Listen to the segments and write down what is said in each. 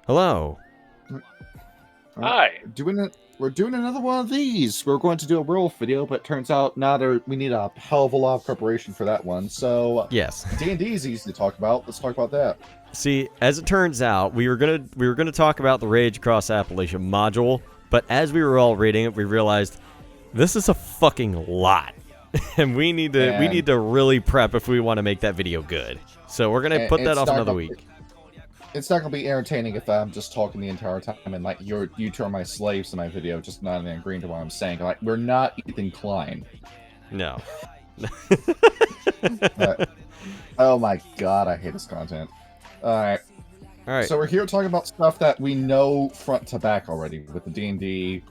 Hello. Hi. We're doing another one of these. We're going to do a werewolf video, but it turns out we need a hell of a lot of preparation for that one. So Yes. D&D is easy to talk about. Let's talk about that. See, as it turns out, we were gonna talk about the Rage Across Appalachia module, but as we were all reading it, we realized this is a fucking lot, and we need to really prep if we want to make that video good. So we're gonna put that off another week. It's not going to be entertaining if I'm just talking the entire time and like you two are my slaves in my video, just not agreeing to what I'm saying. Like, we're not Ethan Klein. No. Oh my god, I hate this content. Alright. So we're here talking about stuff that we know front to back already with the D&D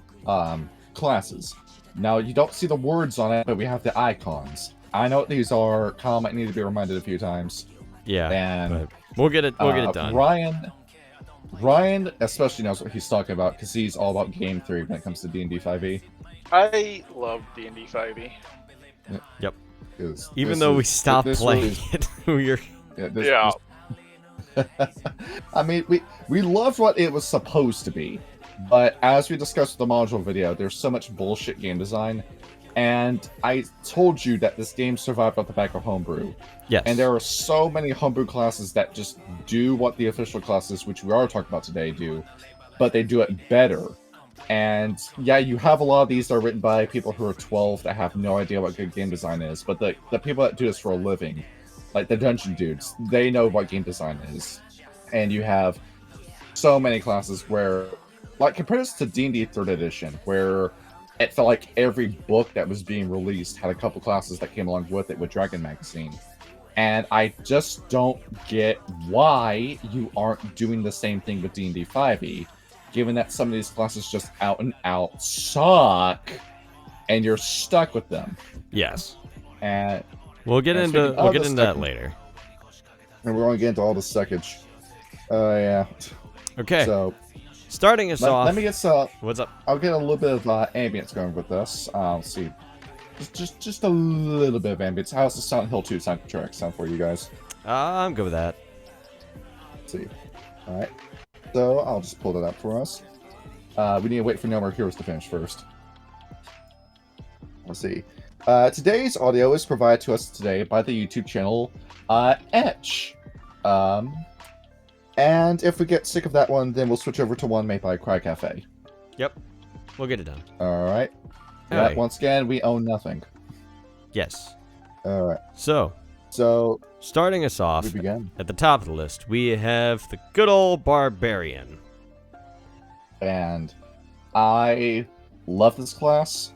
classes. Now, you don't see the words on it, but we have the icons. I know what these are. Kyle might need to be reminded a few times. Yeah, and we'll get it done. Ryan especially knows what he's talking about because he's all about game theory when it comes to D&D 5e. I love D&D 5e. Yep. Even though we stopped playing it, we're... Yeah. I mean, we loved what it was supposed to be, but as we discussed with the module video, there's so much bullshit game design. And I told you that this game survived off the back of homebrew. Yes. And there are so many homebrew classes that just do what the official classes, which we are talking about today, do, but they do it better. And yeah, you have a lot of these that are written by people who are 12 that have no idea what good game design is, but the people that do this for a living, like the dungeon dudes, they know what game design is. And you have so many classes where, like, compare this to D&D 3rd edition, where it felt like every book that was being released had a couple classes that came along with it with Dragon Magazine. And I just don't get why you aren't doing the same thing with D&D 5e, given that some of these classes just out and out suck, and you're stuck with them. Yes. And we'll get into that later. And we're going to get into all the suckage. Yeah. Okay. So, starting us off. Let me get what's up? I'll get a little bit of ambience going with this. Let's see. Just a little bit of ambience. How's the Silent Hill 2 soundtrack sound for you guys? I'm good with that. Let's see. Alright. So, I'll just pull that up for us. We need to wait for No More Heroes to finish first. Let's see. Today's audio is provided to us today by the YouTube channel, Etch. And if we get sick of that one, then we'll switch over to one made by Cry Cafe. Yep. We'll get it done. Alright. Yeah, once again, we own nothing. Yes. Alright. So, starting us off, at the top of the list, we have the good old Barbarian. And I love this class.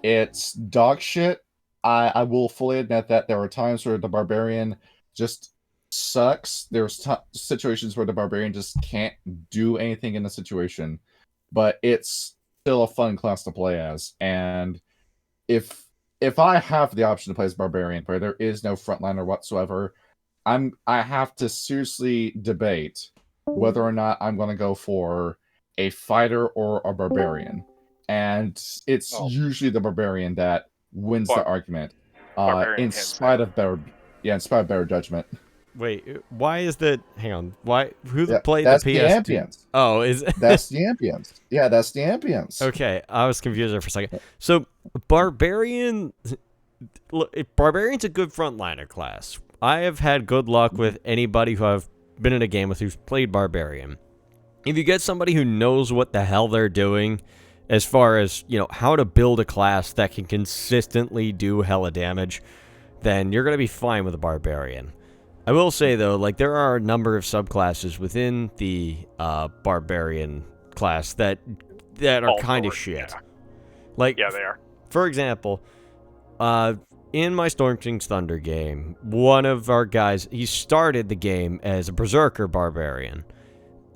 It's dog shit. I will fully admit that there are times where the Barbarian just sucks. There's situations where the Barbarian just can't do anything in the situation, but it's still a fun class to play as. And if I have the option to play as Barbarian where there is no frontliner whatsoever, I have to seriously debate whether or not I'm going to go for a fighter or a Barbarian. And it's usually the Barbarian that wins the argument, in spite of better judgment. Wait, why is that? Hang on. Why? Who played that's the PS2? The ambience. Oh, is it? That's the ambience. Yeah, that's the ambience. Okay, I was confused there for a second. So, Barbarian's a good frontliner class. I have had good luck with anybody who I've been in a game with who's played Barbarian. If you get somebody who knows what the hell they're doing, as far as, how to build a class that can consistently do hella damage, then you're going to be fine with a Barbarian. I will say, though, there are a number of subclasses within the Barbarian class that are kind of shit. Yeah. Yeah, they are. For example, in my Storm King's Thunder game, one of our guys, he started the game as a Berserker Barbarian.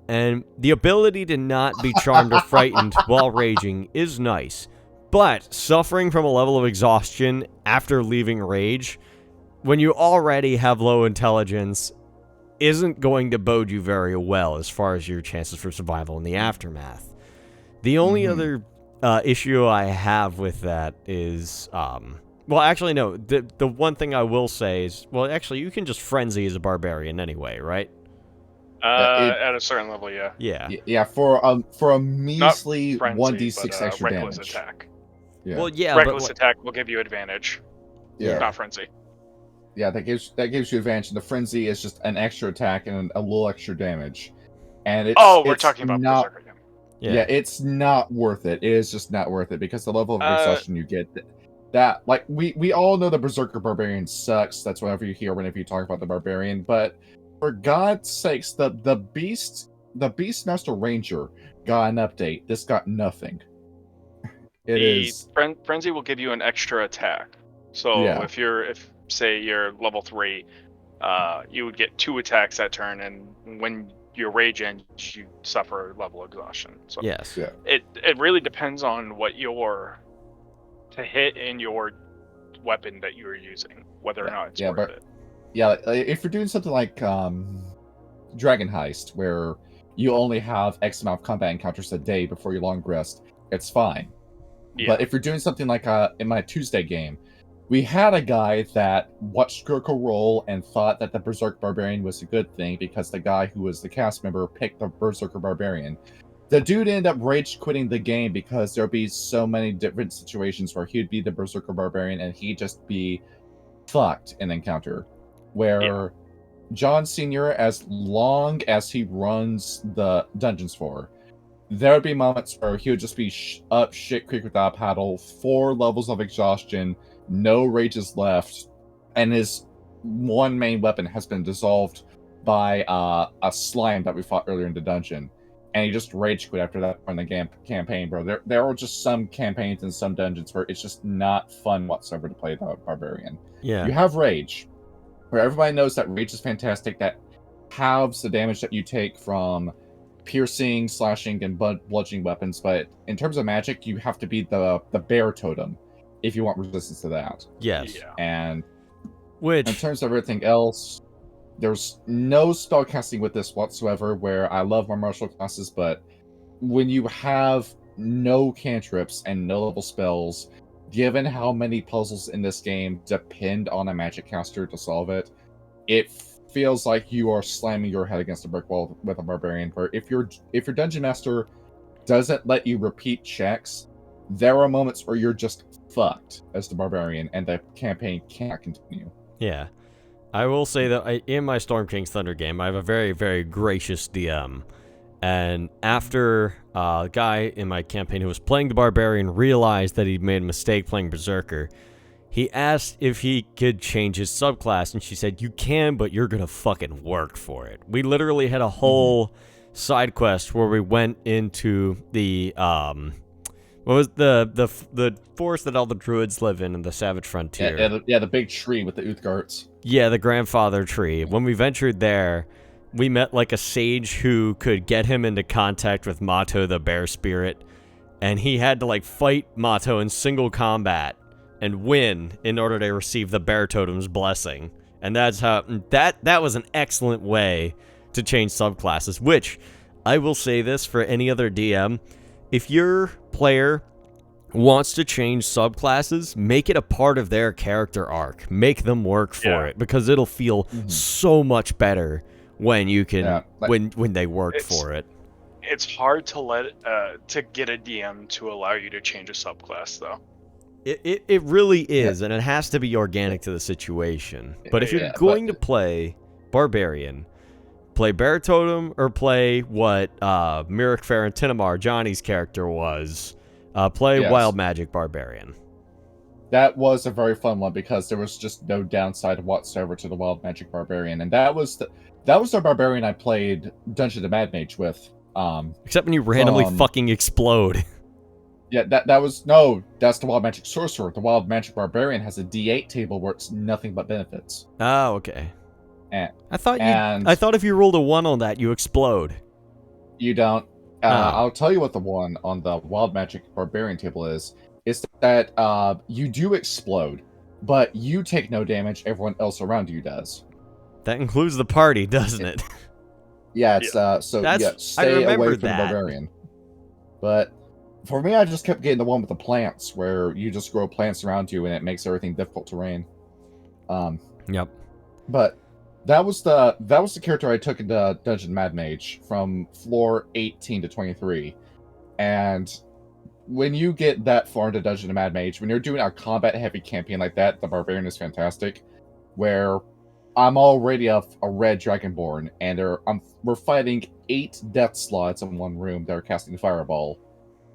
And the ability to not be charmed or frightened while raging is nice. But suffering from a level of exhaustion after leaving rage, when you already have low intelligence, isn't going to bode you very well as far as your chances for survival in the aftermath. The only other issue I have with that is, well, actually, no. The one thing I will say is, well, actually, you can just frenzy as a Barbarian anyway, right? At a certain level, yeah. Yeah. Yeah, for a measly Frenzy, 1d6 but, extra reckless damage. attack. Yeah. Well, yeah, Reckless but attack will give you advantage. Yeah. Not frenzy. Yeah, that gives you advantage. And the frenzy is just an extra attack and a little extra damage. And We're talking about not, Berserker again. yeah, it's not worth it. It is just not worth it because the level of exhaustion you get, that like we all know the Berserker Barbarian sucks. That's whenever you hear talk about the Barbarian. But for God's sakes, the Beastmaster Ranger got an update. This got nothing. Frenzy will give you an extra attack. So Yeah. if say you're level 3, you would get 2 attacks that turn, and when your rage ends, you suffer level exhaustion. So yes. Yeah. It really depends on what to hit in your weapon that you are using, whether or not it's worth it. Yeah, if you're doing something like Dragon Heist, where you only have X amount of combat encounters a day before your long rest, it's fine. Yeah. But if you're doing something like in my Tuesday game, we had a guy that watched Critical Role and thought that the Berserk Barbarian was a good thing because the guy who was the cast member picked the Berserker Barbarian. The dude ended up rage quitting the game because there'd be so many different situations where he'd be the Berserker Barbarian and he'd just be fucked in encounter. Where John Sr., as long as he runs the dungeons for, there would be moments where he would just be up shit creek without a paddle, 4 levels of exhaustion, no rages left, and his one main weapon has been dissolved by a slime that we fought earlier in the dungeon. And he just rage quit after that point in the campaign, bro. There are just some campaigns and some dungeons where it's just not fun whatsoever to play the Barbarian. Yeah. You have Rage, where everybody knows that Rage is fantastic, that halves the damage that you take from piercing, slashing, and bludgeoning weapons, but in terms of magic, you have to be the bear totem if you want resistance to that. Yes. Yeah. And Which, in terms of everything else, there's no spellcasting with this whatsoever, where I love my martial classes, but when you have no cantrips and no level spells, given how many puzzles in this game depend on a magic caster to solve it, it feels like you are slamming your head against a brick wall with a Barbarian, where if your Dungeon Master doesn't let you repeat checks, there are moments where you're just fucked as the Barbarian, and the campaign can't continue. yeah. I will say that in my Storm King's Thunder game, I have a very, very gracious DM. And after a guy in my campaign who was playing the Barbarian realized that he'd made a mistake playing Berserker, he asked if he could change his subclass, and she said, "You can, but you're gonna fucking work for it." We literally had a whole side quest where we went into the what was the forest that all the druids live in the Savage Frontier. Yeah, the big tree with the Uthgarts. Yeah, the grandfather tree. When we ventured there, we met like a sage who could get him into contact with Mato the bear spirit, and he had to like fight Mato in single combat and win in order to receive the bear totem's blessing. And that's how that was an excellent way to change subclasses, which I will say this for any other DM, if your player wants to change subclasses, make it a part of their character arc. Make them work for it, because it'll feel so much better when you can when they work for it. It's hard to to get a DM to allow you to change a subclass, though. It really is, and it has to be organic to the situation. But if you're going to play Barbarian, play Bear Totem, or play what Myrick Fair and Tinamar, Johnny's character, was. Play Wild Magic Barbarian. That was a very fun one because there was just no downside whatsoever to the Wild Magic Barbarian, and that was the Barbarian I played Dungeon of Mad Mage with. Except when you randomly fucking explode. Yeah, that's the Wild Magic Sorcerer. The Wild Magic Barbarian has a D8 table where it's nothing but benefits. Oh, okay. I thought if you rolled a 1 on that, you explode. You don't. I'll tell you what the one on the Wild Magic Barbarian table is that you do explode, but you take no damage, everyone else around you does. That includes the party, doesn't it? Yeah, it's stay away from the Barbarian. But for me, I just kept getting the one with the plants, where you just grow plants around you and it makes everything difficult terrain. Yep. But that was the character I took into Dungeon Mad Mage from floor 18 to 23. And when you get that far into Dungeon Mad Mage, when you're doing a combat heavy campaign like that, the Barbarian is fantastic. Where I'm already a red Dragonborn, and we're fighting 8 death slots in one room that are casting Fireball.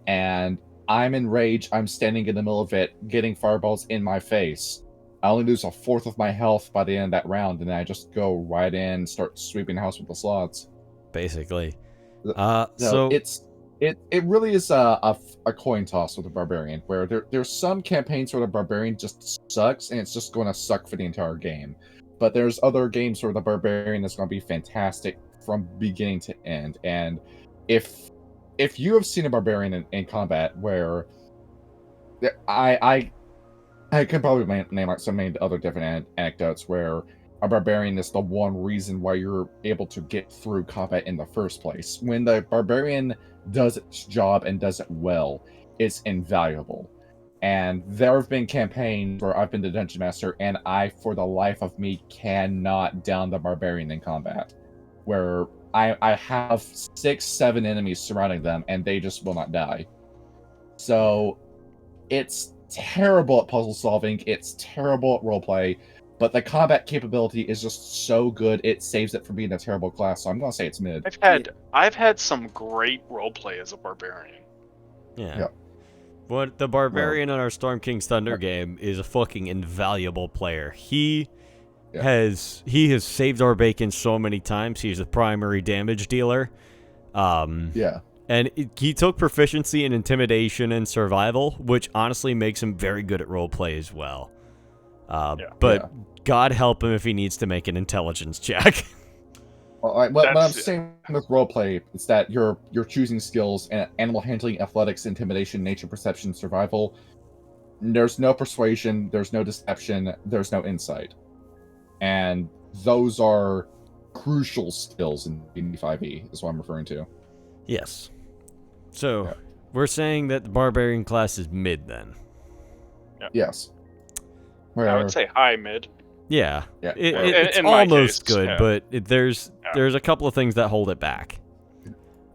And I'm in rage, I'm standing in the middle of it, getting fireballs in my face. I only lose a fourth of my health by the end of that round, and then I just go right in and start sweeping the house with the slots. Basically. So it really is a coin toss with the Barbarian, where there's some campaigns where the Barbarian just sucks, and it's just going to suck for the entire game. But there's other games where the Barbarian is going to be fantastic from beginning to end. And if you have seen a Barbarian in combat, where I could probably name like so many other different anecdotes where a Barbarian is the one reason why you're able to get through combat in the first place. When the Barbarian does its job and does it well, it's invaluable. And there have been campaigns where I've been the Dungeon Master, and I, for the life of me, cannot down the Barbarian in combat. Where I have 6-7 enemies surrounding them, and they just will not die. So, it's terrible at puzzle solving, it's terrible at roleplay, but the combat capability is just so good, it saves it from being a terrible class, so I'm going to say it's mid. I've had some great roleplay as a Barbarian. Yeah. What the Barbarian in our Storm King's Thunder game is a fucking invaluable player. He has saved our bacon so many times. He's a primary damage dealer. And he took proficiency in intimidation and survival, which honestly makes him very good at roleplay as well. God help him if he needs to make an intelligence check. What I'm saying with roleplay is that you're choosing skills and animal handling, athletics, intimidation, nature perception, survival. There's no persuasion, there's no deception, there's no insight. And those are crucial skills in D5e, is what I'm referring to. Yes. So, we're saying that the Barbarian class is mid then? Yes. I would say high mid. Yeah. It's almost good, but there's a couple of things that hold it back.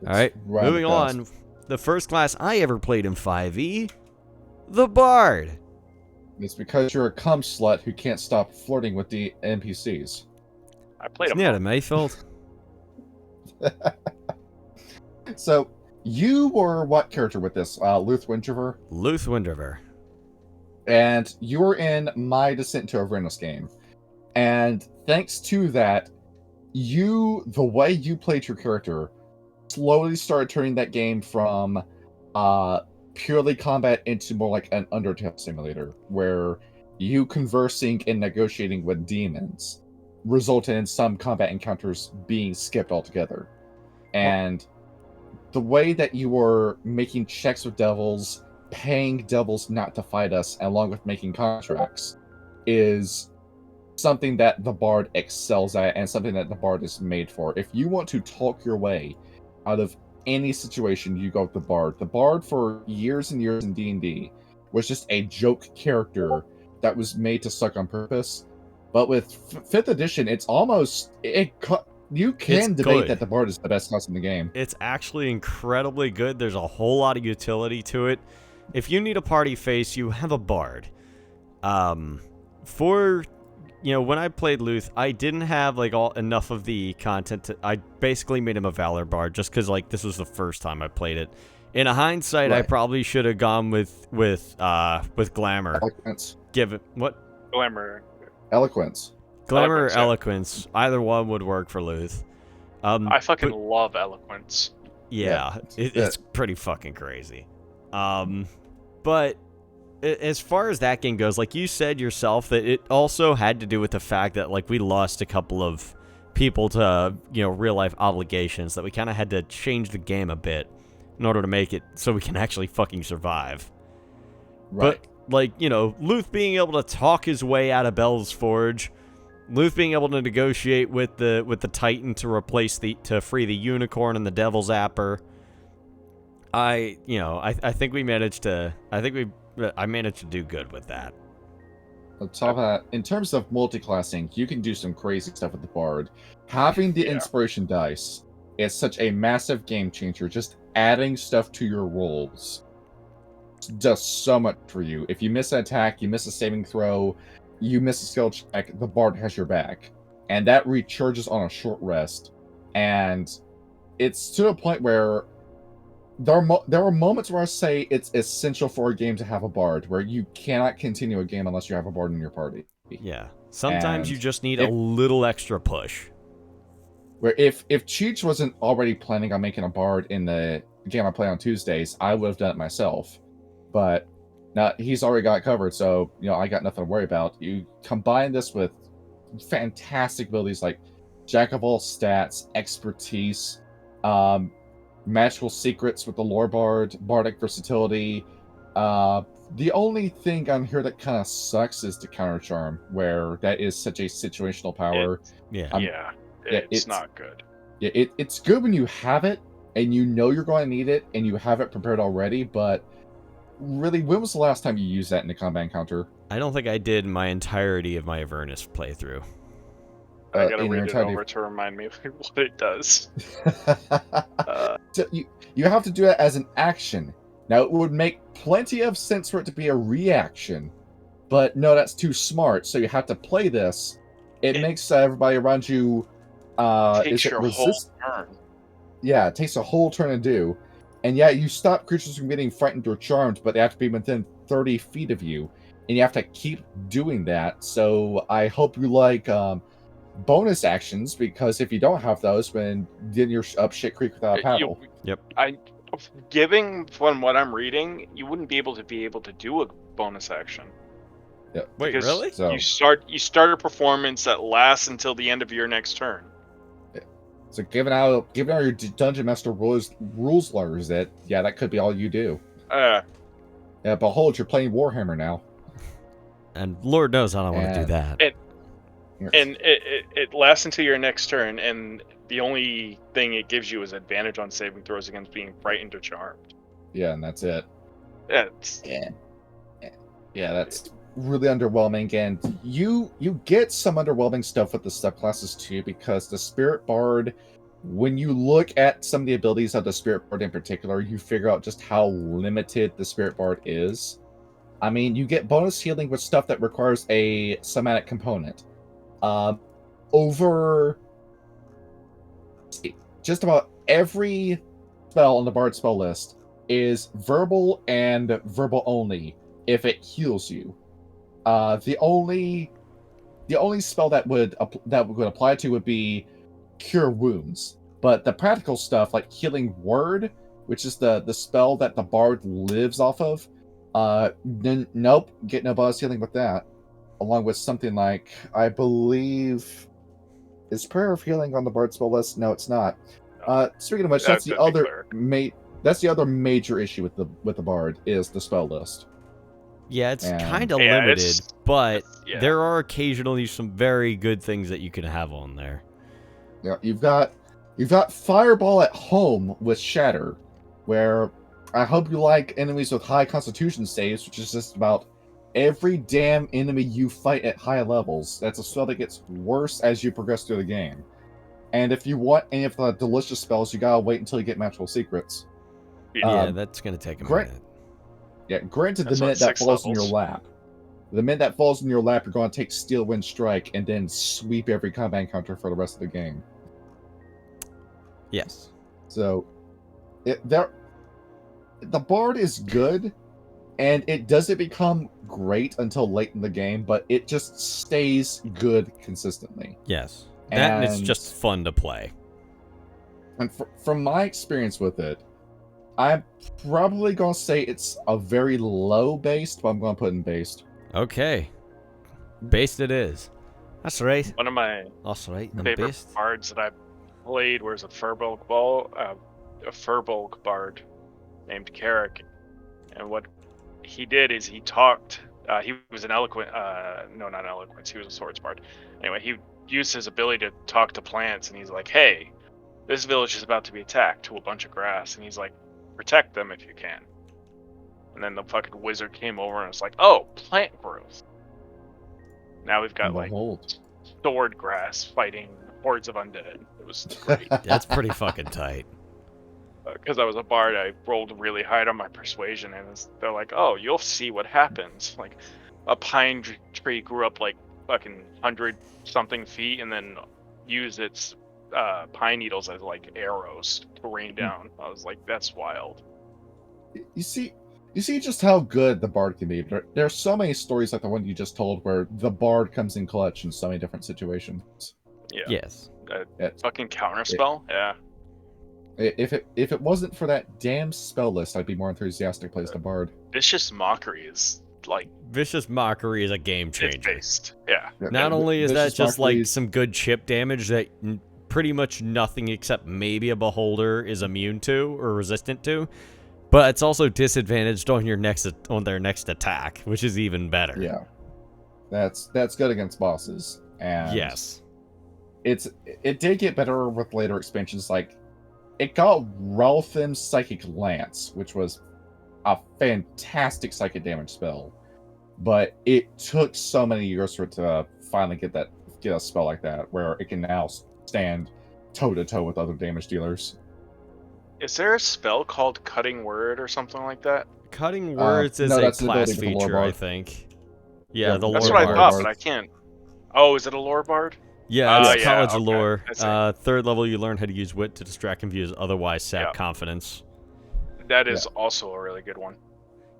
All right, moving on. The first class I ever played in 5e, the Bard. It's because you're a cum slut who can't stop flirting with the NPCs. I played Isn't that a Mayfield? So, you were what character with this? Luth Winterver? Luth Winterver. And you were in my Descent to Avernus game. And thanks to that, the way you played your character slowly started turning that game from purely combat into more like an Undertale simulator, where you conversing and negotiating with demons resulted in some combat encounters being skipped altogether. And the way that you were making checks with devils, paying devils not to fight us, along with making contracts, is something that the Bard excels at and something that the Bard is made for. If you want to talk your way out of any situation, you go with the Bard. The Bard, for years and years in D&D, was just a joke character that was made to suck on purpose. But with 5th edition, it's almost... You can debate that the Bard is the best class in the game. It's actually incredibly good. There's a whole lot of utility to it. If you need a party face, you have a Bard. When I played Luth, I didn't have enough of the content. I basically made him a Valor Bard just because this was the first time I played it. In hindsight, I probably should have gone with Glamour. Eloquence. Give it what? Glamour. Eloquence. Glamour or Eloquence. Either one would work for Luth. I fucking love Eloquence. Yeah, it's pretty fucking crazy. But as far as that game goes, like you said yourself, that it also had to do with the fact that we lost a couple of people to real life obligations, that we kind of had to change the game a bit in order to make it so we can actually fucking survive. Right. But Luth being able to talk his way out of Bell's Forge, Luth being able to negotiate with the Titan to free the Unicorn and the Devil's Apper. I managed to do good with that. On top of that, in terms of multi-classing, you can do some crazy stuff with the Bard. Having the inspiration dice is such a massive game changer. Just adding stuff to your rolls does so much for you. If you miss an attack, you miss a saving throw, you miss a skill check, the Bard has your back. And that recharges on a short rest. And it's to a point where there are moments where I say it's essential for a game to have a Bard, where you cannot continue a game unless you have a Bard in your party. Yeah. Sometimes And you just need a little extra push. Where if Cheech wasn't already planning on making a Bard in the game I play on Tuesdays, I would have done it myself. But now he's already got it covered, so I got nothing to worry about. You combine this with fantastic abilities like Jack of all stats, expertise, magical secrets with the lore bard, bardic versatility. The only thing on here that kind of sucks is the counter charm, where that is such a situational power. It's not good. Yeah, it's good when you have it and you know you're going to need it and you have it prepared already, but really, when was the last time you used that in a combat encounter? I don't think I did my entirety of my Avernus playthrough. I gotta read it over to remind me what it does. So you have to do it as an action. Now, it would make plenty of sense for it to be a reaction, but no, that's too smart. So you have to play this. It makes everybody around you takes your whole turn. Yeah, it takes a whole turn to do. And yeah, you stop creatures from getting frightened or charmed, but they have to be within 30 feet of you. And you have to keep doing that. So I hope you like bonus actions, because if you don't have those, then you're up shit creek without a paddle. Giving from what I'm reading, you wouldn't be able to do a bonus action. Yeah. Wait, really? So you start a performance that lasts until the end of your next turn. So giving out your Dungeon Master rules letters, that could be all you do. Yeah, behold, you're playing Warhammer now. And Lord knows I don't want to do that. And it lasts until your next turn, and the only thing it gives you is advantage on saving throws against being frightened or charmed. Yeah, and that's it. Yeah, that's really underwhelming, and you get some underwhelming stuff with the subclasses too, because the Spirit Bard, when you look at some of the abilities of the Spirit Bard in particular, you figure out just how limited the Spirit Bard is. I mean, you get bonus healing with stuff that requires a somatic component. Over just about every spell on the Bard spell list is verbal and verbal only if it heals you. The only spell that would apply to would be Cure Wounds. But the practical stuff like Healing Word, which is the spell that the Bard lives off of, nope, get no bonus healing with that. Along with something like, I believe, is Prayer of Healing on the Bard spell list? No, it's not. Speaking of which, that's the other major issue with the Bard is the spell list. Yeah, it's kind of limited, but there are occasionally some very good things that you can have on there. Yeah, you've got Fireball at home with Shatter, where I hope you like enemies with high Constitution saves, which is just about every damn enemy you fight at high levels. That's a spell that gets worse as you progress through the game. And if you want any of the delicious spells, you gotta wait until you get Magical Secrets. Yeah, that's gonna take a minute. Yeah, granted, the minute that falls in your lap, you're going to take Steel Wind Strike and then sweep every combat encounter for the rest of the game. Yes. So, the Bard is good, and it doesn't become great until late in the game, but it just stays good consistently. Yes. And it's just fun to play. And from my experience with it, I'm probably going to say it's a very low based, but I'm going to put in based. Okay. Based it is. That's right. One of my favorite bards that I played was a Furbolg bard named Cleric. And what he did is he talked, he was an eloquent, no, not eloquence, he was a swords bard. Anyway, he used his ability to talk to plants, and he's like, hey, this village is about to be attacked to a bunch of grass. And he's like, protect them if you can. And then the fucking wizard came over and was like, oh, plant growth. Now we've got like Behold. sword grass fighting hordes of undead. It was great. That's pretty fucking tight. Because I was a bard, I rolled really high on my persuasion, and they're like, "Oh, you'll see what happens." Like, a pine tree grew up like fucking 100-something feet, and then used its pine needles as like arrows to rain down. I was like, "That's wild." You see just how good the bard can be. There are so many stories like the one you just told where the bard comes in clutch in so many different situations. Yeah. Yes. Fucking counterspell. Yeah. If it wasn't for that damn spell list, I'd be more enthusiastic to play as the bard. Vicious Mockery is like Vicious Mockery is a game it's changer. based. Yeah. Not only is that Vicious just Mockery like is- some good chip damage that pretty much nothing except maybe a beholder is immune to or resistant to, but it's also disadvantaged on their next attack, which is even better. Yeah, that's good against bosses. And Yes. it did get better with later expansions. Like, it got Ralthim's Psychic Lance, which was a fantastic psychic damage spell, but it took so many years for it to finally get a spell like that, where it can now stand toe to toe with other damage dealers. Is there a spell called Cutting Word or something like that? Cutting words is no, a that's the class ability with the lore feature, I bard. think. Yeah, Yeah, the That's lore what I bard. thought, bard. but I can't. Oh, is it a lore bard? Yeah, it's yeah, college okay, lore. I see. Third level, you learn how to use wit to distract, confuse, otherwise sap Yeah. confidence. That is also a really good one.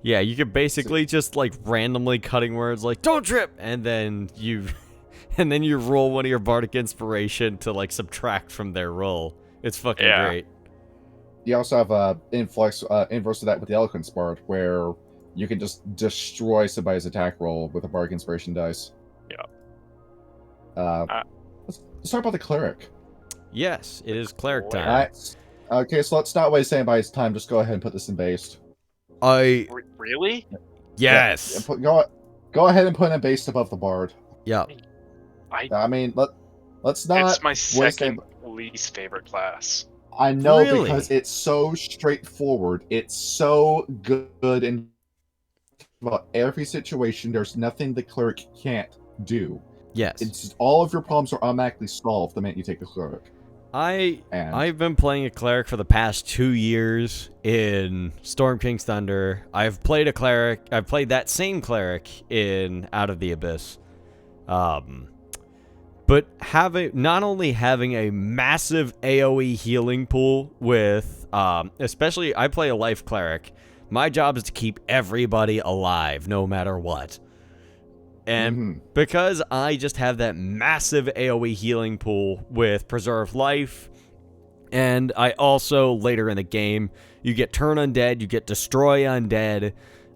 Yeah, you could basically just like randomly cutting words like "don't trip," and then you roll one of your bardic inspiration to like subtract from their roll. It's fucking Yeah. great. You also have inverse of that with the Eloquence Bard, where you can just destroy somebody's attack roll with a bardic inspiration dice. Yeah. Let's talk about the Cleric. Yes, it is cleric time. Alright. Okay, so let's not waste anybody's time. Just go ahead and put this in based. Really? Yes. Go ahead and put in based above the Bard. Yeah. I mean, let's not. It's my waste second least favorite class. I know, Really? because it's so straightforward. It's so good in about every situation. There's nothing the Cleric can't do. Yes. It's all of your problems are automatically solved the minute you take a Cleric. And I've been playing a cleric for the past 2 years in Storm King's Thunder. I've played a cleric. I've played that same cleric in Out of the Abyss. But not only having a massive AoE healing pool with, especially I play a life cleric. My job is to keep everybody alive, no matter what. And because I just have that massive AoE healing pool with Preserve Life, and I also, later in the game, you get Turn Undead, you get Destroy Undead.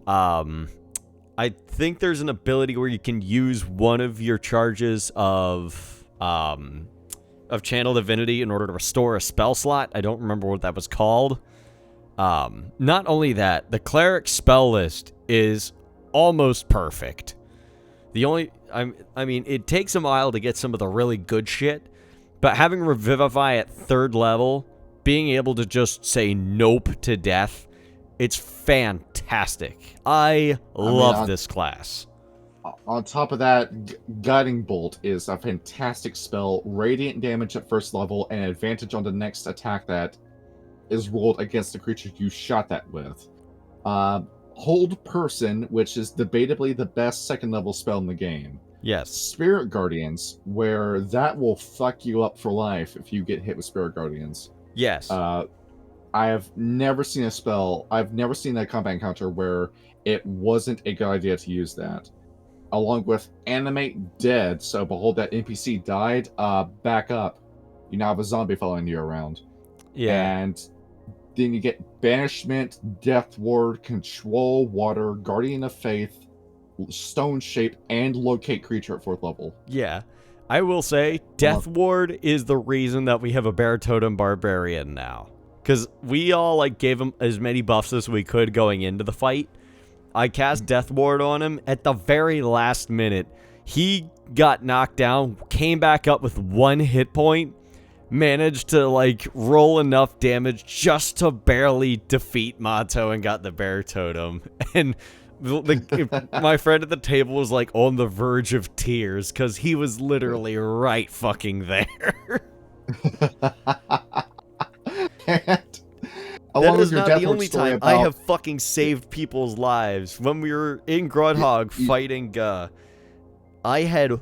I think there's an ability where you can use one of your charges of Channel Divinity in order to restore a spell slot. I don't remember what that was called. Not only that, the Cleric spell list is almost perfect. I mean, it takes a while to get some of the really good shit, but having Revivify at 3rd level, being able to just say nope to death, it's fantastic. I love this class. On top of that, Guiding Bolt is a fantastic spell. Radiant damage at 1st level and advantage on the next attack that is rolled against the creature you shot that with. Hold Person, which is debatably the best 2nd level spell in the game. Yes. Spirit Guardians, where that will fuck you up for life if you get hit with Spirit Guardians. Yes. I have never seen a combat encounter where it wasn't a good idea to use that. Along with Animate Dead, so behold that NPC died, back up. You now have a zombie following you around. Yeah. And then you get Banishment, Death Ward, Control Water, Guardian of Faith, Stone Shape, and Locate Creature at 4th level. Yeah. I will say, Death Ward is the reason that we have a Bear Totem Barbarian now. Because we all like gave him as many buffs as we could going into the fight. I cast Death Ward on him. At the very last minute, he got knocked down, came back up with 1 hit point, managed to like roll enough damage just to barely defeat Mato and got the Bear Totem. And My friend at the table was like on the verge of tears because he was literally right fucking there. And That along with is your not the Deathwork only story time I about have fucking saved people's lives. When we were in Grudhog fighting, I had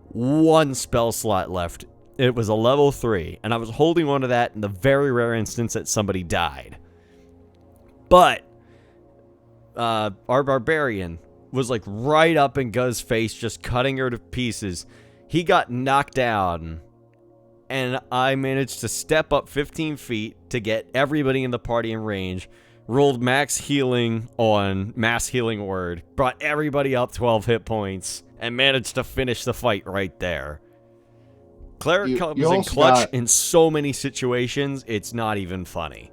one spell slot left. It was a level 3, and I was holding on to that in the very rare instance that somebody died. But our Barbarian was like right up in Guz's face, just cutting her to pieces. He got knocked down, and I managed to step up 15 feet to get everybody in the party in range, rolled max healing on Mass Healing Word, brought everybody up 12 hit points, and managed to finish the fight right there. Cleric comes in clutch in so many situations, it's not even funny.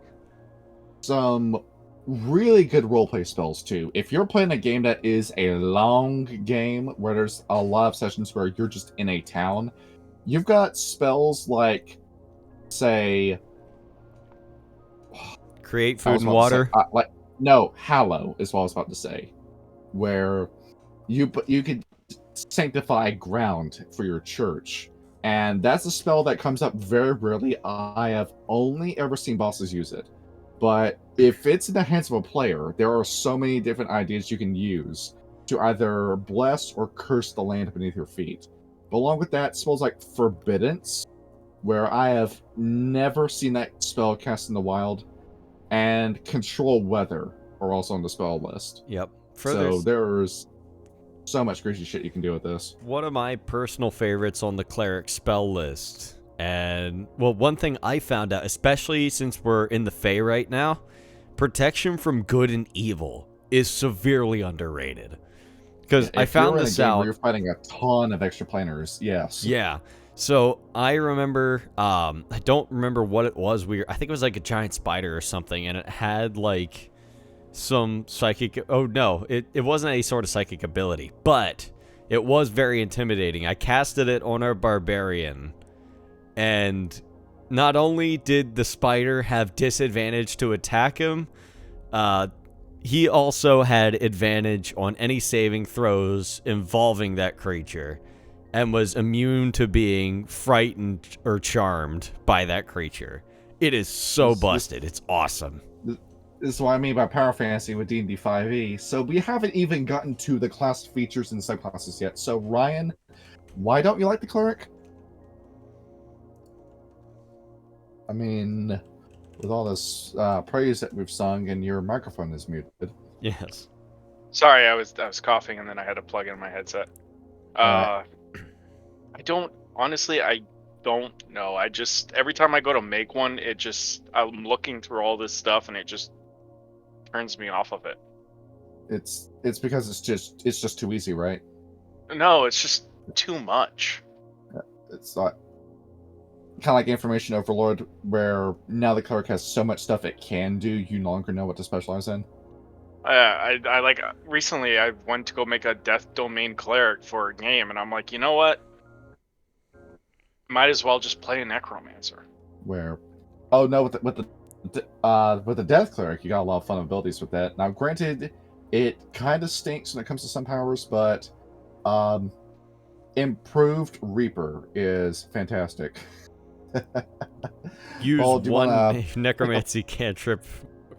Some really good roleplay spells, too. If you're playing a game that is a long game, where there's a lot of sessions where you're just in a town, you've got spells like, say... Create food and water? Hallow is what I was about to say. Where you could sanctify ground for your church. And that's a spell that comes up very rarely. I have only ever seen bosses use it. But if it's in the hands of a player, there are so many different ideas you can use to either bless or curse the land beneath your feet. But along with that, spells like Forbiddance, where I have never seen that spell cast in the wild, and Control Weather are also on the spell list. Yep. So there's so much crazy shit you can do with this. One of my personal favorites on the Cleric spell list. And, well, one thing I found out, especially since we're in the Fae right now, protection from good and evil is severely underrated. Because I found this out. Where you're fighting a ton of extra planers, yes. Yeah. So I remember, I don't remember what it was. I think it was like a giant spider or something, and it had like some psychic. Oh no, it wasn't any sort of psychic ability, but it was very intimidating. I casted it on our Barbarian. And not only did the spider have disadvantage to attack him, he also had advantage on any saving throws involving that creature, and was immune to being frightened or charmed by that creature. It is so busted. It's awesome. This is what I mean by Power Fantasy with D&D 5e. So we haven't even gotten to the class features and subclasses yet. So Ryan, why don't you like the Cleric? I mean, with all this praise that we've sung, and your microphone is muted. Yes. Sorry, I was coughing and then I had to plug in my headset. I don't know. I just, every time I go to make one, I'm looking through all this stuff and it just turns me off of it. It's because it's just too easy, right? No, it's just too much. It's not. Kind of like information overload, where now the Cleric has so much stuff it can do, you no longer know what to specialize in. Recently I went to go make a Death Domain Cleric for a game, and I'm like, you know what? Might as well just play a Necromancer. With the Death Cleric, you got a lot of fun abilities with that. Now, granted, it kind of stinks when it comes to some powers, but Improved Reaper is fantastic. Use one necromancy cantrip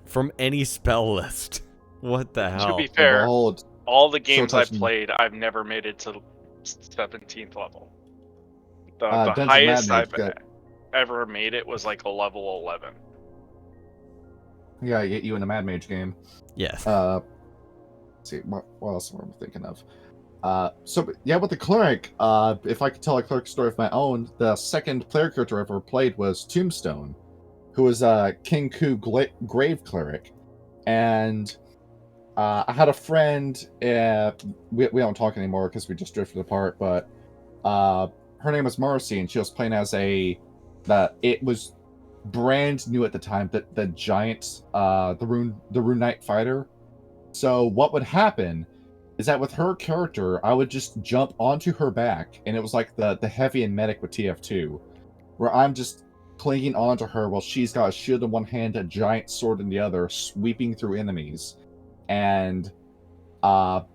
from any spell list. What the hell? To be fair, all the games I've played, I've never made it to 17th level. The highest I've ever made it was like a level 11. Yeah, I get you in a Mad Mage game. Yes. Let's see, what else am I thinking of? With the Cleric, if I could tell a Cleric story of my own, the second player character I ever played was Tombstone, who was a King Ku Grave Cleric. And I had a friend, we don't talk anymore because we just drifted apart, but her name was Marcy, and she was playing as it was brand new at the time, the giant, the Rune Knight fighter. So what would happen is that with her character, I would just jump onto her back, and it was like the heavy and medic with TF2, where I'm just clinging onto her while she's got a shield in one hand, a giant sword in the other, sweeping through enemies. And our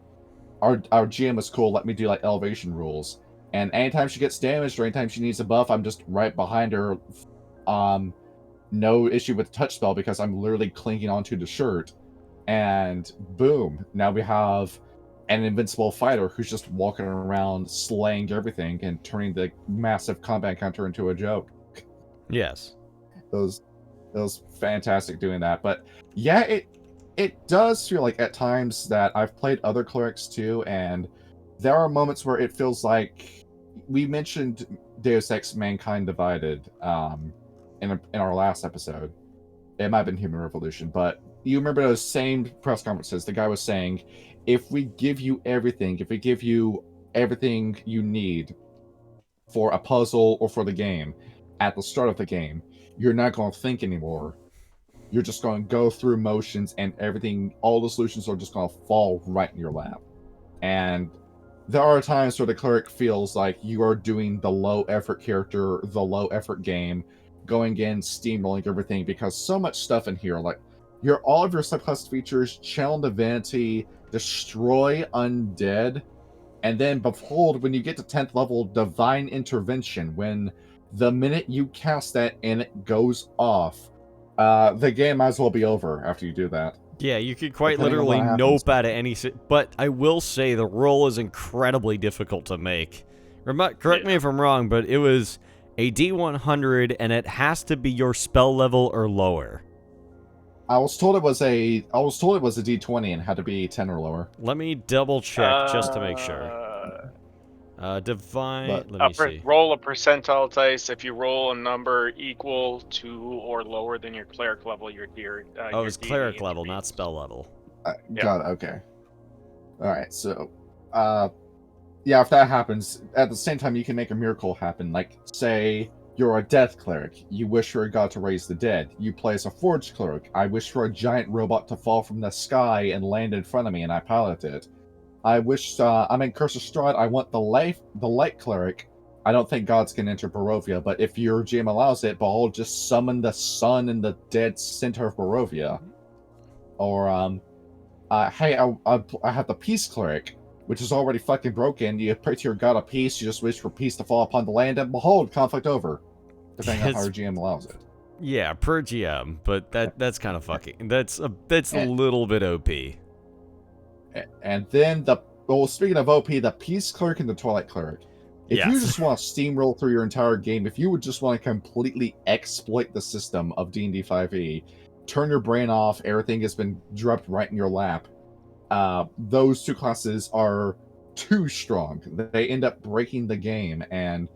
GM was cool, let me do like elevation rules. And anytime she gets damaged or anytime she needs a buff, I'm just right behind her. No issue with the touch spell because I'm literally clinging onto the shirt. And boom, now we have an invincible fighter who's just walking around slaying everything and turning the massive combat counter into a joke. Yes. It was fantastic doing that. But yeah, it does feel like at times that I've played other clerics too, and there are moments where it feels like we mentioned Deus Ex Mankind Divided in our last episode. It might have been Human Revolution, but you remember those same press conferences. The guy was saying, if we give you everything, if we give you everything you need for a puzzle or for the game at the start of the game, you're not going to think anymore. You're just going to go through motions and everything, all the solutions are just going to fall right in your lap. And there are times where the cleric feels like you are doing the low effort character, the low effort game, going in, steamrolling everything, because so much stuff in here, like all of your subclass features, channel divinity, destroy undead, and then behold, when you get to 10th level, divine intervention, when the minute you cast that and it goes off, the game might as well be over after you do that. Yeah, you could quite Depending on literally what nope happens. out of any... But I will say the roll is incredibly difficult to make. Correct me if I'm wrong, but it was a D100, and it has to be your spell level or lower. I was told it was a D20 and had to be 10 or lower. Let me double check just to make sure. Divine... But- let me see. Roll a percentile dice. If you roll a number equal to or lower than your cleric level, your Oh, it's cleric level, not spell level. Yeah. Got it, okay. Alright, so... yeah, if that happens, at the same time, you can make a miracle happen. Like, say, you're a death cleric. You wish for a god to raise the dead. You play as a forge cleric. I wish for a giant robot to fall from the sky and land in front of me, and I pilot it. I wish, I'm in Curse of Strahd, I want the light cleric. I don't think gods can enter Barovia, but if your GM allows it, behold, just summon the sun in the dead center of Barovia. Or, hey, I have the peace cleric, which is already fucking broken. You pray to your god of peace, you just wish for peace to fall upon the land, and behold, conflict over. Depending on how your GM allows it. Yeah, per GM, but that's kind of fucking... That's a little bit OP. And then speaking of OP, the peace cleric and the twilight cleric. If you just want to steamroll through your entire game, if you would just want to completely exploit the system of D&D 5e, turn your brain off, everything has been dropped right in your lap, those two classes are too strong. They end up breaking the game and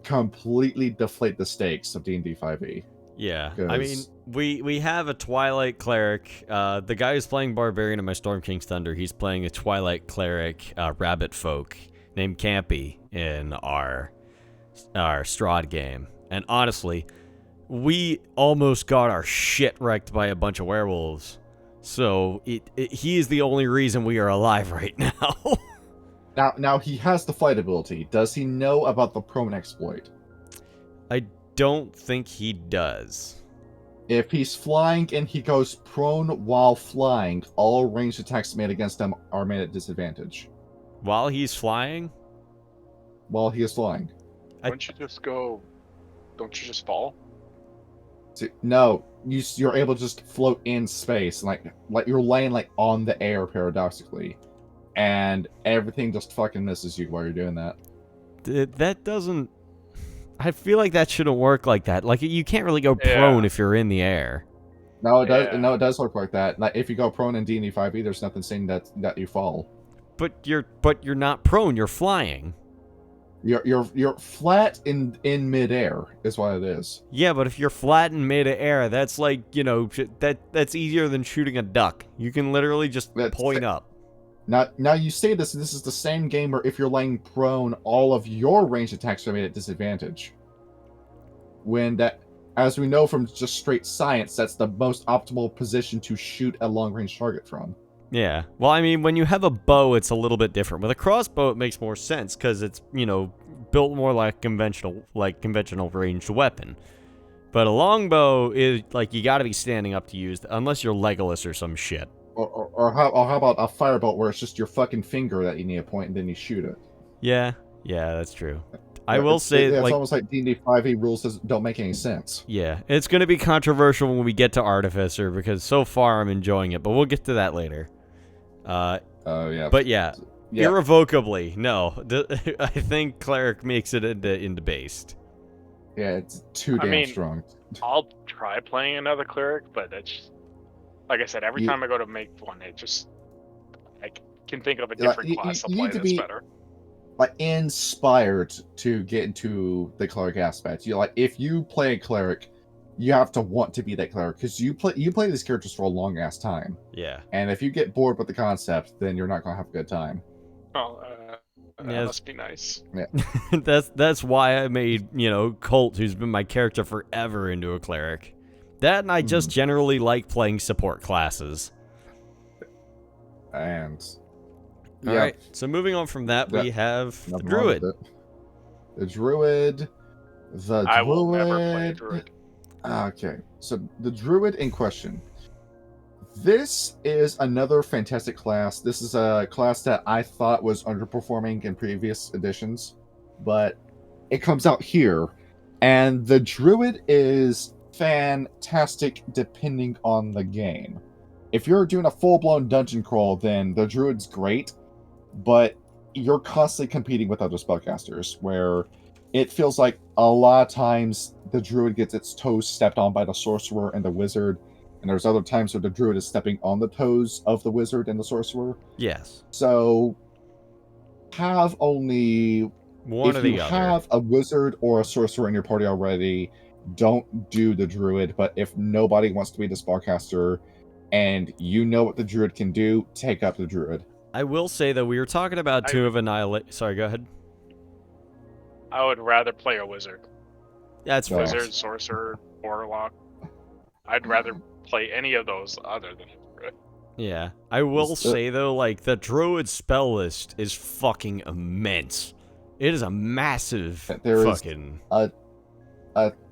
completely deflate the stakes of D&D 5e. Yeah, I mean, we have a Twilight Cleric. The guy who's playing Barbarian in my Storm King's Thunder, he's playing a Twilight Cleric Rabbit Folk named Campy in our Strahd game. And honestly, we almost got our shit wrecked by a bunch of werewolves. So he is the only reason we are alive right now. Now he has the fight ability. Does he know about the prone exploit? I don't think he does. If he's flying and he goes prone while flying, all ranged attacks made against him are made at disadvantage. While he's flying? While he is flying. Don't you just fall? No, you're able to just float in space, like you're laying like on the air paradoxically, and everything just fucking misses you while you're doing that. That doesn't... I feel like that shouldn't work like that. Like, you can't really go prone if you're in the air. No, it does. No, it does work like that. Like, if you go prone in D&D 5e, there's nothing saying that you fall. But you're not prone. You're flying. You're flat in midair is what it is. Yeah, but if you're flat in mid-air, that's like, that's easier than shooting a duck. You can literally just point up. Now you say this, and this is the same game where if you're laying prone, all of your ranged attacks are made at disadvantage. When that, as we know from just straight science, that's the most optimal position to shoot a long-range target from. Yeah. Well, I mean, when you have a bow, it's a little bit different. With a crossbow, it makes more sense because it's, built more like conventional ranged weapon. But a longbow is like you got to be standing up to use, unless you're Legolas or some shit. Or how about a firebolt where it's just your fucking finger that you need to point and then you shoot it? Yeah, that's true. I will say, it's like, almost like D&D 5e rules don't make any sense. yeah, it's going to be controversial when we get to Artificer because so far I'm enjoying it, but we'll get to that later. Yeah. But yeah, irrevocably, no. I think Cleric makes it into based. Yeah, it's too damn strong. I'll try playing another Cleric, but it's like I said, every time I go to make one, I can think of a different class to play that's better. Like inspired to get into the Cleric aspect. You like if you play a Cleric, you have to want to be that Cleric because you play these characters for a long ass time. Yeah. And if you get bored with the concept, then you're not gonna have a good time. Oh, that must be nice. Yeah. that's why I made, Colt, who's been my character forever, into a Cleric. That and I just generally like playing support classes. And all right, so moving on from that, we have the Druid. The Druid. I will never play a Druid. Okay, so the Druid in question. This is another fantastic class. This is a class that I thought was underperforming in previous editions, but it comes out here. And the Druid is fantastic depending on the game. If you're doing a full-blown dungeon crawl, then the Druid's great, but you're constantly competing with other spellcasters, where it feels like a lot of times the Druid gets its toes stepped on by the Sorcerer and the Wizard, and there's other times where the Druid is stepping on the toes of the Wizard and the Sorcerer. Yes. So, have only... One or the other. If you have a Wizard or a Sorcerer in your party already, don't do the Druid, but if nobody wants to be the spellcaster, and you know what the Druid can do, take up the Druid. I will say, though, we were talking about Tomb of Annihilation. Sorry, go ahead. I would rather play a Wizard. That's fair. Wizard, Sorcerer, Warlock. I'd rather play any of those other than Druid. Yeah. I will say, though, like, the Druid spell list is fucking immense. It is a massive fucking... a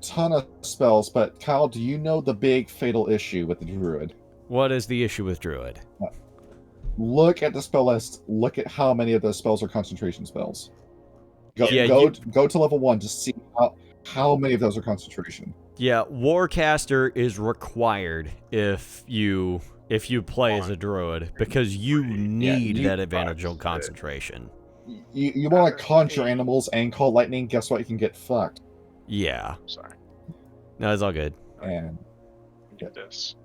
ton of spells, but Kyle, do you know the big fatal issue with the Druid? What is the issue with Druid? Look at the spell list. Look at how many of those spells are concentration spells. Go to level 1 to see how many of those are concentration. Yeah, Warcaster is required if you play as a Druid, because you need that advantage on concentration. You want to conjure animals and call lightning, guess what? You can get fucked. Yeah. Sorry. No, it's all good. And get this.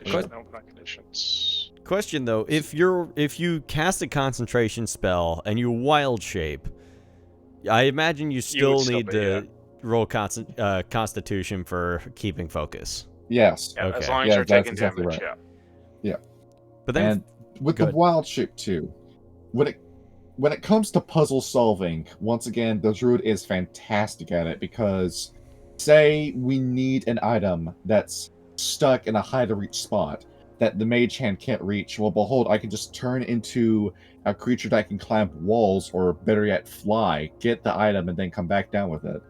Conditions. Question though, if you cast a concentration spell and you wild shape, I imagine you still need to roll Constitution for keeping focus. Yes. Yeah, okay. As long as you're taking damage, right. Yeah. But then, and with the wild shape too, when it comes to puzzle solving, once again, the Druid is fantastic at it, because say we need an item that's stuck in a high-to-reach spot that the mage hand can't reach. Well, behold, I can just turn into a creature that can climb walls, or better yet, fly, get the item, and then come back down with it.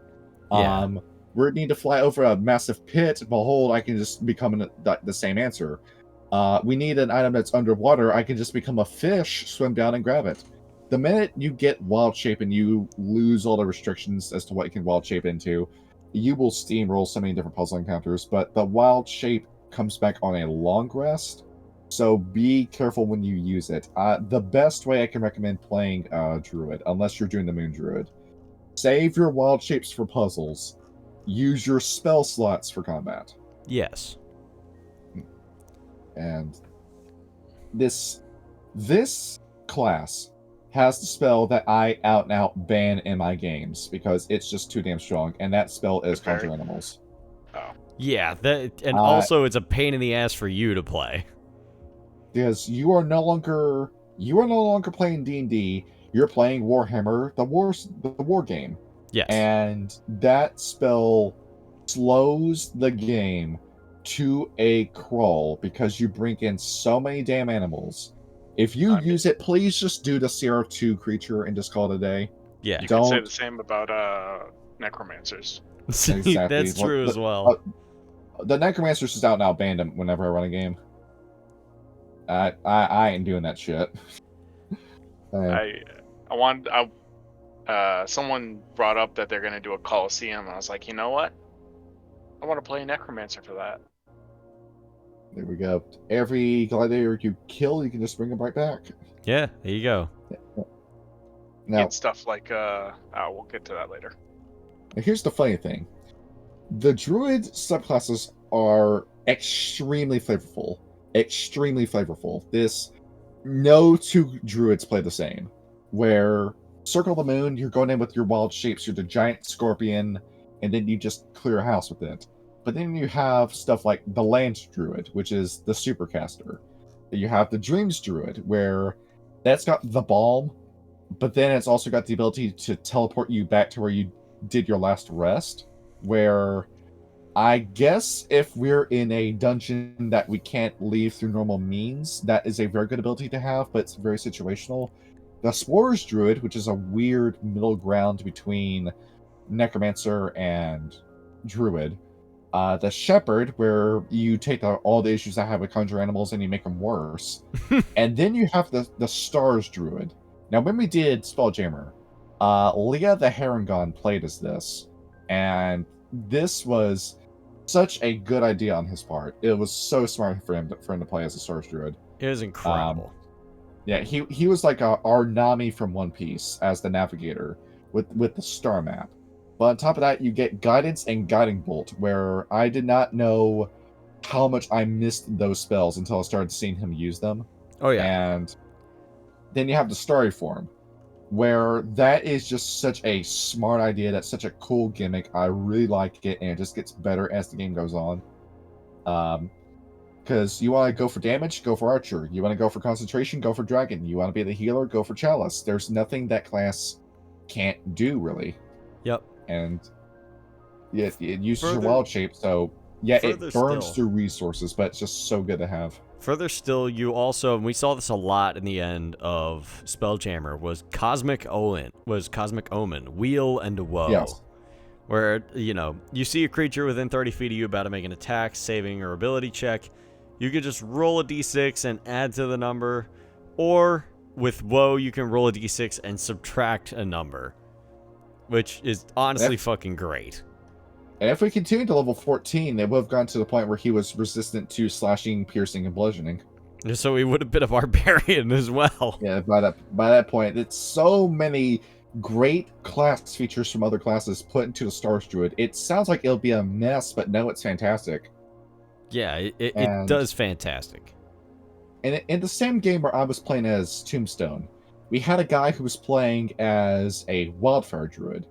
Yeah. We need to fly over a massive pit. Behold, I can just become the same answer. We need an item that's underwater. I can just become a fish, swim down, and grab it. The minute you get wild shape and you lose all the restrictions as to what you can wild shape into, you will steamroll so many different puzzle encounters, but the wild shape comes back on a long rest, so be careful when you use it. The best way I can recommend playing Druid, unless you're doing the Moon Druid, save your wild shapes for puzzles. Use your spell slots for combat. Yes. And this class has the spell that I out and out ban in my games because it's just too damn strong, and that spell is Conjure Animals. Oh. Yeah, also it's a pain in the ass for you to play. Because you are no longer playing D&D, you're playing Warhammer, the war game. Yes. And that spell slows the game to a crawl because you bring in so many damn animals. If you use it, please just do the CR2 creature and just call it a day. Yeah. You can say the same about necromancers. Exactly. That's true as well. The necromancers is out and out banned whenever I run a game. I ain't doing that shit. Someone brought up that they're gonna do a Coliseum, and I was like, you know what? I want to play Necromancer for that. There we go. Every gladiator you kill, you can just bring them right back. Yeah, there you go. Now, Get stuff like we'll get to that later. here's the funny thing. The Druid subclasses are extremely flavorful. Extremely flavorful. No two Druids play the same. Where Circle of the Moon, you're going in with your wild shapes, you're the giant scorpion, and then you just clear a house with it. But then you have stuff like the Land Druid, which is the supercaster. You have the Dreams Druid, where that's got the Balm, but then it's also got the ability to teleport you back to where you did your last rest, where I guess if we're in a dungeon that we can't leave through normal means, that is a very good ability to have, but it's very situational. The Spores Druid, which is a weird middle ground between Necromancer and Druid. The Shepherd, where you take all the issues I have with conjure animals and you make them worse. And then you have the Stars Druid. Now, when we did Spelljammer, Leah the Harengon played as this, and this was such a good idea on his part. It was so smart for him to play as a Stars Druid. It was incredible. Yeah, he was like our Nami from One Piece as the navigator with the star map. But on top of that, you get Guidance and Guiding Bolt, where I did not know how much I missed those spells until I started seeing him use them. Oh, yeah. And then you have the Starry Form, where that is just such a smart idea. That's such a cool gimmick. I really like it, and it just gets better as the game goes on. Because you want to go for damage, go for Archer. You want to go for concentration, go for Dragon. You want to be the healer, go for Chalice. There's nothing that class can't do, really. Yep. And yeah, it uses your wild shape, so yeah, it burns through resources, but it's just so good to have. Further still, you also, and we saw this a lot in the end of Spelljammer, was Cosmic Omen, Wheel and Woe. Yes. Where, you see a creature within 30 feet of you about to make an attack, saving, or ability check. You could just roll a d6 and add to the number. Or, with Woe, you can roll a d6 and subtract a number. Which is honestly fucking great. And if we continued to level 14, they would have gone to the point where he was resistant to slashing, piercing, and bludgeoning. So he would have been a barbarian as well. Yeah, by that point, it's so many great class features from other classes put into the Stars Druid. It sounds like it'll be a mess, but no, it's fantastic. Yeah, it does fantastic. And in the same game where I was playing as Tombstone, we had a guy who was playing as a Wildfire Druid.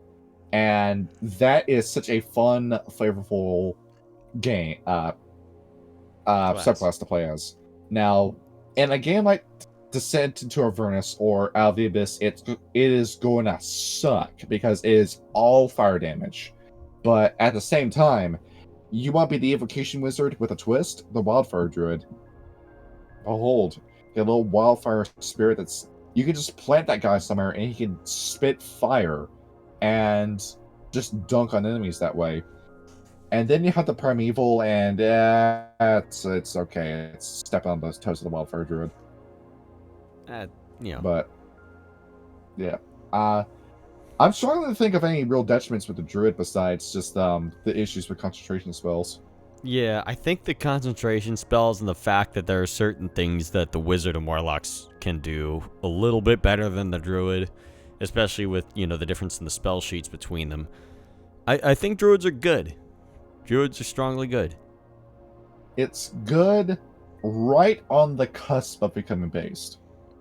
And that is such a fun, flavorful game, subclass to play as. Now, in a game like Descent into Avernus or Out of the Abyss, it is going to suck because it is all fire damage. But at the same time, you want to be the Evocation Wizard with a twist, the Wildfire Druid. Behold, a little wildfire spirit that's... You can just plant that guy somewhere and he can spit fire and just dunk on enemies that way. And then you have the Primeval, and it's okay. It's step on the toes of the Wildfire Druid. But, yeah. I'm struggling to think of any real detriments with the Druid besides just the issues with concentration spells. Yeah, I think the concentration spells and the fact that there are certain things that the Wizard and Warlocks can do a little bit better than the Druid, especially with, the difference in the spell sheets between them. I think Druids are good. Druids are strongly good. It's good right on the cusp of becoming based.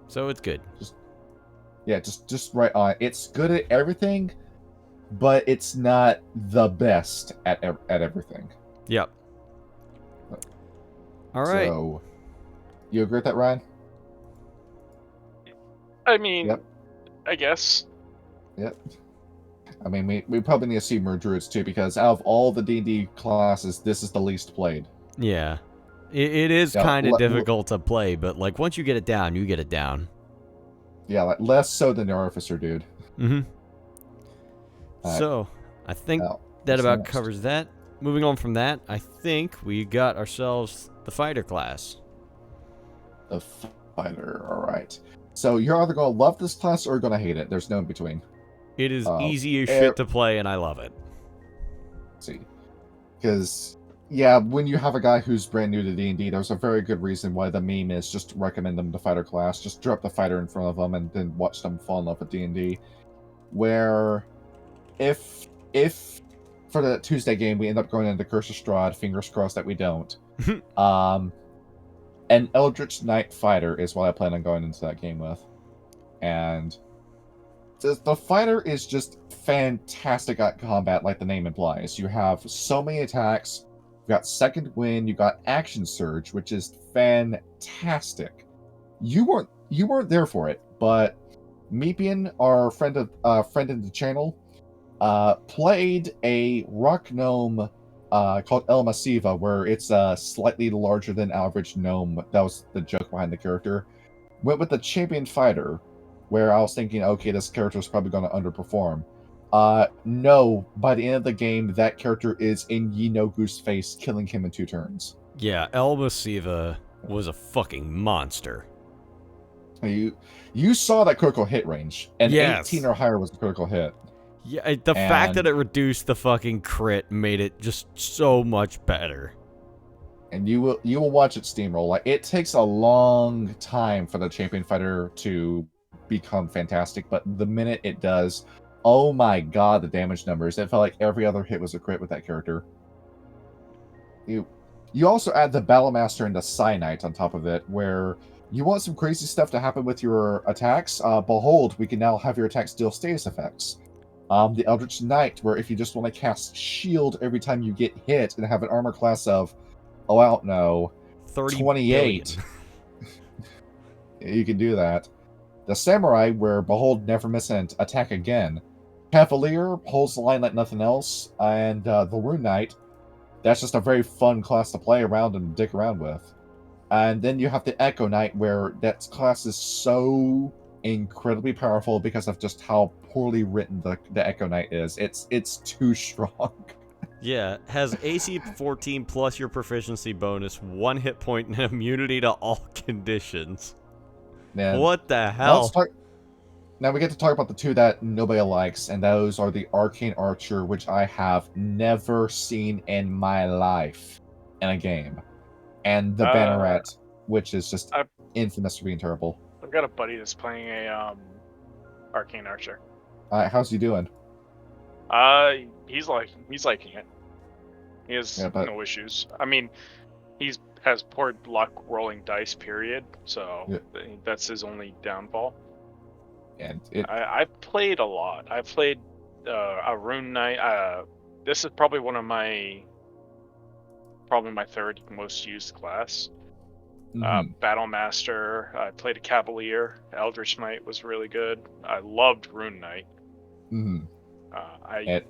So it's good. Just right on. It's good at everything, but it's not the best at everything. Yep. All right. So, you agree with that, Ryan? I mean, yep. I guess. Yep. I mean, we probably need to see more Druids too, because out of all the D&D classes, this is the least played. Yeah. It is kind of difficult to play, but like once you get it down, you get it down. Yeah, like less so than the Artificer dude. Mm-hmm. So, I think that about covers that. Moving on from that, I think we got ourselves the Fighter class. The fighter. All right. So you're either going to love this class or you're going to hate it. There's no in between. It is easy as shit to play, and I love it. See, because yeah, when you have a guy who's brand new to D&D, there's a very good reason why the meme is just recommend them the fighter class. Just drop the fighter in front of them and then watch them fall in love with D&D. Where if for the Tuesday game we end up going into Curse of Strahd, fingers crossed that we don't. An Eldritch Knight fighter is what I plan on going into that game with, and the fighter is just fantastic at combat, like the name implies. You have so many attacks. You got Second Wind. You got Action Surge, which is fantastic. You weren't there for it, but Meepian, our friend in the channel, played a rock gnome called El Masiva, where it's slightly larger than average gnome. That was the joke behind the character. Went with the champion fighter, where I was thinking, okay, this character is probably going to underperform. No, by the end of the game, that character is in Goose face, killing him in 2 turns. Yeah, El Masiva was a fucking monster. You saw that critical hit range, and yes. 18 or higher was the critical hit. Yeah, the fact that it reduced the fucking crit made it just so much better. And you will watch it steamroll. Like, it takes a long time for the champion fighter to become fantastic, but the minute it does, oh my god, the damage numbers. It felt like every other hit was a crit with that character. You also add the Battlemaster and the Cyanite on top of it, where you want some crazy stuff to happen with your attacks. Behold, we can now have your attacks deal status effects. The Eldritch Knight, where if you just want to cast Shield every time you get hit and have an armor class of, oh, I don't know, 28. You can do that. The Samurai, where behold, never miss an attack again. Cavalier holds the line like nothing else. And the Rune Knight, that's just a very fun class to play around and dick around with. And then you have the Echo Knight, where that class is so incredibly powerful because of just how poorly written the Echo Knight is. It's too strong. Yeah, has AC 14 plus your proficiency bonus, 1 hit point, and immunity to all conditions. Man, what the hell? Now we get to talk about the 2 that nobody likes, and those are the Arcane Archer, which I have never seen in my life in a game, and the Banneret, which is just infamous for being terrible. I've got a buddy that's playing a Arcane Archer. How's he doing? He's liking it. He has no issues. I mean, has poor luck rolling dice, period. So that's his only downfall. And I've played a lot. I played a Rune Knight. This is probably my 3rd most used class. Battlemaster. I played a Cavalier. Eldritch Knight was really good. I loved Rune Knight. I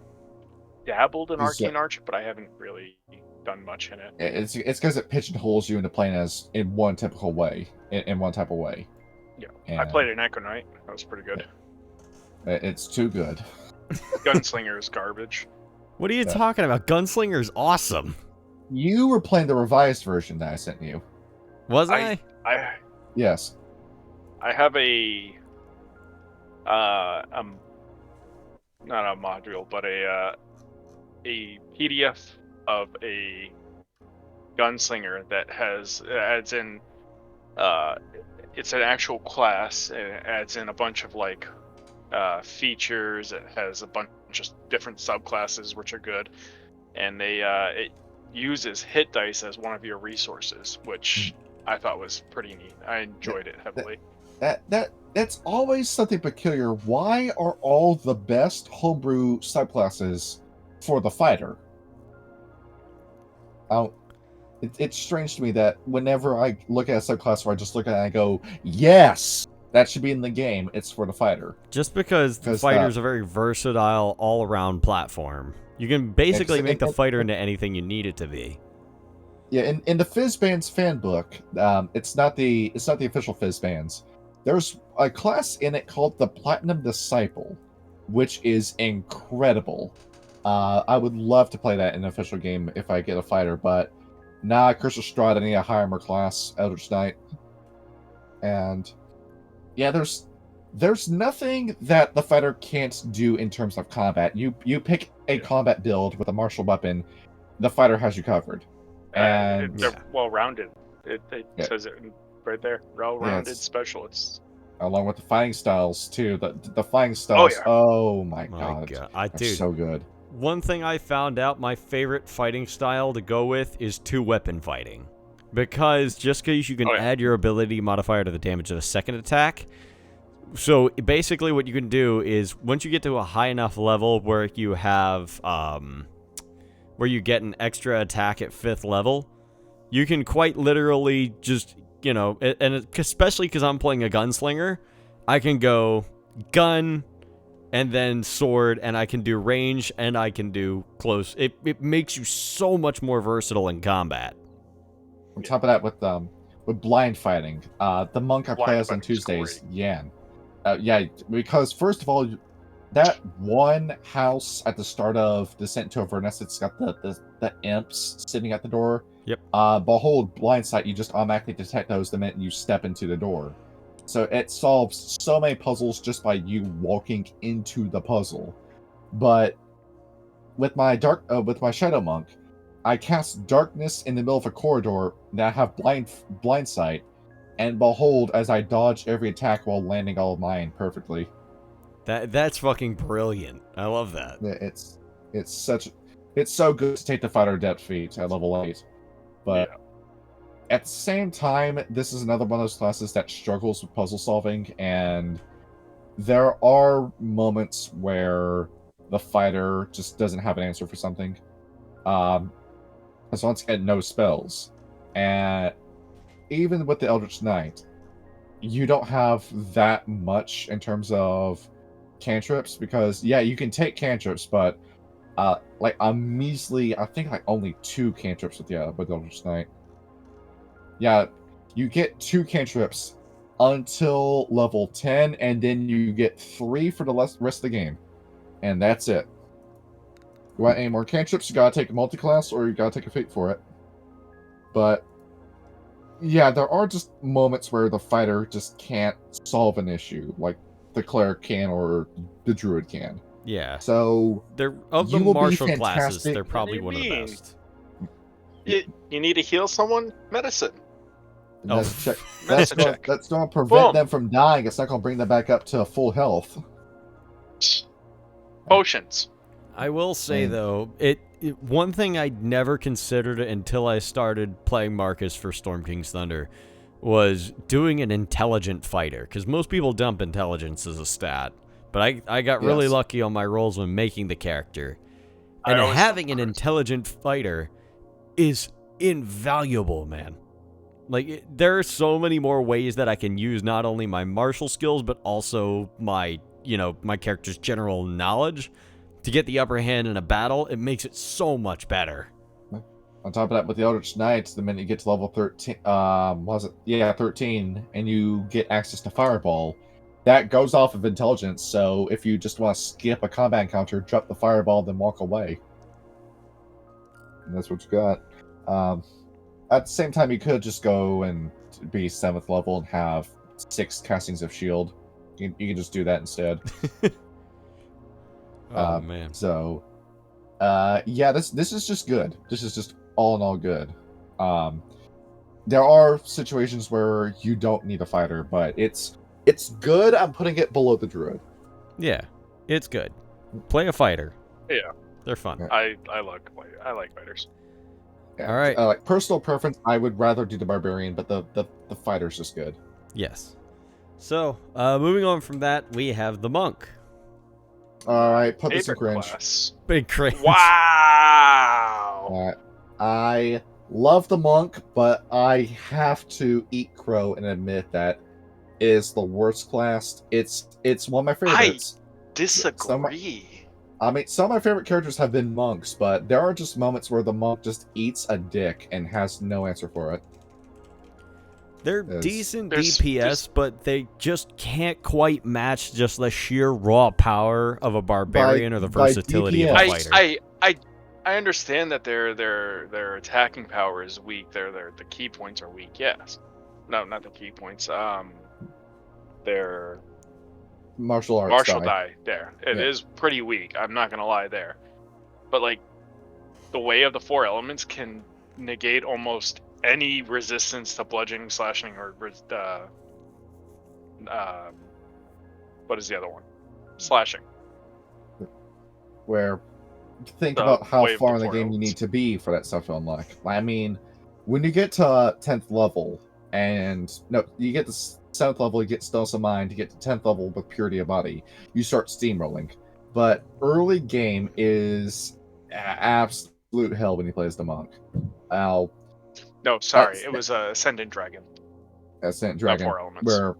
dabbled in Arcane Archer, but I haven't really done much in it. It's because it pigeonholes you into playing as in one typical way, in one type of way. Yeah, and I played an Echo Knight. That was pretty good. It's too good. Gunslinger is garbage. What are you talking about? Gunslinger is awesome. You were playing the revised version that I sent you. Was I? Yes. I have a not a module, but a PDF of a gunslinger that adds in it's an actual class, and it adds in a bunch of like features. It has a bunch of different subclasses which are good, and it uses hit dice as one of your resources, which I thought was pretty neat. I enjoyed it heavily. That's always something peculiar. Why are all the best homebrew subclasses for the fighter? It's strange to me that whenever I look at a subclass where I just look at it and I go, yes, that should be in the game, it's for the fighter. Just because the fighter's a very versatile, all-around platform. You can basically make the fighter into anything you need it to be. Yeah, in the Fizzbands fan book, it's not the official Fizzbands. There's a class in it called the Platinum Disciple, which is incredible. I would love to play that in an official game if I get a fighter, but Curse of Strahd, I need a high armor class, Eldritch Knight. And yeah, there's nothing that the fighter can't do in terms of combat. You pick a combat build with a martial weapon, the fighter has you covered. And they're well-rounded. It says it right there. Well-rounded Yes. special. It's along with the fighting styles too. The fighting styles. yeah. Oh my My god. God. They're so good. One thing I found out, my favorite fighting style to go with is two-weapon fighting. Because just because you can add your ability modifier to the damage of the second attack. So basically what you can do is once you get to a high enough level where you have where you get an extra attack at 5th level, you can quite literally just, you know, and especially because I'm playing a gunslinger, I can go gun and then sword, and I can do range, and I can do close. It makes you so much more versatile in combat. On top of that, with blind fighting, the monk I play as on Tuesdays, Yan. Because first of all, that one house at the start of Descent to Avernus, it's got the imps sitting at the door. Yep. Behold, blind sight, you just automatically detect those the minute you step into the door. So it solves so many puzzles just by you walking into the puzzle. But with my Shadow Monk, I cast darkness in the middle of a corridor that I have blind sight, and behold, as I dodge every attack while landing all of mine perfectly. That's fucking brilliant. I love that. It's so good to take the fighter adept feat at level 8. But at the same time, this is another one of those classes that struggles with puzzle solving, and there are moments where the fighter just doesn't have an answer for something. Because once again, no spells. And even with the Eldritch Knight, you don't have that much in terms of cantrips, because you can take cantrips, but like a measly, I think like only 2 cantrips with Eldritch Knight. Yeah, you get 2 cantrips until level 10, and then you get 3 for the rest of the game. And that's it. You want any more cantrips, you gotta take a multi-class, or you gotta take a fate for it. But yeah, there are just moments where the fighter just can't solve an issue, like the Cleric can or the Druid can. Yeah. So they're of the martial classes, they're probably one of the best. You need to heal someone? Medicine. That's check. going to prevent them from dying. It's not going to bring them back up to full health. Potions. I will say though, one thing I never considered until I started playing Marcus for Storm King's Thunder was doing an intelligent fighter, because most people dump intelligence as a stat, but I got really lucky on my rolls when making the character, and having an intelligent fighter is invaluable, man. Like, there are so many more ways that I can use not only my martial skills, but also my character's general knowledge to get the upper hand in a battle. It makes it so much better. On top of that, with the Eldritch Knight, the minute you get to level 13, 13, and you get access to Fireball, that goes off of intelligence, so if you just want to skip a combat encounter, drop the Fireball, then walk away. And that's what you got. At the same time, you could just go and be 7th level and have 6 castings of shield. You can just do that instead. Oh, man. So, this is just good. This is just all in all good. There are situations where you don't need a fighter, but it's good. I'm putting it below the Druid. Yeah, it's good. Play a fighter. Yeah, they're fun. I like fighters. Yeah. All right. Like personal preference, I would rather do the Barbarian, but the fighter's just good. Yes. So, moving on from that, we have the Monk. All right, put this in cringe. Class. Big cringe. Wow. I love the Monk, but I have to eat crow and admit that it is the worst class. It's one of my favorites. I disagree. Some of my favorite characters have been monks, but there are just moments where the monk just eats a dick and has no answer for it. They're decent DPS, but they just can't quite match just the sheer raw power of a barbarian or the versatility of a fighter. I understand that their attacking power is weak. The key points are weak, yes. No, not the key points. Their Martial arts martial die. die. There, it is pretty weak. I'm not gonna lie there, but like the way of the 4 elements can negate almost any resistance to bludgeoning, slashing, or what is the other one? Slashing. Where think The about how way of far the in the 4 game you elements. need to be for that stuff to unlock. I mean, when you get to 10th level, and no, you get to 7th level, you get Stillness of Mind, you get to 10th level with Purity of Body, you start steamrolling. But early game is absolute hell when you play as the monk. Now, No, sorry, it was Ascendant Dragon. Ascent Not Dragon, 4 elements. where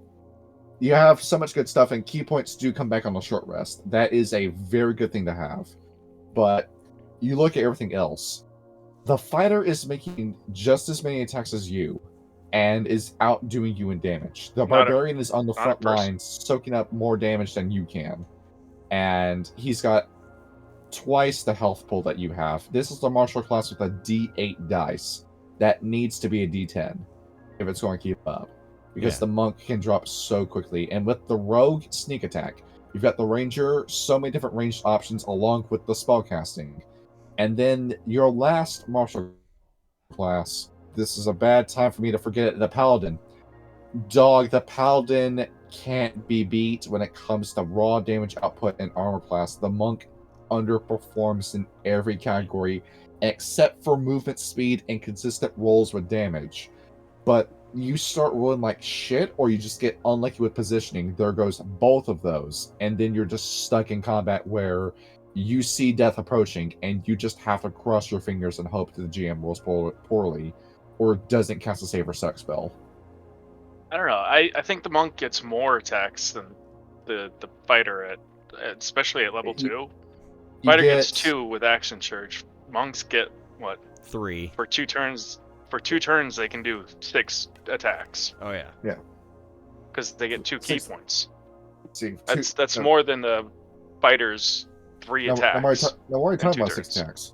you have so much good stuff, and key points do come back on a short rest. That is a very good thing to have. But you look at everything else, the fighter is making just as many attacks as you, and is outdoing you in damage. The Not barbarian is on the not front at first. line, soaking up more damage than you can, and he's got twice the health pool that you have. This is the martial class with a D8 dice. That needs to be a D10 if it's going to keep up, because Yeah. the monk can drop so quickly. And with the rogue sneak attack, you've got the ranger, so many different ranged options along with the spellcasting. And then your last martial class, this is a bad time for me to forget it, the paladin. Dog, the paladin can't be beat when it comes to raw damage output and armor class. The monk underperforms in every category except for movement speed and consistent rolls with damage. But you start rolling like shit, or you just get unlucky with positioning. There goes both of those, and then you're just stuck in combat where you see death approaching, and you just have to cross your fingers and hope that the GM rolls poorly, or doesn't cast a save or suck spell. I don't know. I think the monk gets more attacks than the fighter especially at level 2. You Fighter get gets 2 with action surge. Monks get what? 3. For 2 turns. For 2 turns, they can do 6 attacks Oh yeah. because they get 2 key 6. points. See, That's more than the fighter's 3 attacks. We're already and talking 2 about 6 turns. attacks.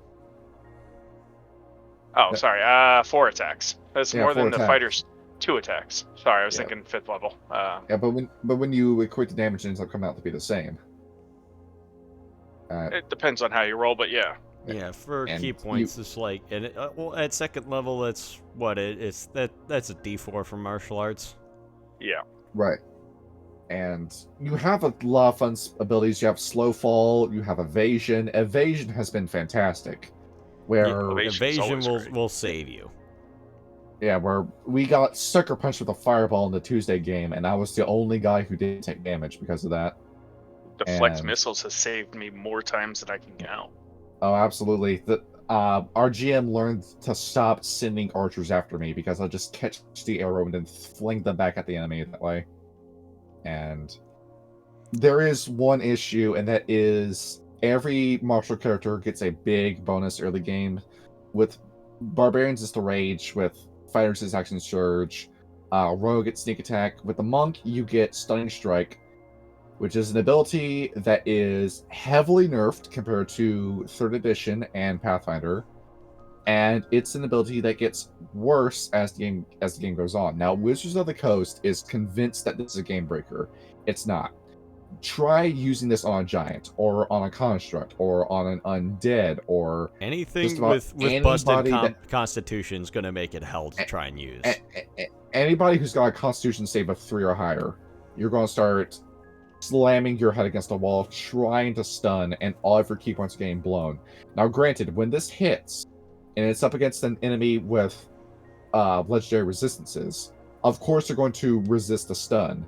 Oh, Yeah. sorry. 4 attacks. That's Yeah, more 4 than the attacks. fighter's 2 attacks. Sorry, I was Yeah. thinking 5th level. Yeah, but when you equate the damage, it ends up coming out to be the same. It depends on how you roll, but yeah. Yeah, for And key points, it's like, and well, at second level, it's what it's that's a D4 for martial arts. Yeah. Right. And you have a lot of fun abilities. You have slow fall, you have evasion. Evasion has been fantastic. Where Evasion's Evasion always great. will save you. where we got sucker punched with a fireball in the Tuesday game, and I was the only guy who didn't take damage because of that. Deflect And- missiles has saved me more times than I can count. Oh, absolutely. Our GM learned to stop sending archers after me because I'll just catch the arrow and then fling them back at the enemy that way. And there is one issue, and that is every martial character gets a big bonus early game. With barbarians, it's the rage. With fighters, it's action surge. Rogue gets sneak attack. With the monk, you get stunning strike, which is an ability that is heavily nerfed compared to 3rd edition and Pathfinder, and it's an ability that gets worse as the game goes on. Now, Wizards of the Coast is convinced that this is a game breaker. It's not. Try using this on a giant, or on a construct, or on an undead, or Anything just about with busted anybody constitution's gonna make it hell to try and use. anybody who's got a Constitution save of 3 or higher. You're going to start slamming your head against a wall, trying to stun, and all of your key points are getting blown. Now, granted, when this hits, and it's up against an enemy with legendary resistances, of course they're going to resist the stun.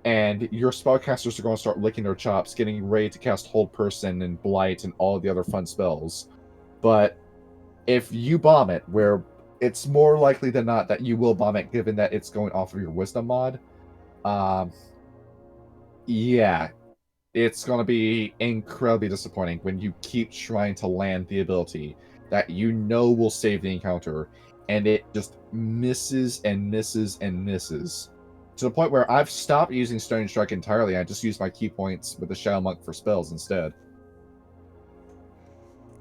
And your spellcasters are going to start licking their chops, getting ready to cast Hold Person and Blight and all the other fun spells. But if you bomb it, where it's more likely than not that you will bomb it, given that it's going off of your Wisdom mod, yeah, it's going to be incredibly disappointing when you keep trying to land the ability that you know will save the encounter, and it just misses and misses and misses. To the point where I've stopped using Stunning Strike entirely. I just use my key points with the Shadow Monk for spells instead.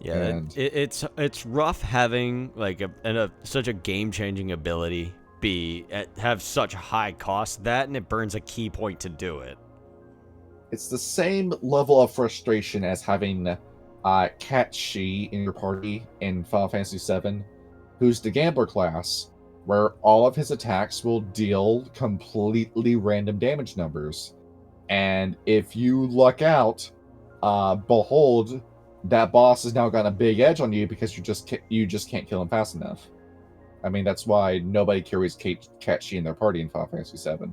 Yeah, And- it's rough having like such a game changing ability have such a high cost. That and it burns a key point to do it. It's the same level of frustration as having Cat Shi in your party in Final Fantasy VII, who's the gambler class, where all of his attacks will deal completely random damage numbers. And if you luck out, behold, that boss has now got a big edge on you because you just can't kill him fast enough. I mean, that's why nobody carries Cat Shi in their party in Final Fantasy VII.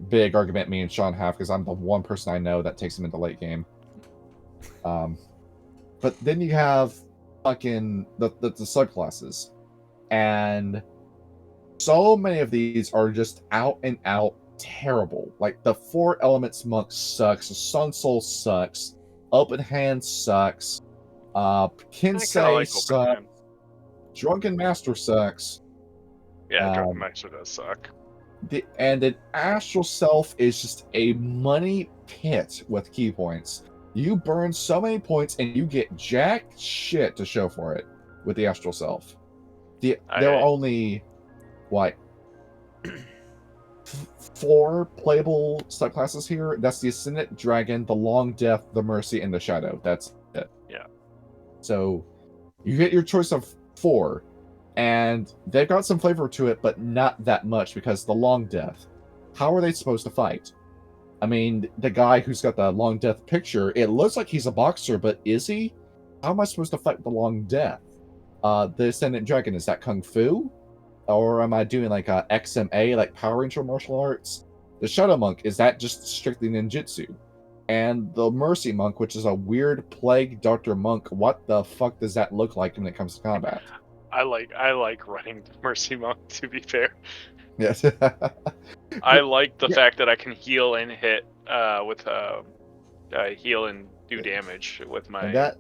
Big argument me and Sean have, because I'm the one person I know that takes him into late game. But then you have fucking the subclasses, and so many of these are just out and out terrible. Like the 4 Elements Monk sucks, the Sun Soul sucks, Open Hand sucks, Kinsei sucks, Drunken Master sucks. Yeah, Drunken Master does suck. And an Astral Self is just a money pit with key points. You burn so many points and you get jack shit to show for it with the Astral Self. There are only, what, 4 playable subclasses here? That's the Ascendant Dragon, the Long Death, the Mercy, and the Shadow. That's it. Yeah. So you get your choice of 4. And they've got some flavor to it, but not that much, because the Long Death, how are they supposed to fight? I mean, the guy who's got the Long Death picture, it looks like he's a boxer, but is he? How am I supposed to fight the Long Death? The Ascendant Dragon, is that Kung Fu? Or am I doing like a XMA, like Power Ranger martial arts? The Shadow Monk, is that just strictly ninjutsu? And the Mercy Monk, which is a weird plague Dr. Monk, what the fuck does that look like when it comes to combat? I like running the Mercy Monk, to be fair. Yes. I like the fact that I can heal and hit with heal and do damage with my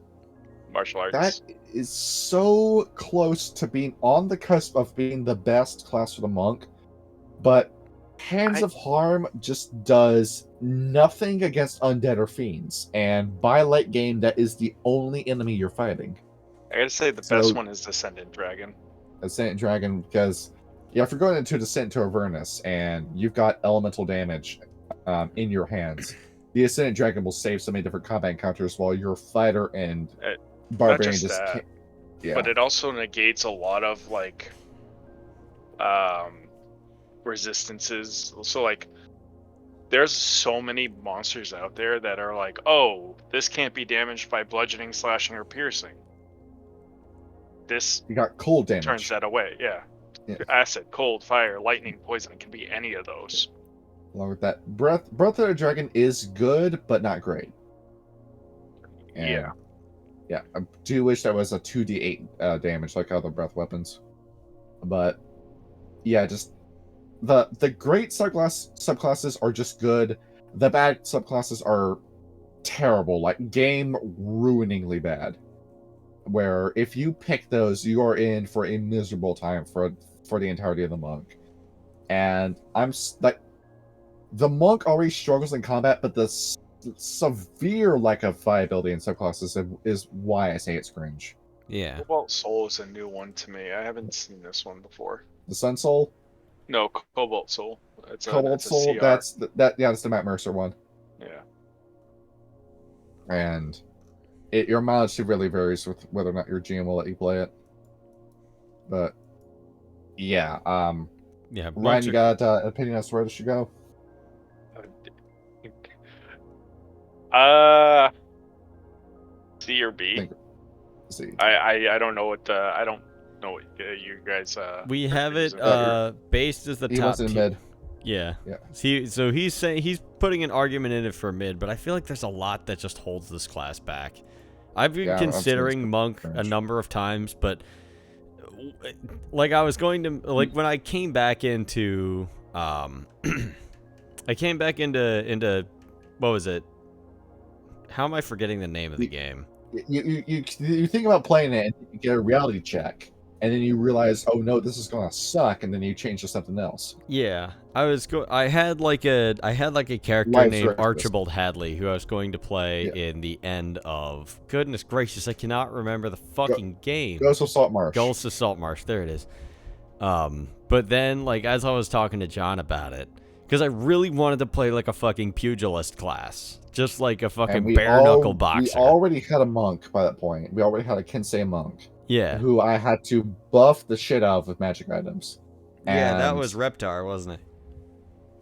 martial arts. That is so close to being on the cusp of being the best class for the monk, but Hands of Harm just does nothing against undead or fiends, and by late game, that is the only enemy you're fighting. I gotta say, the best one is Descendant Dragon. Ascendant Dragon, because if you're going into Descent to Avernus and you've got elemental damage in your hands, the Ascendant Dragon will save so many different combat encounters while your fighter and Barbarian just can't. Yeah. But it also negates a lot of like resistances. So like, there's so many monsters out there that are like, oh, this can't be damaged by bludgeoning, slashing, or piercing. This you got cold damage. Turns that away, yeah. Acid, cold, fire, lightning, poison. It can be any of those. Along with that, Breath of the Dragon is good, but not great. And yeah, I do wish that was a 2d8 damage like other breath weapons. But yeah, just the great subclasses are just good. The bad subclasses are terrible, like game-ruiningly bad. Where if you pick those, you are in for a miserable time for the entirety of the monk. And I'm like, the monk already struggles in combat, but the severe lack of viability in subclasses is why I say it's cringe. Yeah. Cobalt Soul is a new one to me. I haven't seen this one before. The Sun Soul? No, Cobalt Soul. Cobalt Soul. That's the Matt Mercer one. Yeah. And your mileage really varies with whether or not your GM will let you play it. But yeah, yeah. Ryan, you got an opinion as to where this should go? C or B? C. I don't know what I don't know what you guys. We have it based as the top in mid. Yeah. So he's saying he's putting an argument in it for mid, but I feel like there's a lot that just holds this class back. I've been considering Monk a number of times, but like I was going to like when I came back into into what was it? How am I forgetting the name of the game? You think about playing it and you get a reality check, and then you realize, oh no, this is gonna suck, and then you change to something else. Yeah, I had like a character named Archibald Hadley who I was going to play in the end of. Goodness gracious, I cannot remember the fucking game. Ghost of Saltmarsh. Ghost of Saltmarsh. There it is. But then, like, as I was talking to John about it, because I really wanted to play like a fucking pugilist class, just like a fucking bare knuckle boxer. We already had a monk by that point. We already had a Kensei monk. Yeah. Who I had to buff the shit out of with magic items. Yeah, that And was Reptar, wasn't it?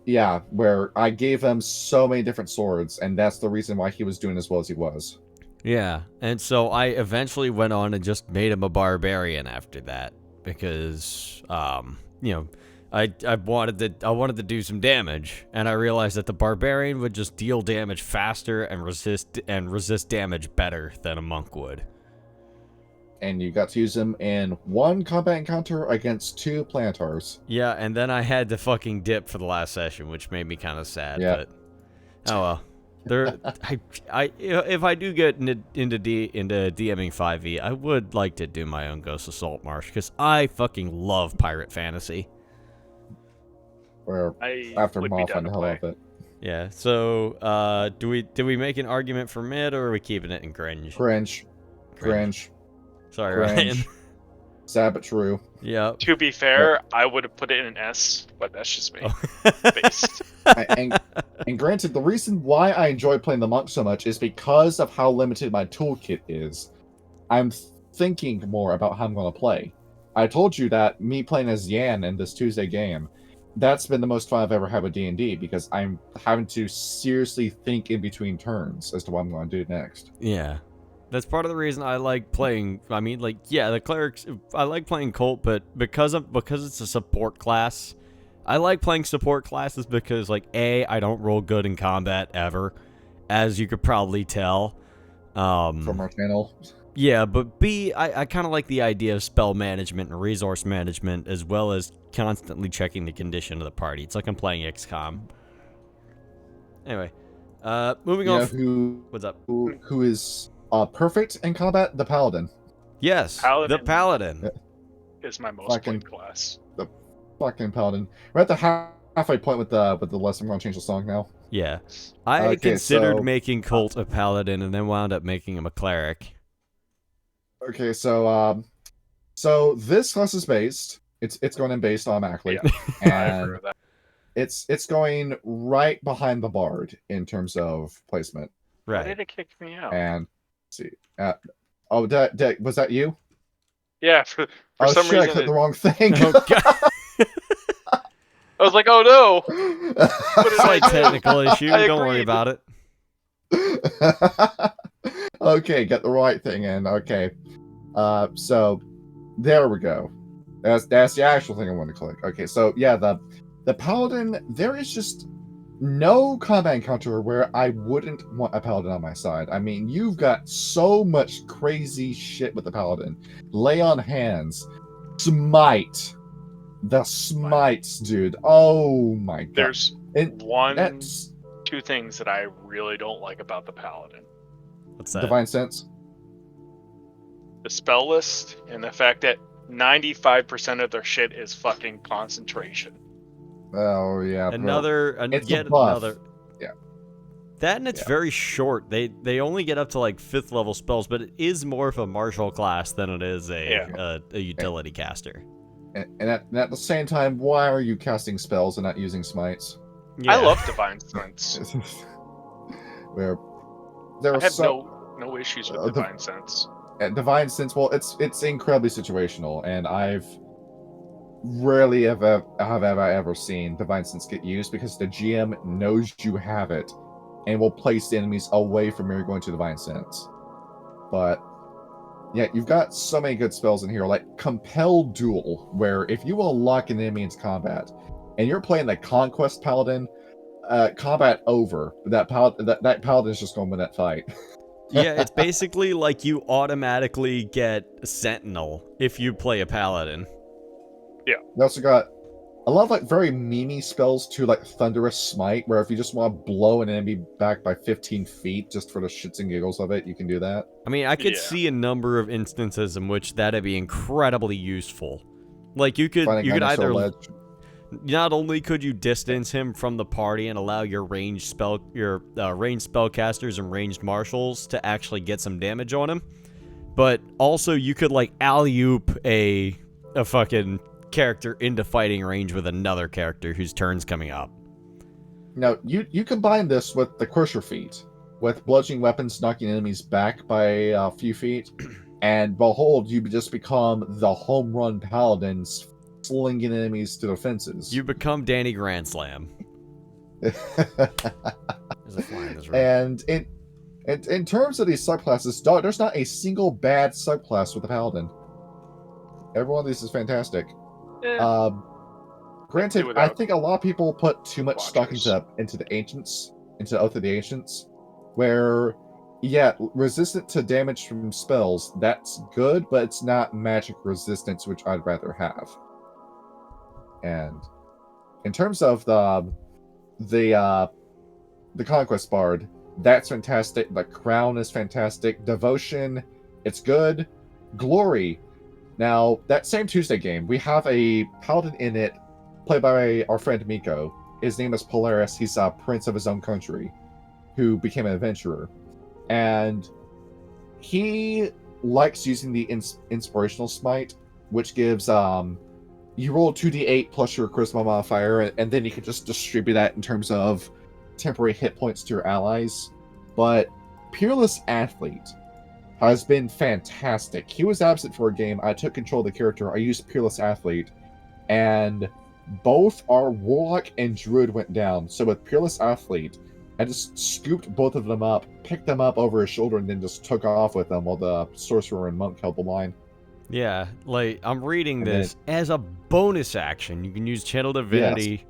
yeah, where I gave him so many different swords, and that's the reason why he was doing as well as he was. Yeah, and so I eventually went on and just made him a barbarian after that because, you know, I wanted to do some damage, and I realized that the barbarian would just deal damage faster and resist damage better than a monk would. And you got to use him in one combat encounter against 2 plantars. Yeah, and then I had to fucking dip for the last session, which made me kind of sad. Yeah. But oh well. If I do get into DMing 5e, I would like to do my own Ghost of Saltmarsh because I fucking love pirate fantasy. Where I after would be modifying down the to hell play. out of it. Yeah. So, do we make an argument for mid, or are we keeping it in cringe? Cringe. Sorry, Ryan. Sad but true. Yeah. To be fair, I would have put it in an S, but that's just me. Oh. Based. And granted, the reason why I enjoy playing the monk so much is because of how limited my toolkit is. I'm thinking more about how I'm going to play. I told you that me playing as Yan in this Tuesday game, that's been the most fun I've ever had with D&D because I'm having to seriously think in between turns as to what I'm going to do next. Yeah. That's part of the reason I like playing. I mean, like, yeah, the clerics. I like playing cult, but because it's a support class, I like playing support classes because, like, A, I don't roll good in combat ever, as you could probably tell. From our channel. Yeah, but B, I kind of like the idea of spell management and resource management, as well as constantly checking the condition of the party. It's like I'm playing XCOM. Anyway, moving on. What's up? Who is perfect in combat? The Paladin. Yes, the Paladin. Is my most played class. The fucking Paladin. We're at the halfway point with the lesson. I'm going to change the song now. Yeah. I considered making Colt a Paladin and then wound up making him a Cleric. Okay, so this class is based. It's going in based automatically. Yeah. And it's going right behind the Bard in terms of placement. Right. Why did it kick me out? And let's see. Was that you? Yeah, for some reason. I clicked the wrong thing. Oh, God. I was like, oh no! Slight technical issue. Don't worry about it. Okay, get the right thing in. Okay. So there we go. That's the actual thing I want to click. Okay, so yeah, the Paladin, there is just no combat encounter where I wouldn't want a Paladin on my side. I mean, you've got so much crazy shit with the Paladin. Lay on hands. Smite. The smites, dude. Oh my god. There's two things that I really don't like about the Paladin. What's that? Divine Sense. The spell list and the fact that 95% of their shit is fucking concentration. Oh yeah. Another. Yeah. That and it's very short. They only get up to like 5th level spells, but it is more of a martial class than it is a utility caster. And at the same time, why are you casting spells and not using smites? Yeah. I love Divine Sense. Where I have no issues with Divine Sense. Divine Sense, well, it's incredibly situational, and I've rarely have ever seen Divine Sense get used because the GM knows you have it and will place the enemies away from where you're going to Divine Sense. But yeah, you've got so many good spells in here, like Compel Duel, where if you will lock an enemy into combat, and you're playing the Conquest Paladin, combat over. That Paladin is just going to win that fight. Yeah, it's basically like you automatically get Sentinel if you play a Paladin. Yeah. You also got a lot of like very memey spells too, like Thunderous Smite, where if you just want to blow an enemy back by 15 feet just for the shits and giggles of it, you can do that. I mean, I could see a number of instances in which that'd be incredibly useful. Like you could either not only could you distance him from the party and allow your ranged spellcasters and ranged marshals to actually get some damage on him, but also you could like alley-oop a fucking character into fighting range with another character whose turn's coming up. Now, you combine this with the Crusher feat, with bludgeoning weapons knocking enemies back by a few feet, and behold, you just become the home run paladins, slinging enemies to the fences. You become Danny Grand Slam. There's a fly in this room. And in terms of these subclasses, there's not a single bad subclass with the paladin. Every one of these is fantastic. Yeah. Granted, I think a lot of people put too much stock into the Ancients, into Oath of the Ancients, where, yeah, resistant to damage from spells, that's good, but it's not magic resistance, which I'd rather have. And in terms of the Conquest Bard, that's fantastic. The Crown is fantastic. Devotion, it's good. Glory. Now, that same Tuesday game, we have a paladin in it, played by our friend Miko. His name is Polaris. He's a prince of his own country who became an adventurer. And he likes using the inspirational smite, which gives you roll 2d8 plus your charisma modifier, and then you can just distribute that in terms of temporary hit points to your allies. But Peerless Athlete has been fantastic. He was absent for a game. I took control of the character. I used Peerless Athlete, and both our Warlock and Druid went down. So with Peerless Athlete, I just scooped both of them up, picked them up over his shoulder, and then just took off with them while the Sorcerer and Monk held the line. Yeah, like, I'm reading this. As a bonus action, you can use Channel Divinity. Yes.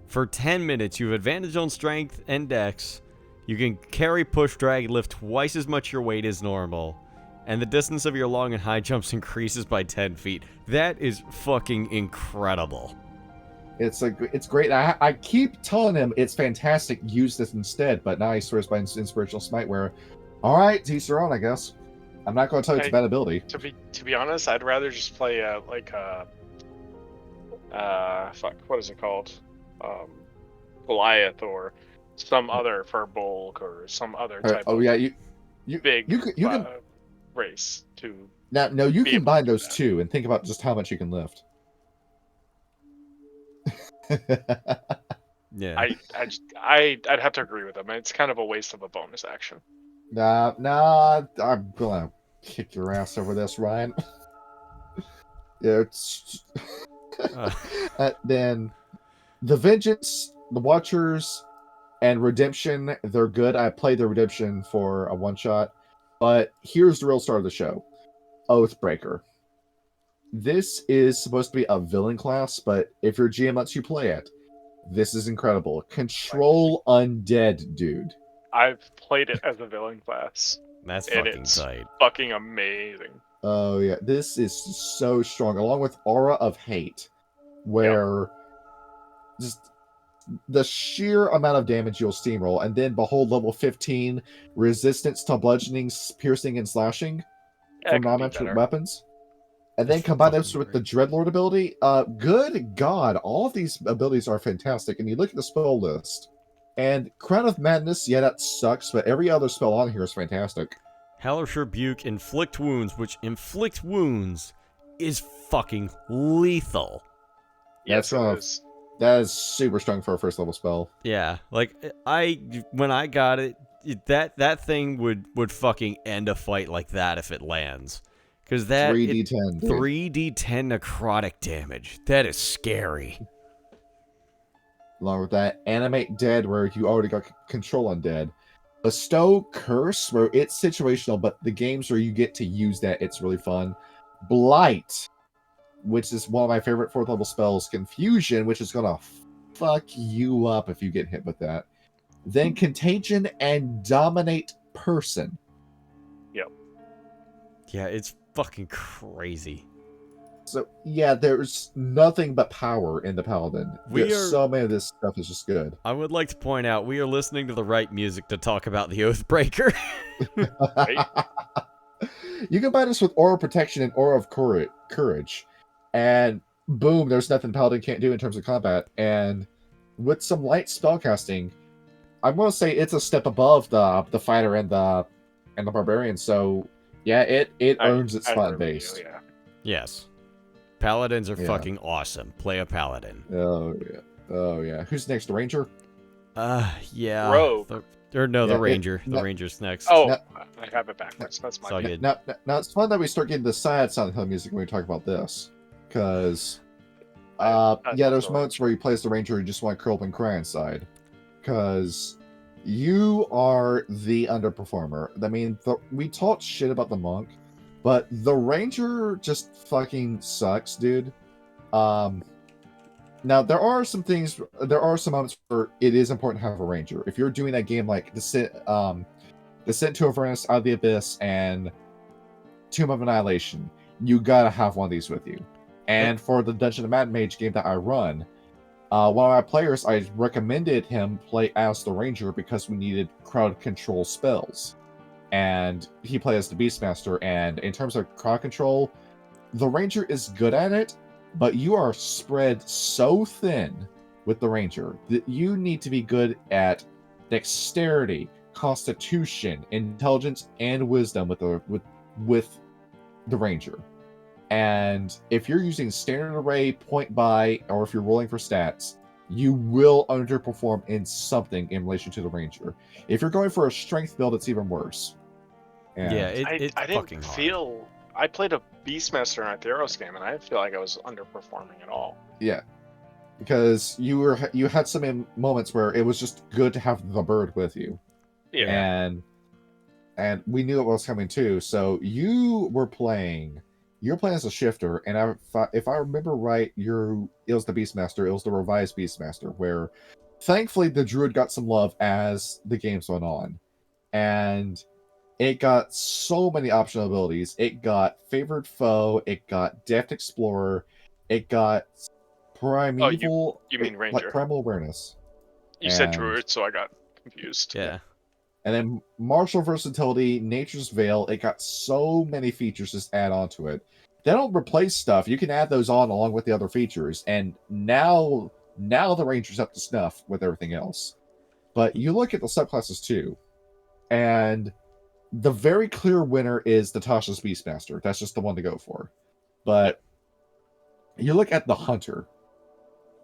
For 10 minutes, you have advantage on Strength and Dex. You can carry, push, drag, lift twice as much your weight as normal. And the distance of your long and high jumps increases by 10 feet. That is fucking incredible. It's great. I keep telling him it's fantastic, use this instead, but now he swears by Inspirational Smite where, alright, to each their own, I guess. I'm not going to tell you it's a bad ability. To be honest, I'd rather just play what is it called? Goliath or some other Furbolg or some other type of big race to now. No, you combine those two and think about just how much you can lift. Yeah, I'd have to agree with him. It's kind of a waste of a bonus action. Nah, I'm gonna kick your ass over this, Ryan. Yeah, it's then the Vengeance, the Watchers, and Redemption, they're good. I played the Redemption for a one-shot, but here's the real start of the show. Oathbreaker. This is supposed to be a villain class, but if your GM lets you play it, this is incredible. Control undead, dude. I've played it as a villain class. That's fucking tight. Fucking amazing. Oh yeah, this is so strong, along with Aura of Hate, where just the sheer amount of damage you'll steamroll, and then behold level 15 resistance to bludgeoning, piercing, and slashing from non-magic weapons. And then combine this with the Dreadlord ability. Good God, all of these abilities are fantastic. And you look at the spell list, and Crown of Madness, yeah, that sucks, but every other spell on here is fantastic. Hellish Rebuke, Inflict Wounds, which Inflict Wounds is fucking lethal. Yes, it is. That is super strong for a first level spell. Yeah, like when I got it, that thing would fucking end a fight like that if it lands. Because that 3d10. 3d10 necrotic damage. That is scary. Along with that, Animate Dead, where you already got control on Dead. Bestow Curse, where it's situational, but the games where you get to use that, it's really fun. Blight, which is one of my favorite 4th level spells. Confusion, which is gonna fuck you up if you get hit with that. Then Contagion and Dominate Person. Yep. Yeah, it's fucking crazy. So, yeah, there's nothing but power in the Paladin. So many of this stuff is just good. I would like to point out, we are listening to the right music to talk about the Oathbreaker. You combine this with Aura Protection and Aura of Courage, and boom, there's nothing Paladin can't do in terms of combat. And with some light spellcasting, I'm going to say it's a step above the Fighter and the Barbarian, so yeah, it earns its spot in base. Yes. Paladins are Yeah. fucking awesome. Play a paladin. Oh yeah. Who's next? The ranger? Yeah. Rogue. The Yeah, ranger. The no- ranger's next. Oh, No. I have it backwards. That's my It's all bad. good. Now it's fun that we start getting the sad sound of music when we talk about this, because I yeah, love there's the moments ranger. where you play as the ranger and you just want to curl up and cry inside, because you are the underperformer. I mean, we talked shit about the monk, but the ranger just fucking sucks, dude. Now there are some moments where it is important to have a ranger. If you're doing that game like Descent to Avernus, Out of the Abyss, and Tomb of Annihilation, you gotta have one of these with you. And for the Dungeon of Mad Mage game that I run, one of my players, I recommended him play as the ranger because we needed crowd control spells. And he played as the Beastmaster, and in terms of crowd control, the ranger is good at it, but you are spread so thin with the ranger that you need to be good at dexterity, constitution, intelligence, and wisdom with the ranger. And if you're using standard array, point buy, or if you're rolling for stats, you will underperform in something in relation to the ranger. If you're going for a strength build, it's even worse. And Yeah, it's I fucking didn't hard. feel. I played a Beastmaster in a Theros game, and I didn't feel like I was underperforming at all. yeah, because you had some moments where it was just good to have the bird with you. Yeah. And we knew it was coming too. So you're playing as a shifter, and if I remember right, it was the Beastmaster. It was the revised Beastmaster, where thankfully the Druid got some love as the games went on, and it got so many optional abilities. It got Favored Foe. It got Deft Explorer. It got Primeval. you mean like Ranger. Primal Awareness. You said And- Druid, so I got confused. Yeah. And then Martial Versatility, Nature's Veil. It got so many features just add on to it. They don't replace stuff. You can add those on along with the other features. And now the Ranger's up to snuff with everything else. But you look at the subclasses too, and the very clear winner is Natasha's Beastmaster. That's just the one to go for. But you look at the Hunter,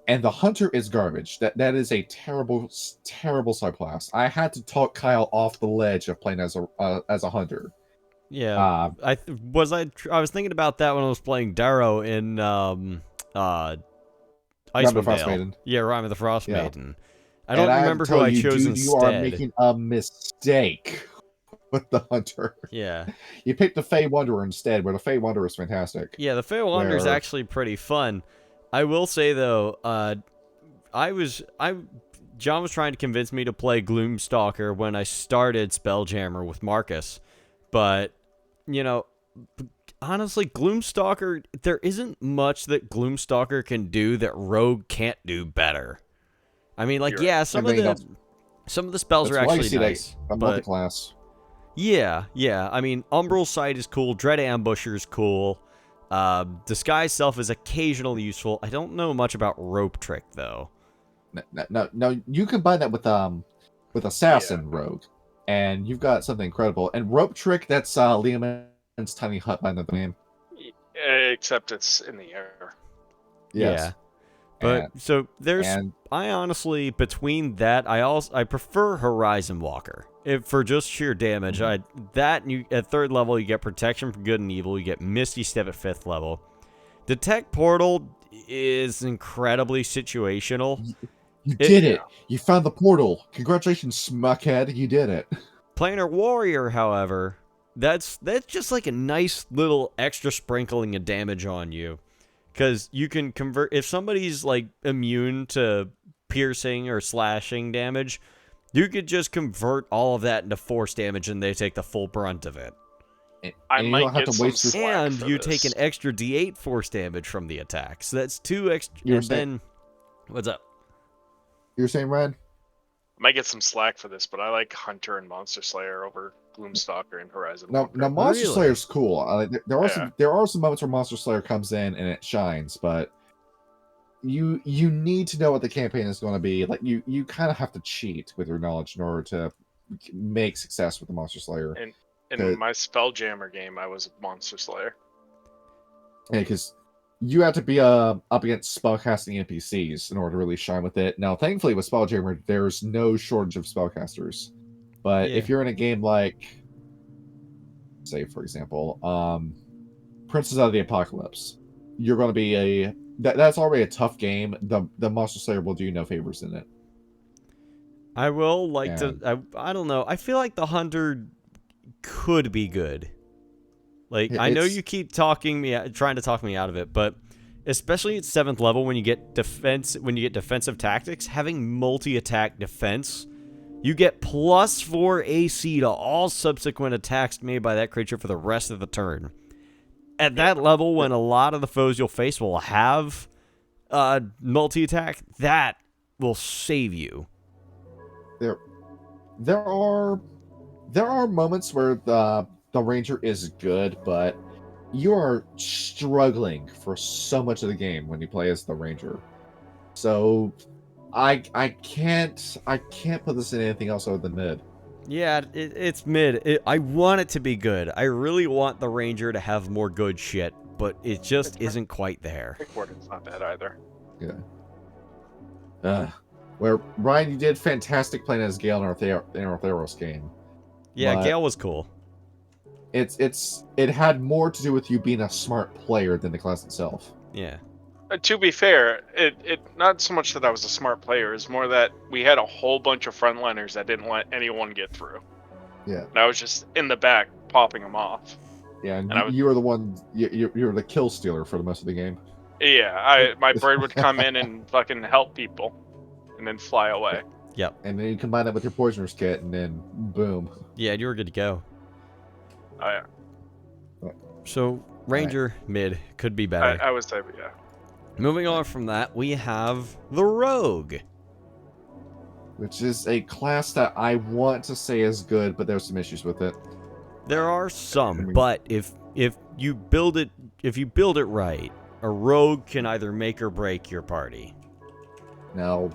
and the Hunter is garbage. That is a terrible subclass. I had to talk Kyle off the ledge of playing as a Hunter. Yeah. I was thinking about that when I was playing Darrow in Rime of the Frost Icewind Dale. Maiden. Yeah, Rime of the Frost Yeah. Maiden. I don't remember who tell I you, chose dude, instead. You are making a mistake with the Hunter. Yeah. You picked the Fey Wanderer instead, where the Fey Wanderer is fantastic. Yeah, the Fey Wander is Where- actually pretty fun. I will say though, John was trying to convince me to play Gloomstalker when I started Spelljammer with Marcus, but honestly, Gloomstalker, there isn't much that Gloomstalker can do that Rogue can't do better. I mean, like, You're yeah, right. some I mean, of the spells are That's why you actually see nice, a but multi-class. yeah. I mean, Umbral Sight is cool. Dread Ambusher is cool. Disguise Self is occasionally useful. I don't know much about Rope Trick though. No, you combine that with Assassin Rogue, and you've got something incredible. And Rope Trick, that's Liam and Tiny Hut by the name. Except it's in the air. Yes. Yeah. But so there's and I honestly between that I prefer Horizon Walker. If for just sheer damage, at 3rd level you get protection from good and evil, you get Misty Step at 5th level. Detect Portal is incredibly situational. you did it. You found the portal. Congratulations, Smuckhead. You did it. Planar Warrior, however, that's just like a nice little extra sprinkling of damage on you. Because you can convert, if somebody's like immune to piercing or slashing damage, you could just convert all of that into force damage and they take the full brunt of it. I And you might don't have get to some waste your- slack And for you this. take an extra d8 force damage from the attack. So that's 2 extra. You were And saying- then, what's up? You're saying, Ryan? I might get some slack for this, but I like Hunter and Monster Slayer over Gloomstalker and Horizon Now Walker. Monster Really? Slayer's cool. There are Yeah. some moments where Monster Slayer comes in and it shines, but you need to know what the campaign is going to be. Like you kind of have to cheat with your knowledge in order to make success with the Monster Slayer. In my Spelljammer game, I was Monster Slayer. Yeah, because you have to be up against spellcasting NPCs in order to really shine with it. Now, thankfully, with Spelljammer, there's no shortage of spellcasters. But Yeah. if you're in a game like, say, for example, Princess of the Apocalypse, you're going to be that's already a tough game. The Monster Slayer will do you no favors in it. I will like And- to. I don't know. I feel like the hunter could be good. Like I know It's- you keep trying to talk me out of it, but especially at 7th level when you get defensive tactics, having multi-attack defense, you get +4 AC to all subsequent attacks made by that creature for the rest of the turn. At that level, when a lot of the foes you'll face will have multi-attack, that will save you. There are moments where the ranger is good, but you are struggling for so much of the game when you play as the ranger. So I can't put this in anything else other than mid. Yeah, it's mid. I want it to be good. I really want the ranger to have more good shit, but it just isn't quite there. Pick Warden's not bad either. Yeah. Where Ryan, you did fantastic playing as Gale in Artheros game. Yeah, But- Gale was cool. It had more to do with you being a smart player than the class itself. Yeah. To be fair, it not so much that I was a smart player, it's more that we had a whole bunch of frontliners that didn't let anyone get through. Yeah. And I was just in the back popping them off. Yeah, and And you were the one. You were the kill stealer for the most of the game. Yeah, my bird would come in and fucking help people, and then fly away. And then you combine that with your poisoner's kit, and then boom. Yeah, you were good to go. Oh yeah, So, ranger mid could be better. I would say, yeah. Moving on from that, we have the rogue. Which is a class that I want to say is good, but there's some issues with it. There are some, but if you build it right, a rogue can either make or break your party. Now,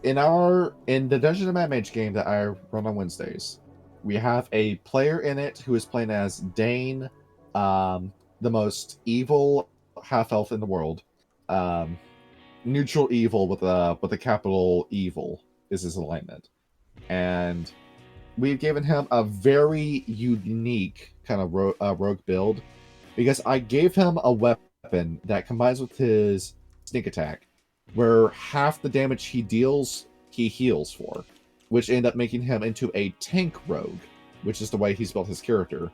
in the Dungeons and Mage game that I run on Wednesdays, we have a player in it who is playing as Dane, the most evil half elf in the world. Neutral evil with a capital evil is his alignment, and we've given him a very unique kind of rogue build because I gave him a weapon that combines with his sneak attack, where half the damage he deals, he heals for, which ended up making him into a tank rogue, which is the way he's built his character.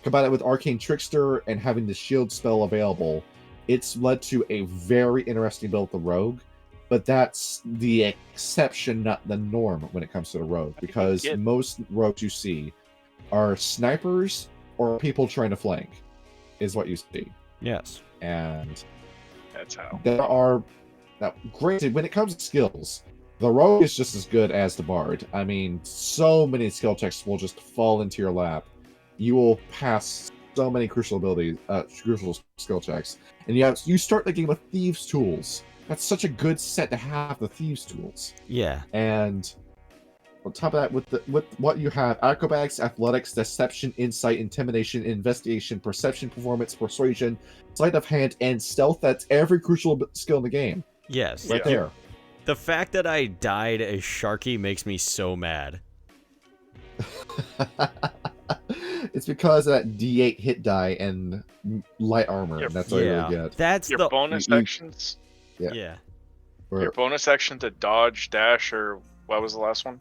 Combine it with Arcane Trickster and having the shield spell available, it's led to a very interesting build with the rogue, but that's the exception, not the norm when it comes to the rogue, because most rogues you see are snipers or people trying to flank, is what you see. Yes. And That's how. there are, now granted, when it comes to skills, the rogue is just as good as the bard. I mean, so many skill checks will just fall into your lap. You will pass so many crucial skill checks, and you start the game with Thieves' Tools. That's such a good set to have, the Thieves' Tools. Yeah. And on top of that, with what you have, acrobatics, athletics, deception, insight, intimidation, investigation, perception, performance, persuasion, sleight of hand, and stealth. That's every crucial skill in the game. Yes. Right there. The fact that I died as Sharky makes me so mad. It's because of that D8 hit die and light armor. Yep. That's all you really get. That's Your the bonus you- actions, yeah. your bonus action to dodge, dash, or what was the last one?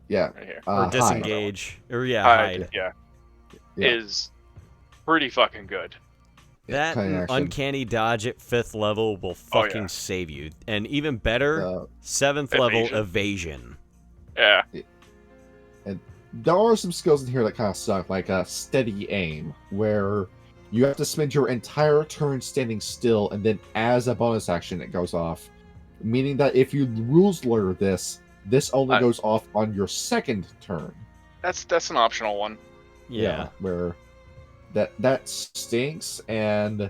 Yeah. Right here. Or Hide. disengage. Or Hide, hide. yeah, Yeah. is pretty fucking good. That Cutting action. uncanny dodge at 5th level will Oh, fucking yeah. save you. And even better, Uh, 7th level Evasion. evasion. Yeah, there are some skills in here that kind of suck, like a steady aim, where you have to spend your entire turn standing still, and then as a bonus action, it goes off. Meaning that if you rules lawyer this only goes off on your second turn. that's an optional one. Yeah. Where that stinks, and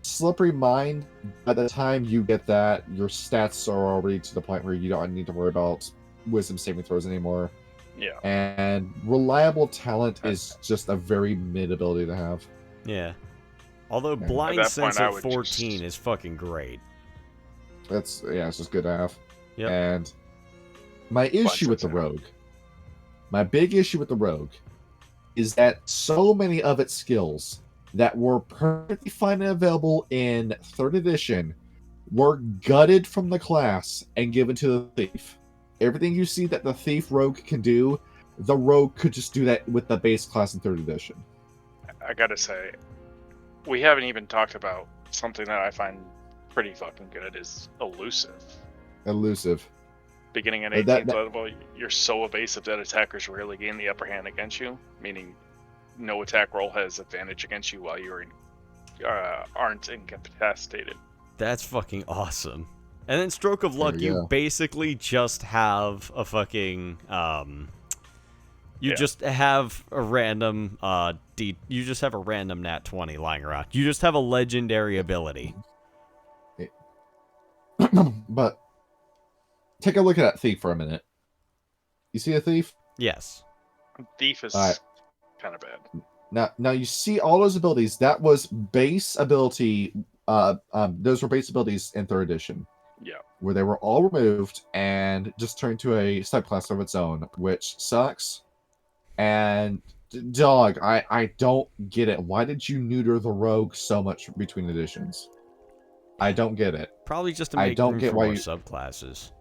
Slippery Mind, by the time you get that, your stats are already to the point where you don't need to worry about wisdom saving throws anymore. Yeah. And Reliable Talent is just a very mid ability to have. Yeah. Although At blind that sense point, I at would 14 just- is fucking great. It's just good to have. Yep. And my issue with the rogue, my big issue with the rogue, is that so many of its skills that were perfectly fine and available in 3rd edition were gutted from the class and given to the thief. Everything you see that the thief rogue can do, the rogue could just do that with the base class in 3rd edition. I gotta say, we haven't even talked about something that I find pretty fucking good is elusive. Elusive. Beginning at But 18th that- level, you're so evasive that attackers rarely gain the upper hand against you, meaning no attack roll has advantage against you while you're aren't incapacitated. That's fucking awesome. And then stroke of luck, There you you go. basically just have a fucking you Yeah. just have a random you just have a random nat 20 lying around. You just have a legendary ability. But take a look at that thief for a minute. You see a thief? Yes. Thief is Alright. kind of bad. Now you see all those abilities. That was base ability. Those were base abilities in 3rd edition, Yeah. where they were all removed and just turned to a subclass of its own, which sucks. And dog, I don't get it. Why did you neuter the rogue so much between editions? I don't get it. Probably just to I make don't room get for why more you- subclasses.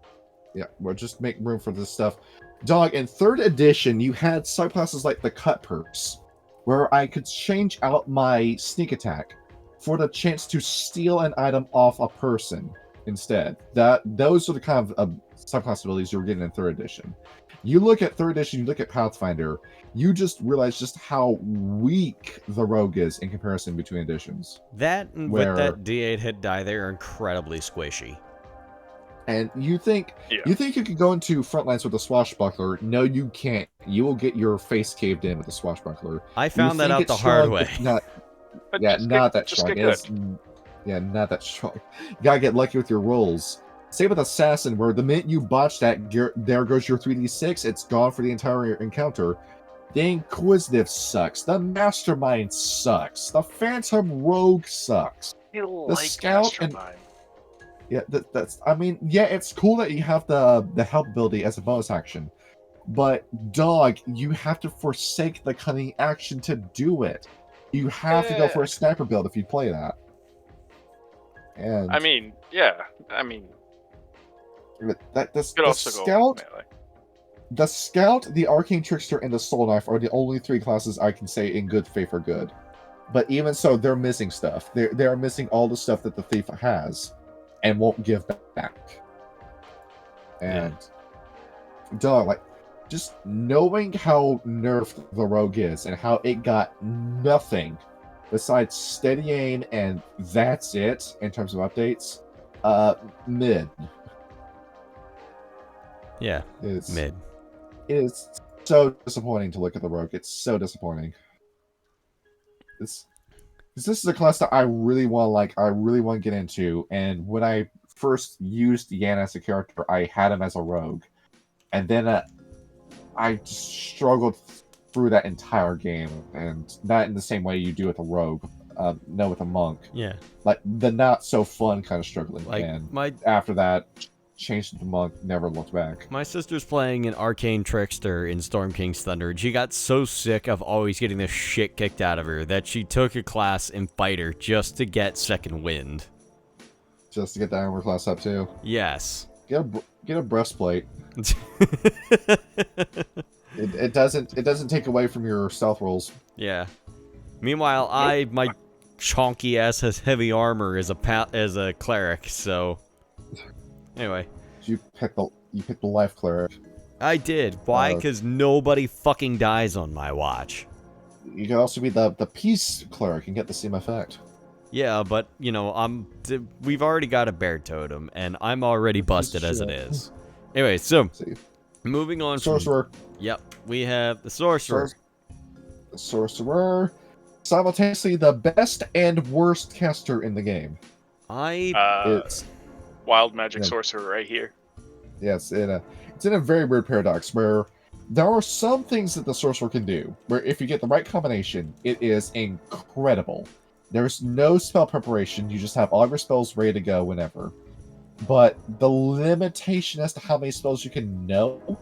Yeah, well, just make room for this stuff. Dog, in 3rd edition, you had subclasses like the Cut Purse, where I could change out my sneak attack for the chance to steal an item off a person instead. Those are the kind of subclass abilities you were getting in 3rd edition. You look at 3rd edition, you look at Pathfinder, you just realize just how weak the rogue is in comparison between editions. That and Where- with that D8 hit die, they are incredibly squishy. And you think Yeah. you could go into Frontlines with a swashbuckler? No, you can't. You will get your face caved in with a swashbuckler. I found that think out it's the hard strong, way. but Not, But yeah, just not get, that just strong. get good. Not that strong. You gotta get lucky with your rolls. Same with Assassin, where the minute you botch that, there goes your 3d6. It's gone for the entire encounter. The Inquisitive sucks. The Mastermind sucks. The Phantom Rogue sucks. You The like scout and- Mastermind. Yeah, that's. I mean, yeah, it's cool that you have the help ability as a bonus action, but dog, you have to forsake the cunning action to do it. You have to go for a sniper build if you play that. And I mean, yeah. I mean, that you could also go scout, melee. the scout, the arcane trickster, and the soul knife are the only 3 classes I can say in good faith are good. But even so, they're missing stuff. They are missing all the stuff that the thief has, and won't give back. And dog, like, just knowing how nerfed the rogue is and how it got nothing besides steady aim and that's it in terms of updates, mid Yeah, is mid. It is so disappointing to look at the rogue. It's so disappointing. This is a class that I really want to get into, and when I first used Yan as a character, I had him as a rogue, and then I just struggled through that entire game, and not in the same way you do with a rogue, no, with a monk, Yeah. like the not so fun kind of struggling. Like and my after that, changed to monk, never looked back. My sister's playing an arcane trickster in Storm King's Thunder, and she got so sick of always getting the shit kicked out of her that she took a class in Fighter just to get second wind. Just to get that armor class up too. Yes. Get a breastplate. It doesn't take away from your stealth rolls. Yeah. Meanwhile, my chonky ass has heavy armor as a cleric, so anyway. You pick the life cleric. I did. Why? Because nobody fucking dies on my watch. You can also be the peace cleric and get the same effect. Yeah, but you know, we've already got a bear totem, and I'm already busted as it is. Anyway, so See. moving on. Sorcerer. Yep, we have the sorcerer. Sorcerer. Simultaneously the best and worst caster in the game. It's Wild Magic Yeah. Sorcerer right here. Yes, it's in a very weird paradox where there are some things that the sorcerer can do, where if you get the right combination, it is incredible. There's no spell preparation. You just have all of your spells ready to go whenever. But the limitation as to how many spells you can know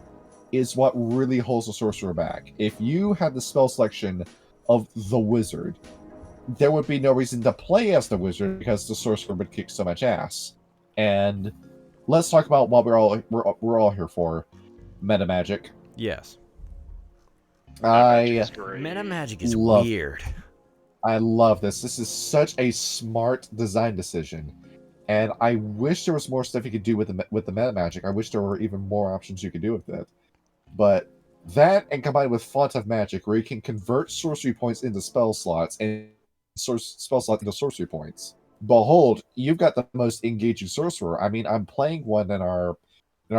is what really holds the sorcerer back. If you had the spell selection of the wizard, there would be no reason to play as the wizard because the sorcerer would kick so much ass. And let's talk about what we're all here for: meta magic. Yes. I Meta magic is love weird. I love this. This is such a smart design decision, and I wish there was more stuff you could do with the meta magic. I wish there were even more options you could do with it. But that, and combined with Font of Magic, where you can convert sorcery points into spell slots and spell slots into sorcery points. Behold, you've got the most engaging sorcerer. I mean, I'm playing one in our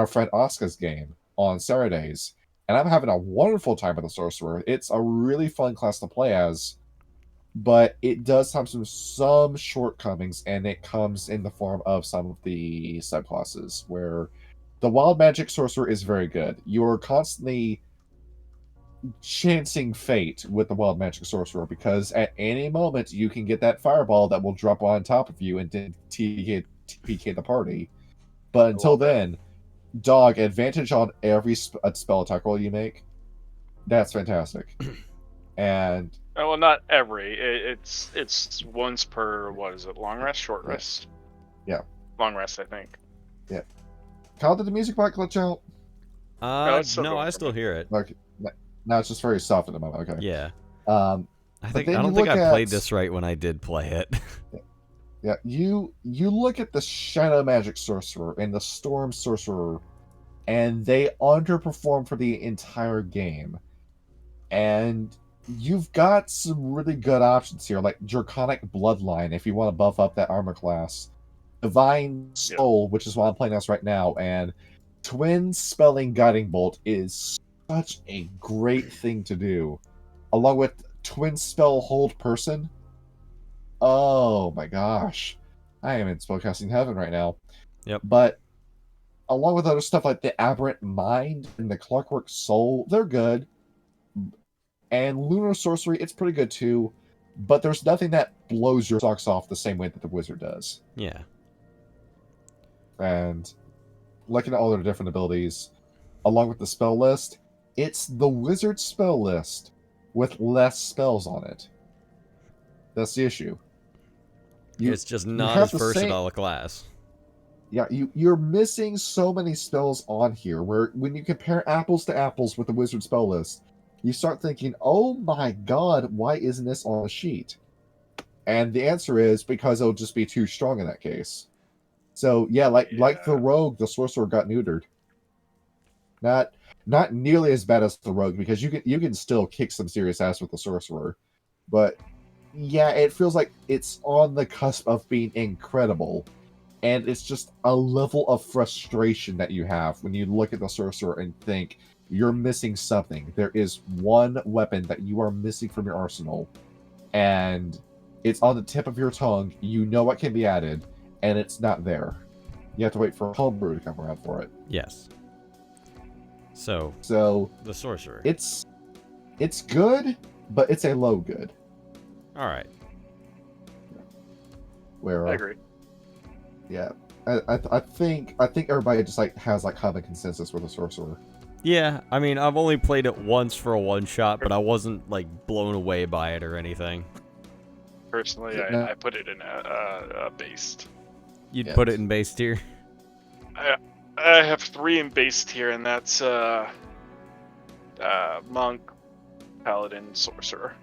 friend Oscar's game on Saturdays, and I'm having a wonderful time with the sorcerer. It's a really fun class to play as, but it does have some shortcomings, and it comes in the form of some of the subclasses where the wild magic sorcerer is very good. You're constantly chancing fate with the wild magic sorcerer because at any moment you can get that fireball that will drop on top of you and TPK the party. But until then, dog, advantage on every spell attack roll you make. That's fantastic. And well, not every. It's once per, what is it? Long rest, short rest. Yeah. Long rest, I think. Yeah. Kyle, did the music box glitch out? No, I still hear it. Okay. No, it's just very soft at the moment. Okay. Yeah. I don't think I played this right when I did play it. Yeah, you look at the Shadow Magic Sorcerer and the Storm Sorcerer, and they underperform for the entire game. And you've got some really good options here, like Draconic Bloodline, if you want to buff up that armor class. Divine Soul, which is what I'm playing as right now, and Twin Spelling Guiding Bolt is such a great thing to do. Along with Twin Spell Hold Person. Oh my gosh. I am in spellcasting heaven right now. Yep. But along with other stuff like the Aberrant Mind and the Clockwork Soul, they're good. And Lunar Sorcery, it's pretty good too. But there's nothing that blows your socks off the same way that the Wizard does. Yeah. And looking at all their different abilities, along with the spell list, it's the Wizard spell list with less spells on it. That's the issue. It's just not as versatile a class. Yeah, you're missing so many spells on here where when you compare apples to apples with the Wizard spell list, you start thinking, oh my god, why isn't this on the sheet? And the answer is because it'll just be too strong in that case. So yeah, like the Rogue, the Sorcerer got neutered. Not nearly as bad as the Rogue, because you can still kick some serious ass with the Sorcerer. But yeah, it feels like it's on the cusp of being incredible. And it's just a level of frustration that you have when you look at the Sorcerer and think, you're missing something. There is one weapon that you are missing from your arsenal. And it's on the tip of your tongue. You know what can be added. And it's not there. You have to wait for Homebrew to come around for it. Yes. So the Sorcerer. It's good, but it's a low good. All right. Where I agree. Yeah, I think everybody just has common consensus with the Sorcerer. Yeah, I mean, I've only played it once for a one shot, but I wasn't blown away by it or anything. Personally, I put it in a based. You'd put it in base tier? I have 3 in base tier, and that's Monk, Paladin, Sorcerer.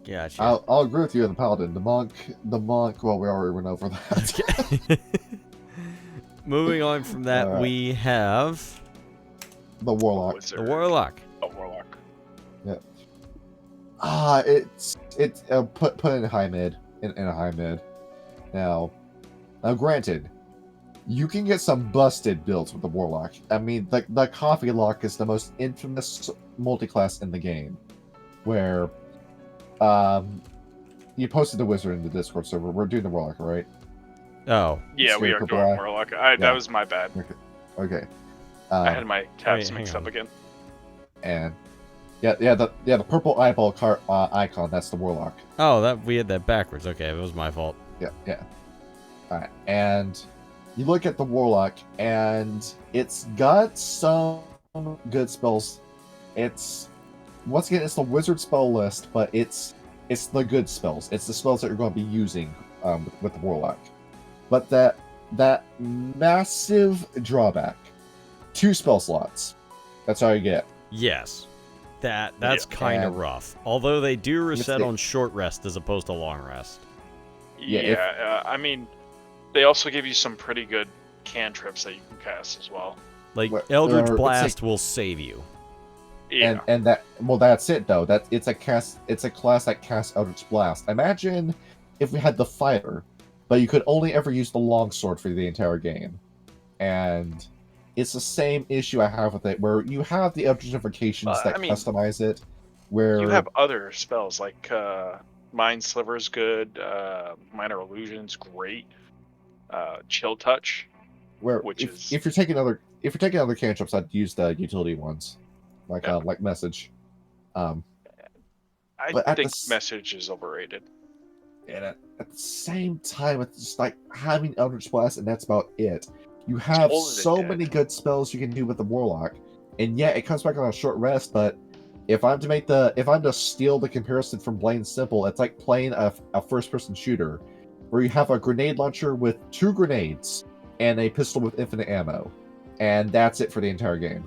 Gotcha. I'll agree with you on the Paladin. The monk. Well, we already went over that. Moving on from that, right. We have The Warlock. the Warlock. Oh, Warlock. Yeah. It's put in high mid in a high mid. Now, granted, you can get some busted builds with the Warlock. I mean, the Coffee Lock is the most infamous multi-class in the game, where you posted the Wizard in the Discord server. We're doing the Warlock, right? Oh. Yeah, we are doing Warlock. That was my bad. Okay. I had my tabs mixed up again. And The purple eyeball icon. That's the Warlock. Oh, we had that backwards. Okay, it was my fault. Yeah. All right, and you look at the Warlock, and it's got some good spells. It's once again, it's the wizard spell list, but it's the good spells. It's the spells that you're going to be using with the Warlock. But that massive drawback, 2 spell slots. That's all you get. Yes. That's kind of rough. Although they do reset on short rest as opposed to long rest. I mean, they also give you some pretty good cantrips that you can cast as well. Like Eldritch Blast will save you. Yeah. And that's it though. It's a class that casts Eldritch Blast. Imagine if we had the fighter, but you could only ever use the longsword for the entire game. And it's the same issue I have with it, where you have the Eldritch Invocations that customize it. Where you have other spells like Mind Sliver's good, Minor Illusion's great, Chill Touch. If you're taking other cantrips, I'd use the utility ones, like Message. I think Message is overrated. And at the same time, it's just like having Eldritch Blast, and that's about it. You have so many good spells you can do with the Warlock, and yeah, it comes back on a short rest. But if I'm to steal the comparison from Blaine Simple, it's like playing a first-person shooter, where you have a grenade launcher with 2 grenades and a pistol with infinite ammo, and that's it for the entire game.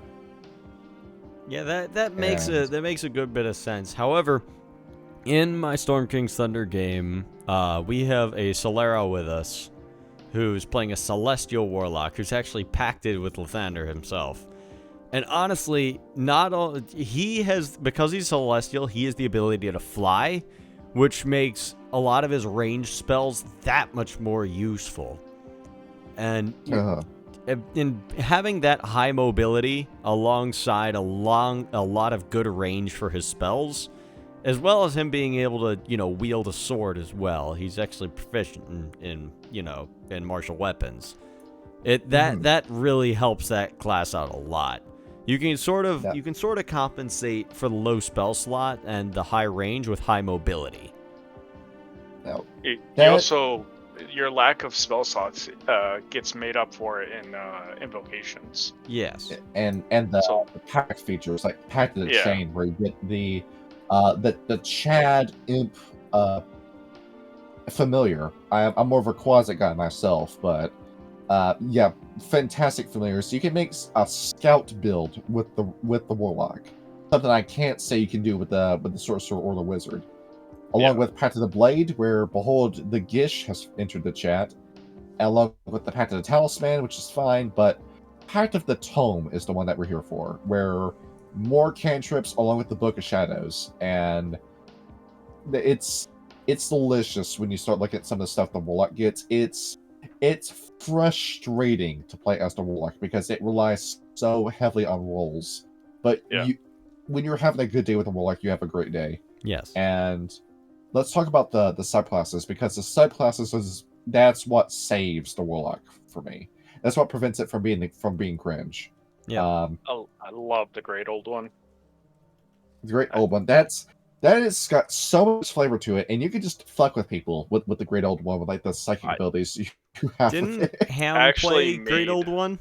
Yeah, that makes a good bit of sense. However, in my Storm King's Thunder game, we have a Solera with us, who's playing a Celestial Warlock, who's actually pacted with Lathander himself. And honestly, because he's Celestial, he has the ability to fly, which makes a lot of his ranged spells that much more useful. And in having that high mobility alongside a lot of good range for his spells, as well as him being able to, wield a sword as well. He's actually proficient in martial weapons. That really helps that class out a lot. You can sort of compensate for the low spell slot and the high range with high mobility. Your lack of spell slots gets made up for in invocations. Yes, and the pact features like Pact of the Chain, where you get the Chad Imp familiar. I'm more of a Quasit guy myself, but fantastic familiar. So you can make a scout build with the Warlock, something I can't say you can do with the Sorcerer or the Wizard. Along with Pact of the Blade, where behold, the Gish has entered the chat, along with the Pact of the Talisman, which is fine, but Pact of the Tome is the one that we're here for, where more cantrips along with the Book of Shadows, and it's delicious when you start looking at some of the stuff the Warlock gets. It's frustrating to play as the Warlock because it relies so heavily on rolls, but when you're having a good day with the Warlock, you have a great day. Yes. And let's talk about the subclasses, because the subclasses that's what saves the Warlock for me. That's what prevents it from being cringe. Yeah. I love the Great Old One. The Great Old One. That has got so much flavor to it, and you can just fuck with people with the Great Old One with like the psychic abilities you have. Didn't Ham play Great Old One?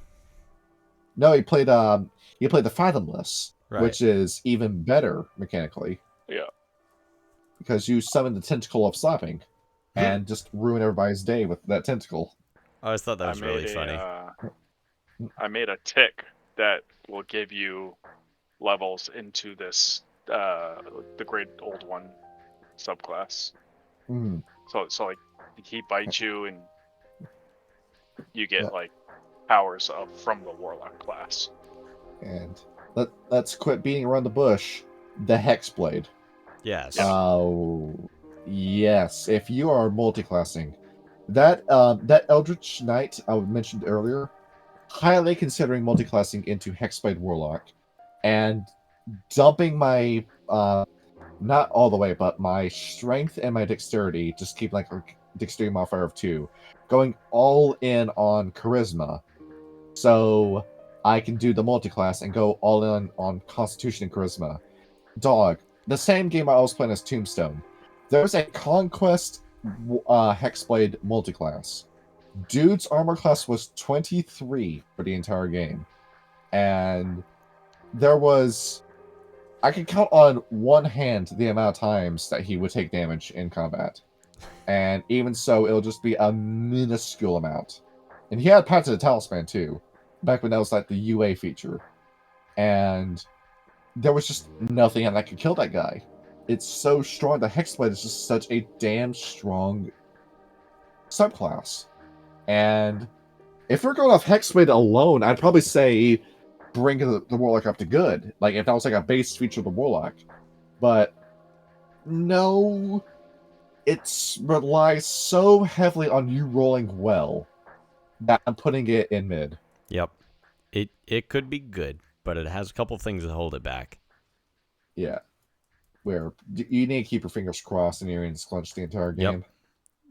No, he played the Fathomless, right, which is even better mechanically. Yeah. Because you summon the Tentacle of Slapping and just ruin everybody's day with that tentacle. I always thought that was really funny. I made a tick that will give you levels into this the Great Old One subclass. Mm. So like he bites you and you get like powers from the Warlock class. And let's quit beating around the bush. The Hexblade. Yes. Oh, yes. If you are multiclassing, that Eldritch Knight I mentioned earlier, highly considering multiclassing into Hexblade Warlock, and dumping my not all the way, but my strength and my dexterity, just keep like a dexterity modifier of 2, going all in on charisma, so I can do the multiclass and go all in on Constitution and charisma. Dog, the same game I was playing as Tombstone. There's a Conquest Hexblade multiclass. Dude's armor class was 23 for the entire game. And there was... I could count on one hand the amount of times that he would take damage in combat. And even so, it'll just be a minuscule amount. And he had Path to the Talisman, too. Back when that was like the UA feature. And there was just nothing that could kill that guy. It's so strong. The Hexblade is just such a damn strong subclass. And if we're going off Hexblade alone, I'd probably say bring the Warlock up to good. Like, if that was like a base feature of the Warlock. But no, it relies so heavily on you rolling well that I'm putting it in mid. Yep. It could be good, but it has a couple things that hold it back. Yeah. Where you need to keep your fingers crossed and your ears clenched the entire game. Yep.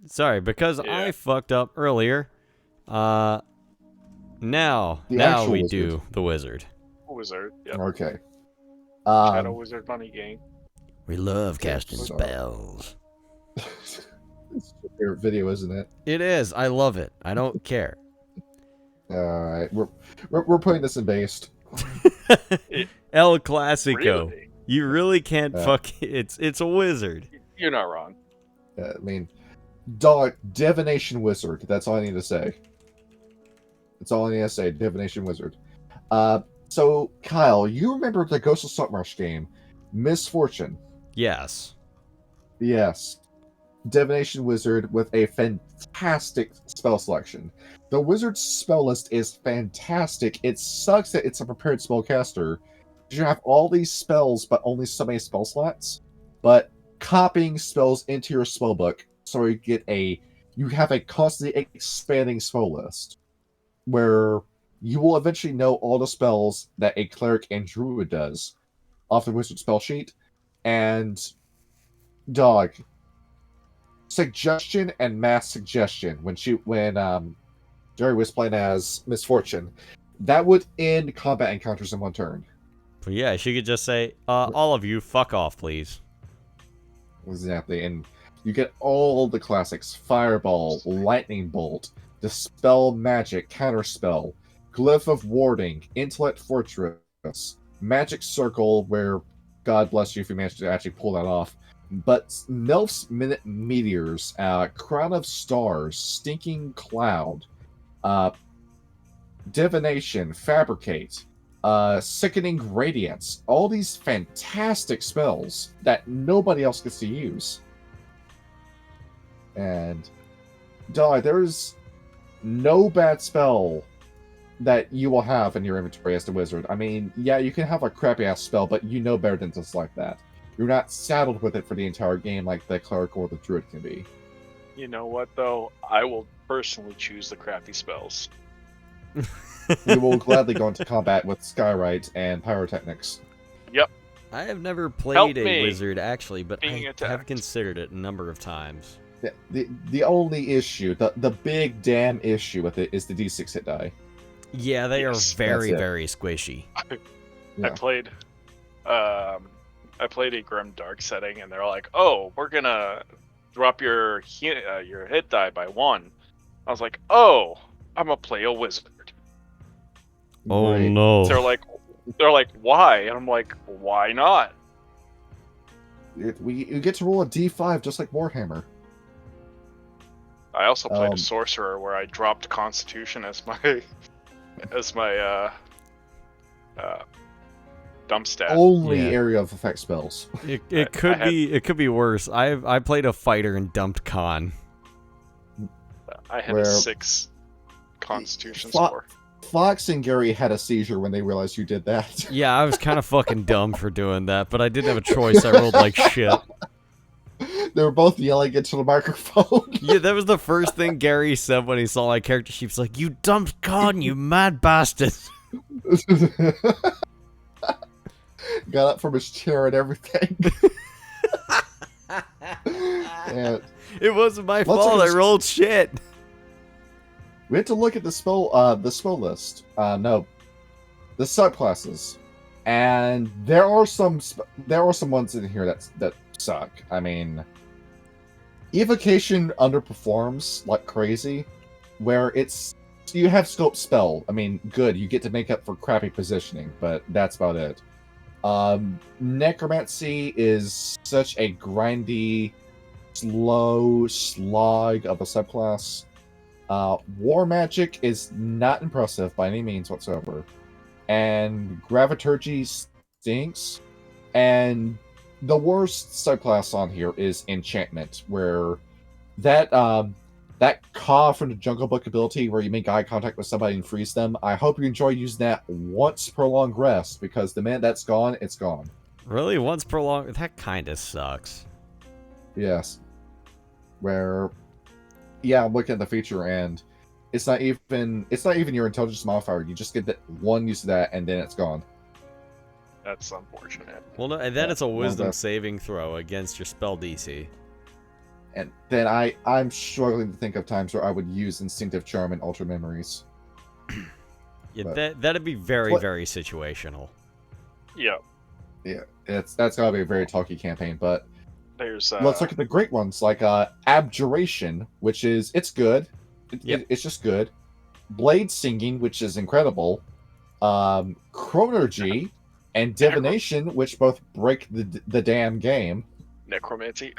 Sorry, because I fucked up earlier. Now we wizard. do the wizard. Wizard. Yep. Okay. Shadow Wizard money game. We love casting Sorry. spells. It's your favorite video, isn't it? It is. I love it. I don't care. Alright. We're putting this in based. El Clasico. Really? You really can't it's a wizard. You're not wrong. I mean, dog, Divination Wizard. That's all I need to say. That's all I need to say. Divination Wizard. So, Kyle, you remember the Ghost of Saltmarsh game, Misfortune? Yes. Yes. Divination Wizard with a fantastic spell selection. The wizard's spell list is fantastic. It sucks that it's a prepared spellcaster. You have all these spells, but only so many spell slots. But copying spells into your spellbook, so you have a constantly expanding spell list, where you will eventually know all the spells that a cleric and druid does off the wizard spell sheet. And dog, suggestion and mass suggestion when Jerry was playing as Misfortune, that would end combat encounters in one turn. But yeah, she could just say, all of you, fuck off, please. Exactly, and you get all the classics: Fireball, Lightning Bolt, Dispel Magic, Counterspell, Glyph of Warding, Intellect Fortress, Magic Circle, where God bless you if you manage to actually pull that off, but Nelf's Minute Meteors, Crown of Stars, Stinking Cloud, Divination, Fabricate, Sickening Radiance, all these fantastic spells that nobody else gets to use. And dog, there's no bad spell that you will have in your inventory as the wizard. I mean, yeah, you can have a crappy ass spell, but you know better than just like that. You're not saddled with it for the entire game like the cleric or the druid can be. You know what, though? I will personally choose the crappy spells. You will gladly go into combat with Skyrite and Pyrotechnics. Yep. I have never played a me wizard, actually, but being I attacked. have considered it a number of times. The only issue, the big damn issue with it is the D6 hit die. Yeah, they Yes, are very, that's it. very squishy. Yeah. I played a Grim Dark setting, and they're like, "Oh, we're gonna drop your hit die by 1." I was like, "Oh, I'm gonna play a wizard." Oh Right. no. They're like, "Why?" And I'm like, "Why not?" You get to roll a D5 just like Warhammer. I also played a sorcerer where I dropped Constitution as my dump stat. Only Yeah. area of effect spells. It could be worse. I played a fighter and dumped con. I had where- a 6 Constitution Fo- score. Fox and Gary had a seizure when they realized you did that. Yeah, I was kind of fucking dumb for doing that, but I didn't have a choice. I rolled like shit. They were both yelling into the microphone. Yeah, that was the first thing Gary said when he saw my character sheet. He's like, "You dumped con, you mad bastard." Got up from his chair and everything. And It wasn't my Let's fault. look I at- rolled shit. we had to look at the spell list. No, the subclasses. And there are some ones in here that suck. I mean, Evocation underperforms like crazy, where you have scope spell. I mean, good, you get to make up for crappy positioning, but that's about it. Necromancy is such a grindy, slow slog of a subclass. War Magic is not impressive by any means whatsoever. And Graviturgy stinks. And the worst subclass on here is Enchantment, where that Caw from the Jungle Book ability where you make eye contact with somebody and freeze them, I hope you enjoy using that once per long rest, because the minute that's gone, it's gone. Really? Once per long? That kind of sucks. Yes. Where, yeah, I'm looking at the feature and it's not even your intelligence modifier. You just get that one use of that and then it's gone. That's unfortunate. Well, no, and then it's a wisdom saving throw against your spell DC. And then I'm struggling to think of times where I would use Instinctive Charm and Ultra Memories. Yeah, that'd be very, very situational. Yeah. Yeah, that's gotta be a very talky campaign, but there's let's look at the great ones, like Abjuration, which is good. It's just good. Blade Singing, which is incredible. Chronergy and Divination, which both break the damn game. Necromancy.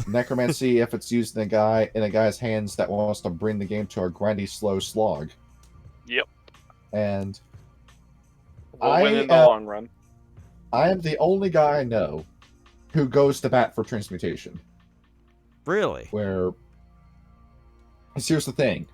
Necromancy, if it's used in a guy's hands that wants to bring the game to a grindy, slow slog. Yep. And we'll win in the long run. I am the only guy I know who goes to bat for Transmutation. Really? Where, here's the thing.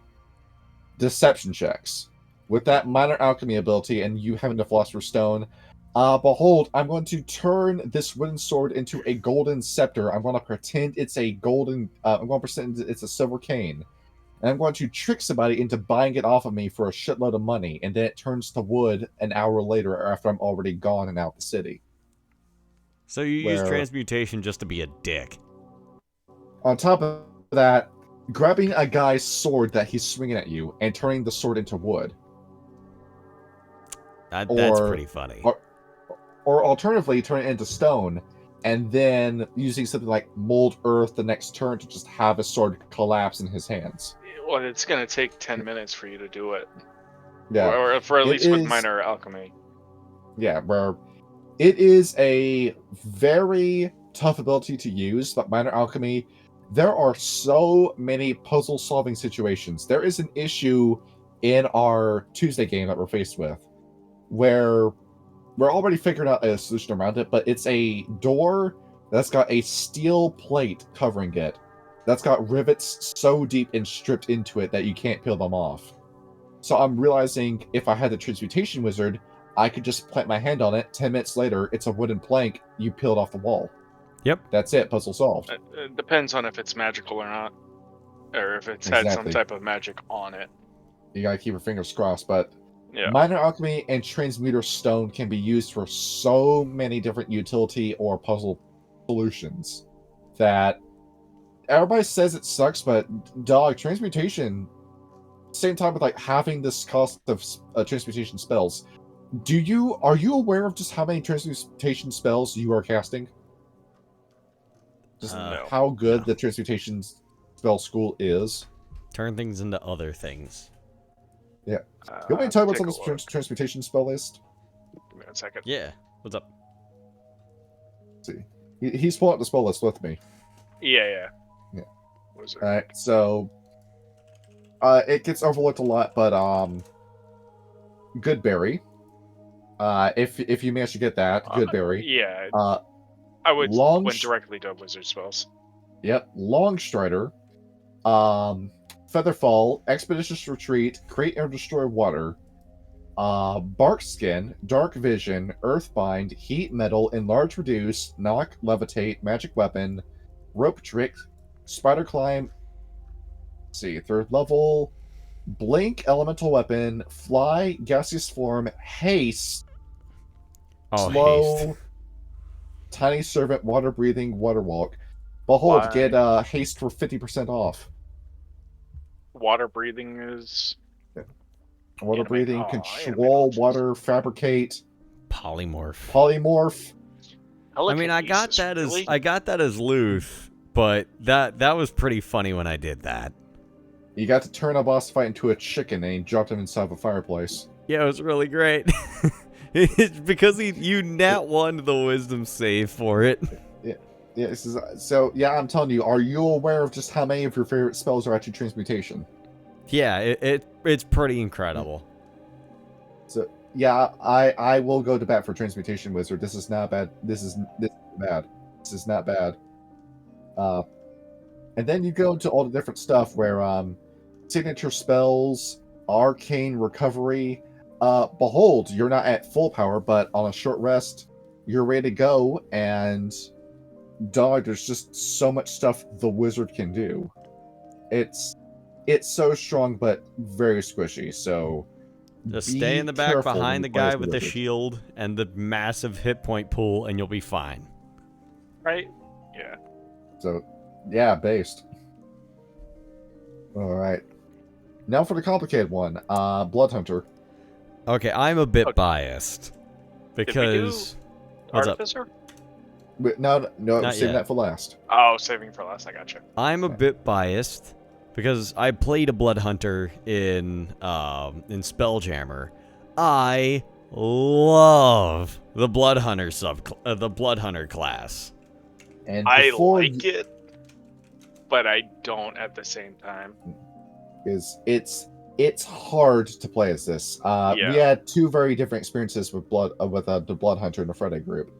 Deception checks. With that Minor Alchemy ability and you having the Philosopher's Stone, behold, I'm going to turn this wooden sword into a golden scepter. I'm going to pretend it's a golden... I'm going to pretend it's a silver cane. And I'm going to trick somebody into buying it off of me for a shitload of money, and then it turns to wood an hour later after I'm already gone and out the city. So you use Transmutation just to be a dick. On top of that, grabbing a guy's sword that he's swinging at you and turning the sword into wood. That's pretty funny. Or alternatively, turn it into stone, and then using something like Mold Earth the next turn to just have his sword collapse in his hands. Well, it's going to take 10 minutes for you to do it. Yeah. Or for at least with Minor Alchemy. Yeah, where it is a very tough ability to use, but Minor Alchemy, there are so many puzzle-solving situations. There is an issue in our Tuesday game that we're faced with, where we're already figuring out a solution around it, but it's a door that's got a steel plate covering it. That's got rivets so deep and stripped into it that you can't peel them off. So I'm realizing if I had the Transmutation Wizard, I could just plant my hand on it. 10 minutes later, it's a wooden plank. You peel it off the wall. Yep. That's it. Puzzle solved. It depends on if it's magical or not. Or if it's had some type of magic on it. You gotta keep your fingers crossed, but yeah. Minor Alchemy and Transmuter Stone can be used for so many different utility or puzzle solutions that everybody says it sucks, but dog, Transmutation, same time with like having this cost of Transmutation spells, are you aware of just how many Transmutation spells you are casting? Just how good the Transmutation spell school is? Turn things into other things. Yeah. You want me to tell you what's on this Transmutation spell list? Give me a second. Yeah. What's up? Let's see. He's pulling up the spell list with me. Yeah. What is it? Alright, so it gets overlooked a lot, but Goodberry. If you manage to get that, Goodberry. Yeah. I would went directly to wizard spells. Yep. Longstrider. Featherfall, Expeditious Retreat, Create and Destroy Water, Barkskin, Dark Vision, Earthbind, Heat Metal, Enlarge Reduce, Knock, Levitate, Magic Weapon, Rope Trick, Spider Climb, let's see, 3rd level, Blink, Elemental Weapon, Fly, Gaseous Form, Haste, Slow, Haste. Tiny Servant, Water Breathing, Water Walk. Behold, get Haste for 50% off. Water breathing is... Water breathing, Animate control, monsters. water, fabricate, Polymorph. polymorph. I mean, I got that as Luth, but that was pretty funny when I did that. You got to turn a boss fight into a chicken and he dropped him inside of a fireplace. Yeah, it was really great. It's because you nat won the wisdom save for it. Yeah, so yeah, I'm telling you, are you aware of just how many of your favorite spells are actually transmutation? Yeah, it's pretty incredible. So yeah, I will go to bat for transmutation wizard. This is not bad. This is bad. This is not bad. And then you go into all the different stuff where signature spells, arcane recovery. Behold, you're not at full power, but on a short rest, you're ready to go. And dog, there's just so much stuff the wizard can do. It's so strong, but very squishy. So just be stay in the back careful when behind you the play as guy with the wizard. shield and the massive hit point pool, and you'll be fine. Right? Yeah. So yeah, based. All right. Now for the complicated one, Blood Hunter. Okay, I'm a bit Okay. biased because what's up? Artificer? No, Not saving yet. that for last. Oh, saving for last. I gotcha. I'm a bit biased because I played a Blood Hunter in Spelljammer. I love the Blood Hunter the Blood Hunter class. And I before like it, but I don't at the same time. it's hard to play as this. Yeah. We had two very different experiences with the Blood Hunter and the Friday group,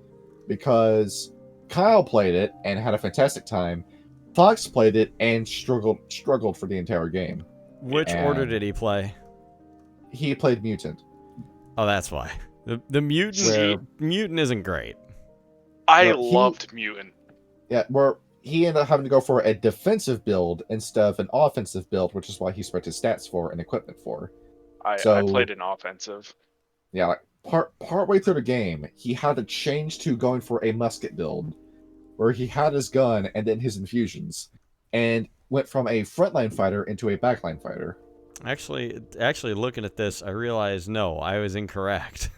because Kyle played it and had a fantastic time. Fox played it and struggled for the entire game. Which And- order did he play? He played Mutant. Oh, that's why. The mutant Where- mutant isn't great. I Well, he- loved Mutant. Yeah, where he ended up having to go for a defensive build instead of an offensive build, which is why he spread his stats for and equipment for. I So- played an offensive. Yeah, like partway through the game, he had to change to going for a musket build, where he had his gun and then his infusions, and went from a frontline fighter into a backline fighter. Actually, looking at this, I realized no, I was incorrect.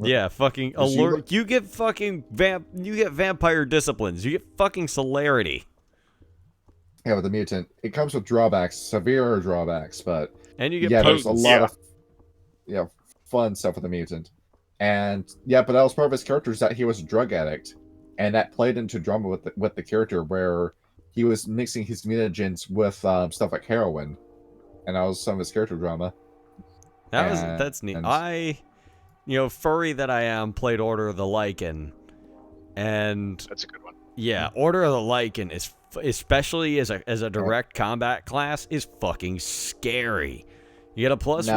Yeah, fucking Because you alert. You get fucking you get vampire disciplines. You get fucking celerity. Yeah, with the mutant, it comes with drawbacks, severe drawbacks, but And you get yeah, there's a potency. lot of fun stuff with the mutant. And yeah, but that was part of his character, is that he was a drug addict, and that played into drama with the character, where he was mixing his mutagens with stuff like heroin, and that was some of his character drama. That's neat. And- Furry that I am, played Order of the Lycan, and That's a good one. yeah, Order of the Lycan is especially as a direct combat class is fucking scary. You get a Now,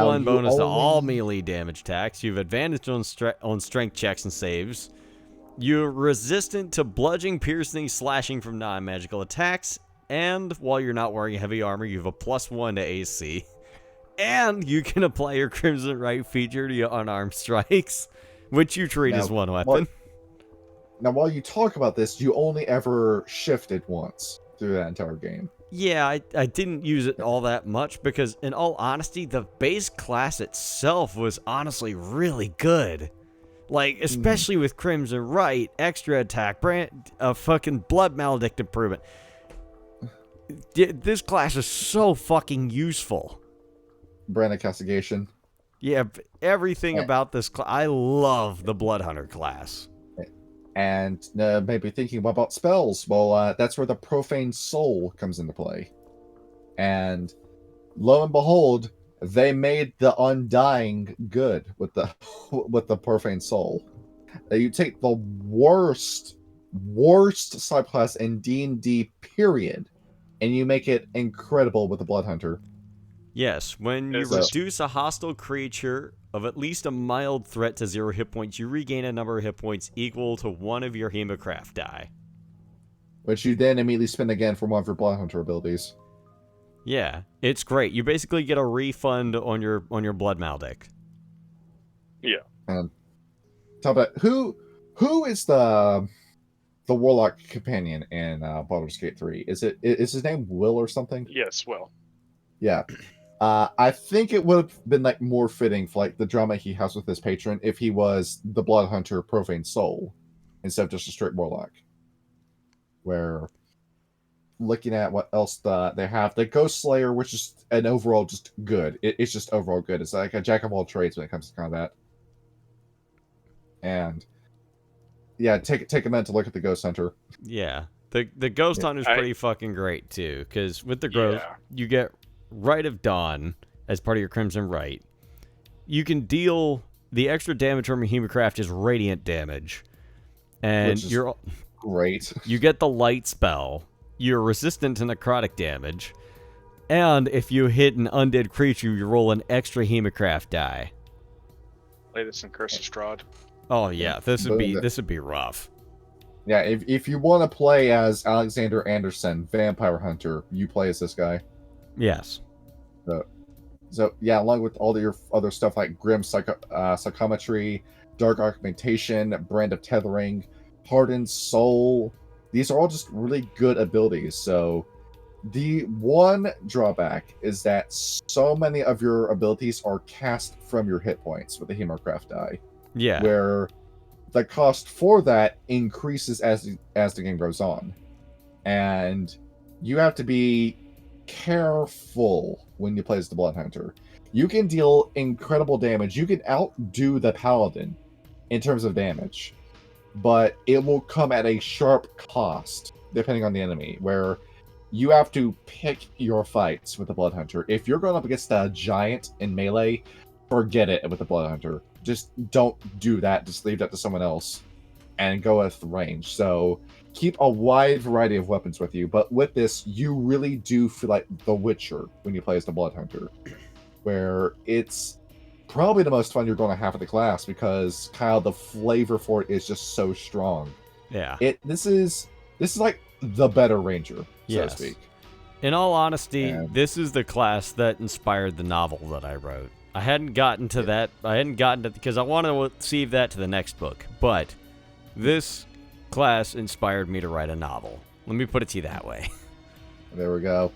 +1 you bonus to all only- melee damage attacks. You have advantage on strength checks and saves. You're resistant to bludgeoning, piercing, slashing from non-magical attacks, and while you're not wearing heavy armor, you have a +1 to AC. And you can apply your Crimson Right feature to your unarmed strikes, which you treat as one weapon. Now, while you talk about this, you only ever shifted once through that entire game. Yeah, I didn't use it all that much because, in all honesty, the base class itself was honestly really good. Like, especially with Crimson Right, extra attack, fucking Blood Maledict improvement. This class is so fucking useful. Brand of Castigation. Yeah, everything Yeah. about this class. I love the Blood Hunter class. And maybe thinking about spells. Well, that's where the Profane Soul comes into play. And lo and behold, they made the Undying good with the with the Profane Soul. You take the worst subclass in D&D period, and you make it incredible with the Blood Hunter. Yes, when you Is this- reduce a hostile creature of at least a mild threat to 0 hit points, you regain a number of hit points equal to one of your Hemocraft die. Which you then immediately spend again for one of your Blood Hunter abilities. Yeah, it's great. You basically get a refund on your Blood Maledict. And talk about who is the Warlock companion in Baldur's Gate 3? Is his name Will or something? Yes, well. Yeah. I think it would have been like more fitting for like the drama he has with his patron if he was the Blood Hunter Profane Soul instead of just a straight Warlock. Where looking at what else they have, the Ghost Slayer, which is an overall just good. It's just overall good. It's like a jack of all trades when it comes to combat. And yeah, take a minute to look at the Ghost Hunter. Yeah. The Ghost Hunter's pretty fucking great, too, because with the growth, you get Rite of Dawn as part of your Crimson Rite. You can deal the extra damage from your Hemocraft is radiant damage. And you're great. You get the light spell. You're resistant to necrotic damage. And if you hit an undead creature, you roll an extra Hemocraft die. Play this in Curse of Strahd. Oh yeah, this would be rough. Yeah, if you want to play as Alexander Anderson, Vampire Hunter, you play as this guy. Yes. So yeah, along with all your other stuff like Grim Psychometry, Dark Augmentation, Brand of Tethering, Hardened Soul, these are all just really good abilities. So the one drawback is that so many of your abilities are cast from your hit points with the Hemocraft die. Yeah. Where the cost for that increases as the game goes on. And you have to be careful when you play as the Blood Hunter. You can deal incredible damage. You can outdo the Paladin in terms of damage, but it will come at a sharp cost depending on the enemy, where you have to pick your fights with the Blood Hunter. If you're going up against a giant in melee, forget it with the Blood Hunter. Just don't do that. Just leave that to someone else and go with range. So keep a wide variety of weapons with you, but with this, you really do feel like The Witcher when you play as the Blood Hunter, where it's probably the most fun you're going to have with the class because, Kyle, the flavor for it is just so strong. Yeah. This is like the better ranger, so to speak. In all honesty, this is the class that inspired the novel that I wrote. I hadn't gotten to that. I hadn't gotten to because I want to save that to the next book. But this class inspired me to write a novel. Let me put it to you that way. There we go.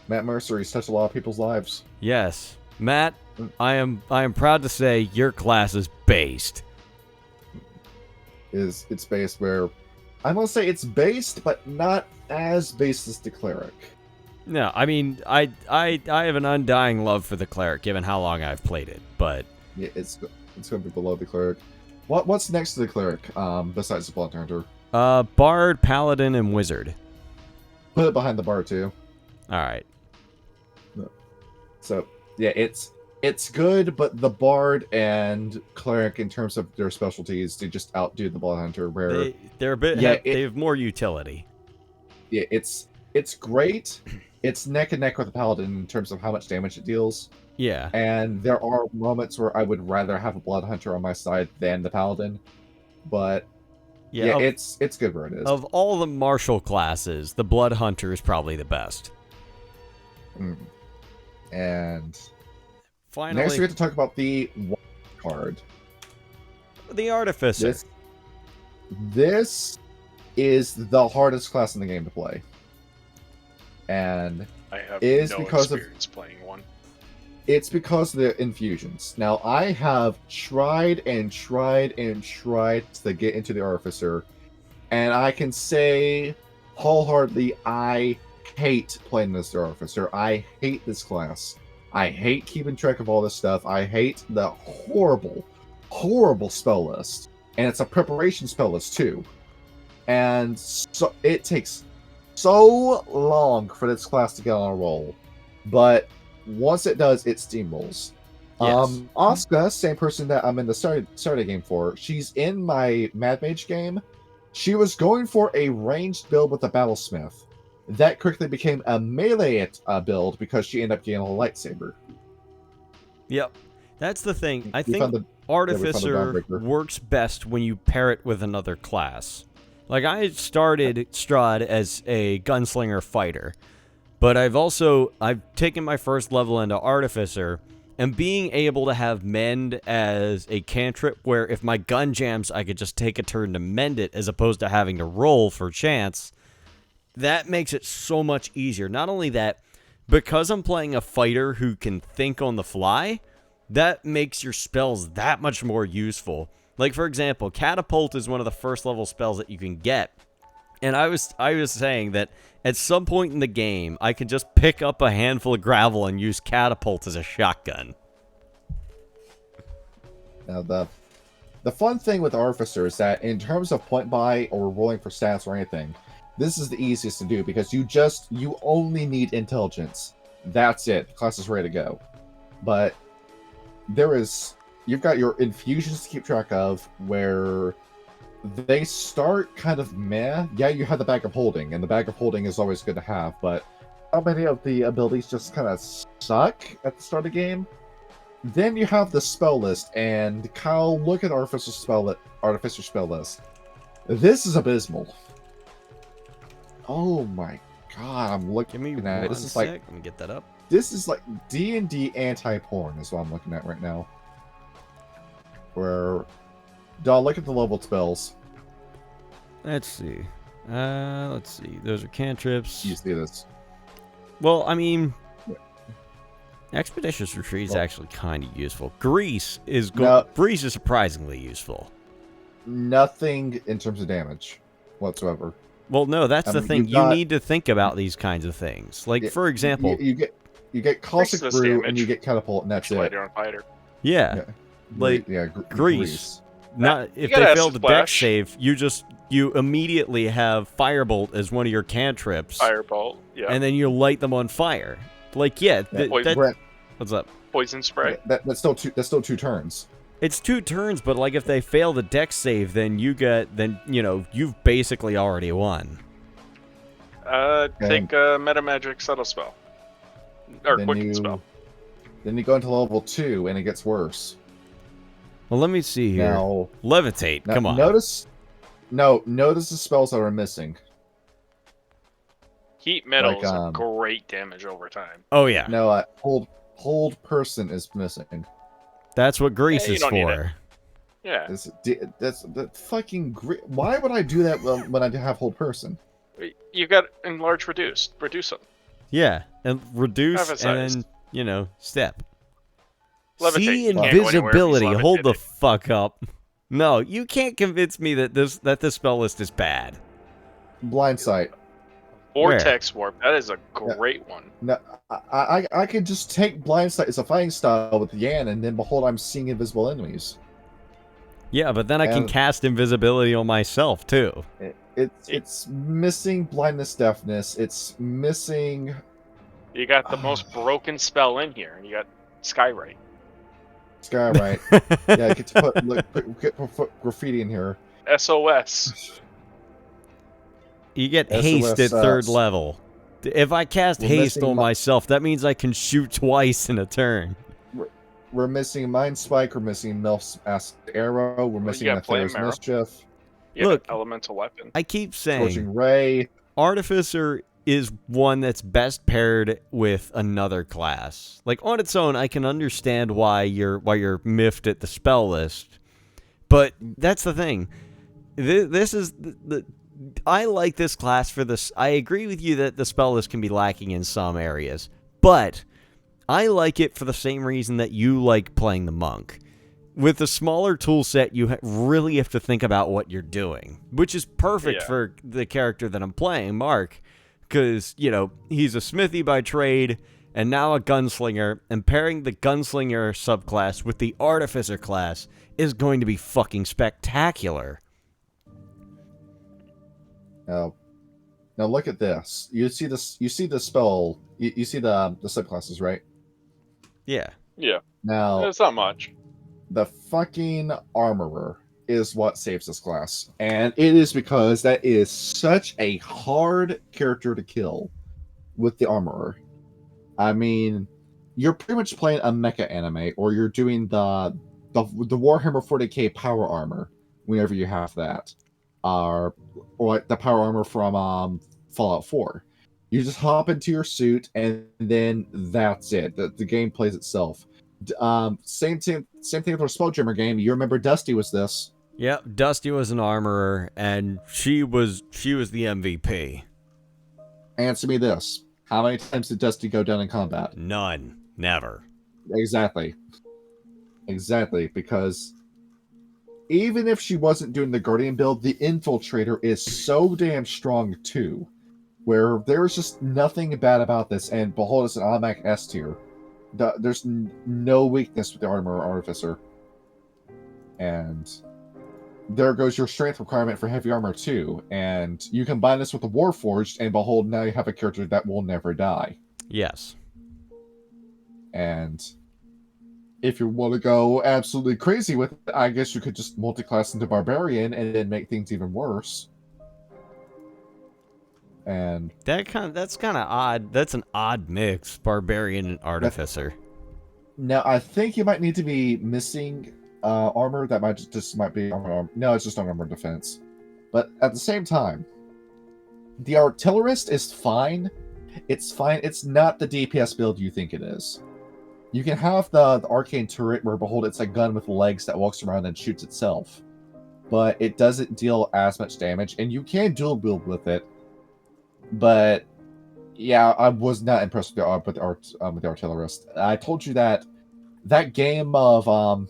Matt Mercer, he's touched a lot of people's lives. Yes, Matt, I am proud to say your class is based. It's based where I'm gonna say it's based, but not as based as the Cleric. No, I mean, I have an undying love for the Cleric, given how long I've played it, but... Yeah, it's going to be below the Cleric. What's next to the Cleric, besides the Blood Hunter? Bard, Paladin, and Wizard. Put it behind the Bard, too. Alright. So, yeah, it's good, but the Bard and Cleric, in terms of their specialties, they just outdo the Blood Hunter, where... They're a bit... they have more utility. Yeah, it's great. It's neck and neck with the Paladin in terms of how much damage it deals. Yeah. And there are moments where I would rather have a Blood Hunter on my side than the Paladin. But yeah, it's good where it is. Of all the martial classes, the Blood Hunter is probably the best. And finally, next we get to talk about the card. The Artificer. This is the hardest class in the game to play. And I have is no because experience playing one. It's because of the infusions. Now, I have tried and tried and tried to get into the Artificer, and I can say wholeheartedly, I hate playing this Artificer. I hate this class. I hate keeping track of all this stuff. I hate the horrible, horrible spell list. And it's a preparation spell list, too. And so it takes so long for this class to get on a roll, but once it does, it steamrolls. Yes. Asuka, same person that I'm in the starter game for, she's in my Mad Mage game. She was going for a ranged build with a Battlesmith. That quickly became a melee build because she ended up getting a lightsaber. Yep. That's the thing. I think Artificer works best when you pair it with another class. Like, I started Strahd as a gunslinger fighter, but I've taken my first level into Artificer, and being able to have Mend as a cantrip, where if my gun jams, I could just take a turn to mend it, as opposed to having to roll for chance, that makes it so much easier. Not only that, because I'm playing a fighter who can think on the fly, that makes your spells that much more useful. Like, for example, Catapult is one of the first level spells that you can get. And I was saying that at some point in the game, I could just pick up a handful of gravel and use Catapult as a shotgun. Now, the fun thing with Artificer is that in terms of point buy or rolling for stats or anything, this is the easiest to do because you only need intelligence. That's it. The class is ready to go. But you've got your infusions to keep track of where they start kind of meh. Yeah, you have the Bag of Holding, and the Bag of Holding is always good to have, but how many of the abilities just kind of suck at the start of the game? Then you have the spell list, and Kyle, look at Artificer spell list. This is abysmal. Oh my god, I'm looking at it. This is like, let me get that up. This is like D&D anti-porn is what I'm looking at right now. Where, Don, look at the leveled spells. Let's see. Those are cantrips. You see this? Well, I mean, Expeditious Retreat is actually kind of useful. Grease is Grease is surprisingly useful. Nothing in terms of damage whatsoever. Well, no, that's the thing. You need to think about these kinds of things. Like, for example, you get Caustic Brew and you get Catapult, and that's it. Fighter. Yeah. Like, Grease. Not if they fail the dex save, you immediately have Firebolt as one of your cantrips. Firebolt, yeah. And then you light them on fire. Like, yeah. What's up? Poison spray. That's still two turns. It's 2 turns, but like if they fail the dex save, then you've basically already won. Take Meta Magic Subtle Spell. Or Quicken Spell. Then you go into level 2 and it gets worse. Well, let me see here. Now, Levitate, come on. Notice the spells that are missing. Heat Metal is a great damage over time. Oh, yeah. No, Hold Person is missing. That's what Grease is for. Yeah. That's fucking great. Why would I do that when I have Hold Person? You got Enlarge, Reduce them. Yeah, and reduce and then, step. Levitate. See invisibility. Hold the fuck up. No, you can't convince me that this spell list is bad. Blind Sight. Vortex Warp. That is a great one. No, I could just take Blind Sight as a fighting style with Yan, and then behold, I'm seeing invisible enemies. Yeah, but then I can cast invisibility on myself too. It's missing blindness, deafness. It's missing. You got the most broken spell in here. You got Skywrite. Skywrite. Yeah, I get to put graffiti in here. SOS. You get haste at 3rd level. If I cast haste on myself, that means I can shoot twice in a turn. We're missing Mind Spike. We're missing Melf's Arrow. We're missing Aetheria's Mischief. Look, Elemental Weapon. I keep saying, Scorching Ray. Artificer is one that's best paired with another class. Like, on its own, I can understand why you're miffed at the spell list, but that's the thing. This is I like this class for this. I agree with you that the spell list can be lacking in some areas, but I like it for the same reason that you like playing the monk. With a smaller tool set, you really have to think about what you're doing, which is perfect for the character that I'm playing, Mark, because, he's a smithy by trade and now a gunslinger, and pairing the gunslinger subclass with the artificer class is going to be fucking spectacular. Now look at this. You see this? You see the spell? You see the subclasses, right? Yeah. Yeah. Now it's not much. The fucking Armorer is what saves this class, and it is because that is such a hard character to kill with the Armorer. I mean, you're pretty much playing a mecha anime, or you're doing the Warhammer 40k power armor whenever you have that. Or like the power armor from Fallout 4. You just hop into your suit and then that's it. The game plays itself. Same thing with our Spelljammer game. You remember Dusty was this. Yep, Dusty was an armorer and she was the MVP. Answer me this. How many times did Dusty go down in combat? None. Never. Exactly. Exactly, because even if she wasn't doing the Guardian build, the Infiltrator is so damn strong too, where there's just nothing bad about this, and behold, it's an automatic S tier. There's no weakness with the Armor Artificer. And there goes your strength requirement for heavy armor too, and you combine this with the Warforged, and behold, now you have a character that will never die. Yes. And if you want to go absolutely crazy with it, I guess you could just multi-class into Barbarian and then make things even worse. And That's kind of odd. That's an odd mix, Barbarian and Artificer. now I think you might need to be missing armor. That might be armor. No, it's just on armor defense. But at the same time, the Artillerist is fine. It's fine. It's not the DPS build you think it is. You can have the arcane turret where, behold, it's a gun with legs that walks around and shoots itself. But it doesn't deal as much damage, and you can dual build with it. But yeah, I was not impressed with the Artillerist. I told you that game of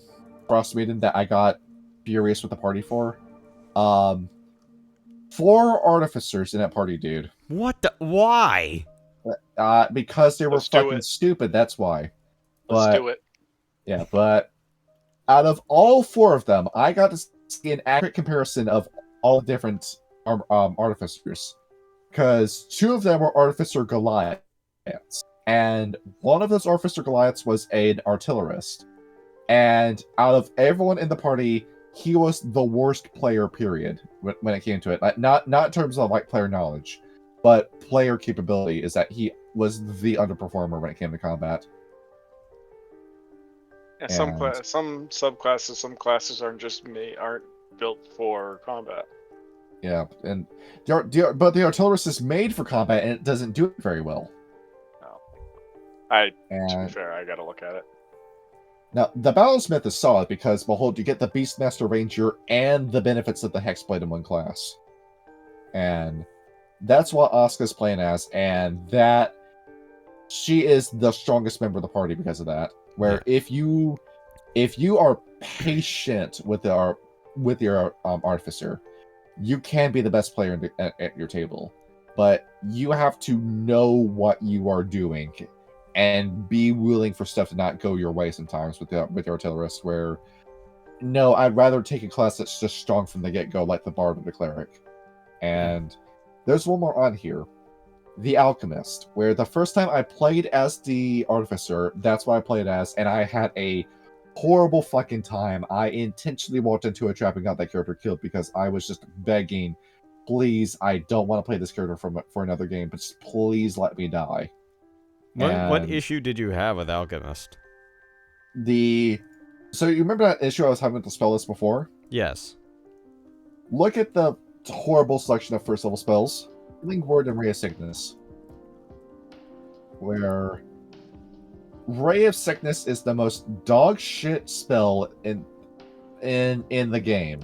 Frost Maiden that I got furious with the party for. 4 artificers in that party, dude. What the? Why? Because they were Let's do fucking it. stupid. That's why. Let's do it. Yeah, but out of all 4 of them, I got to see an accurate comparison of all different artificers. Because 2 of them were Artificer Goliaths. And one of those Artificer Goliaths was an Artillerist. And out of everyone in the party, he was the worst player, period, when it came to it. Not in terms of like player knowledge, but player capability, is that he was the underperformer when it came to combat. Yeah, some subclasses, some classes aren't built for combat. Yeah, and but the Artillerist is made for combat, and it doesn't do it very well. No. To And be fair, I gotta look at it. now, the Battlesmith is solid because, behold, you get the Beastmaster Ranger and the benefits of the Hexblade in one class. And that's what Asuka's playing as, and that she is the strongest member of the party because of that. Where if you are patient with your Artificer, you can be the best player at your table. But you have to know what you are doing and be willing for stuff to not go your way sometimes with the Artillerist, where, no, I'd rather take a class that's just strong from the get-go, like the Bard or the Cleric. And there's one more on here. The Alchemist, where the first time I played as the Artificer, that's what I played as, and I had a horrible fucking time. I intentionally walked into a trap and got that character killed because I was just begging, please, I don't want to play this character for another game, but just please let me die. What issue did you have with Alchemist? So you remember that issue I was having with the spell list before? Yes. Look at the horrible selection of first level spells. Healing Word and Ray of Sickness. Where Ray of Sickness is the most dog shit spell in the game.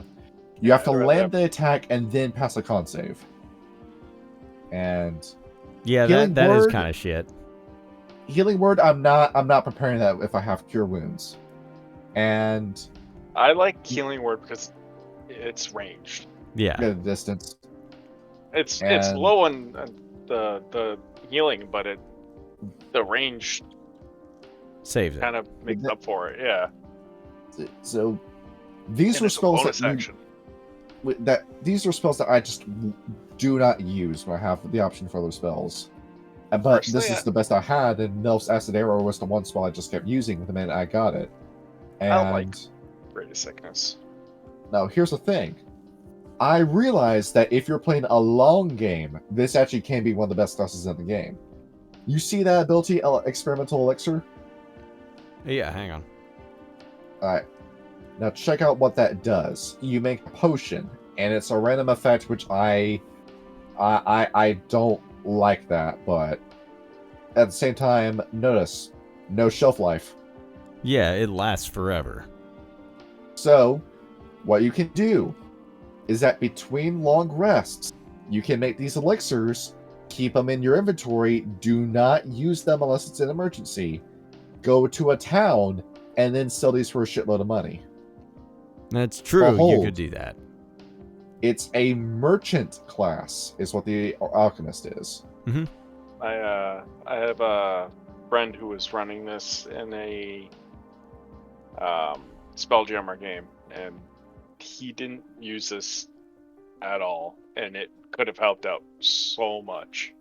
You have to land the attack and then pass a con save. And yeah, that is kind of shit. Healing Word, I'm not preparing that if I have Cure Wounds. And I like Healing Word because it's ranged. Yeah. Get a distance. It's low on the healing, but the range saves it. kind of makes up for it. Yeah. So these were spells these are spells that I just do not use when I have the option for those spells. But personally, this is the best I had, and Melf's Acid Arrow was the one spell I just kept using the minute I got it. And I like Rate of Sickness. Now, here's the thing. I realized that if you're playing a long game, this actually can be one of the best classes in the game. You see that ability, Experimental Elixir? Yeah, hang on. Alright. Now check out what that does. You make a potion, and it's a random effect, which I don't like that, but at the same time, notice, no shelf life. Yeah, it lasts forever. So, what you can do is that between long rests, you can make these elixirs, keep them in your inventory. Do not use them unless it's an emergency. Go to a town and then sell these for a shitload of money. That's true. Behold, you could do that. It's a merchant class, is what the alchemist is. Mm-hmm. I have a friend who was running this in a Spelljammer game, and he didn't use this at all, and it could have helped out so much.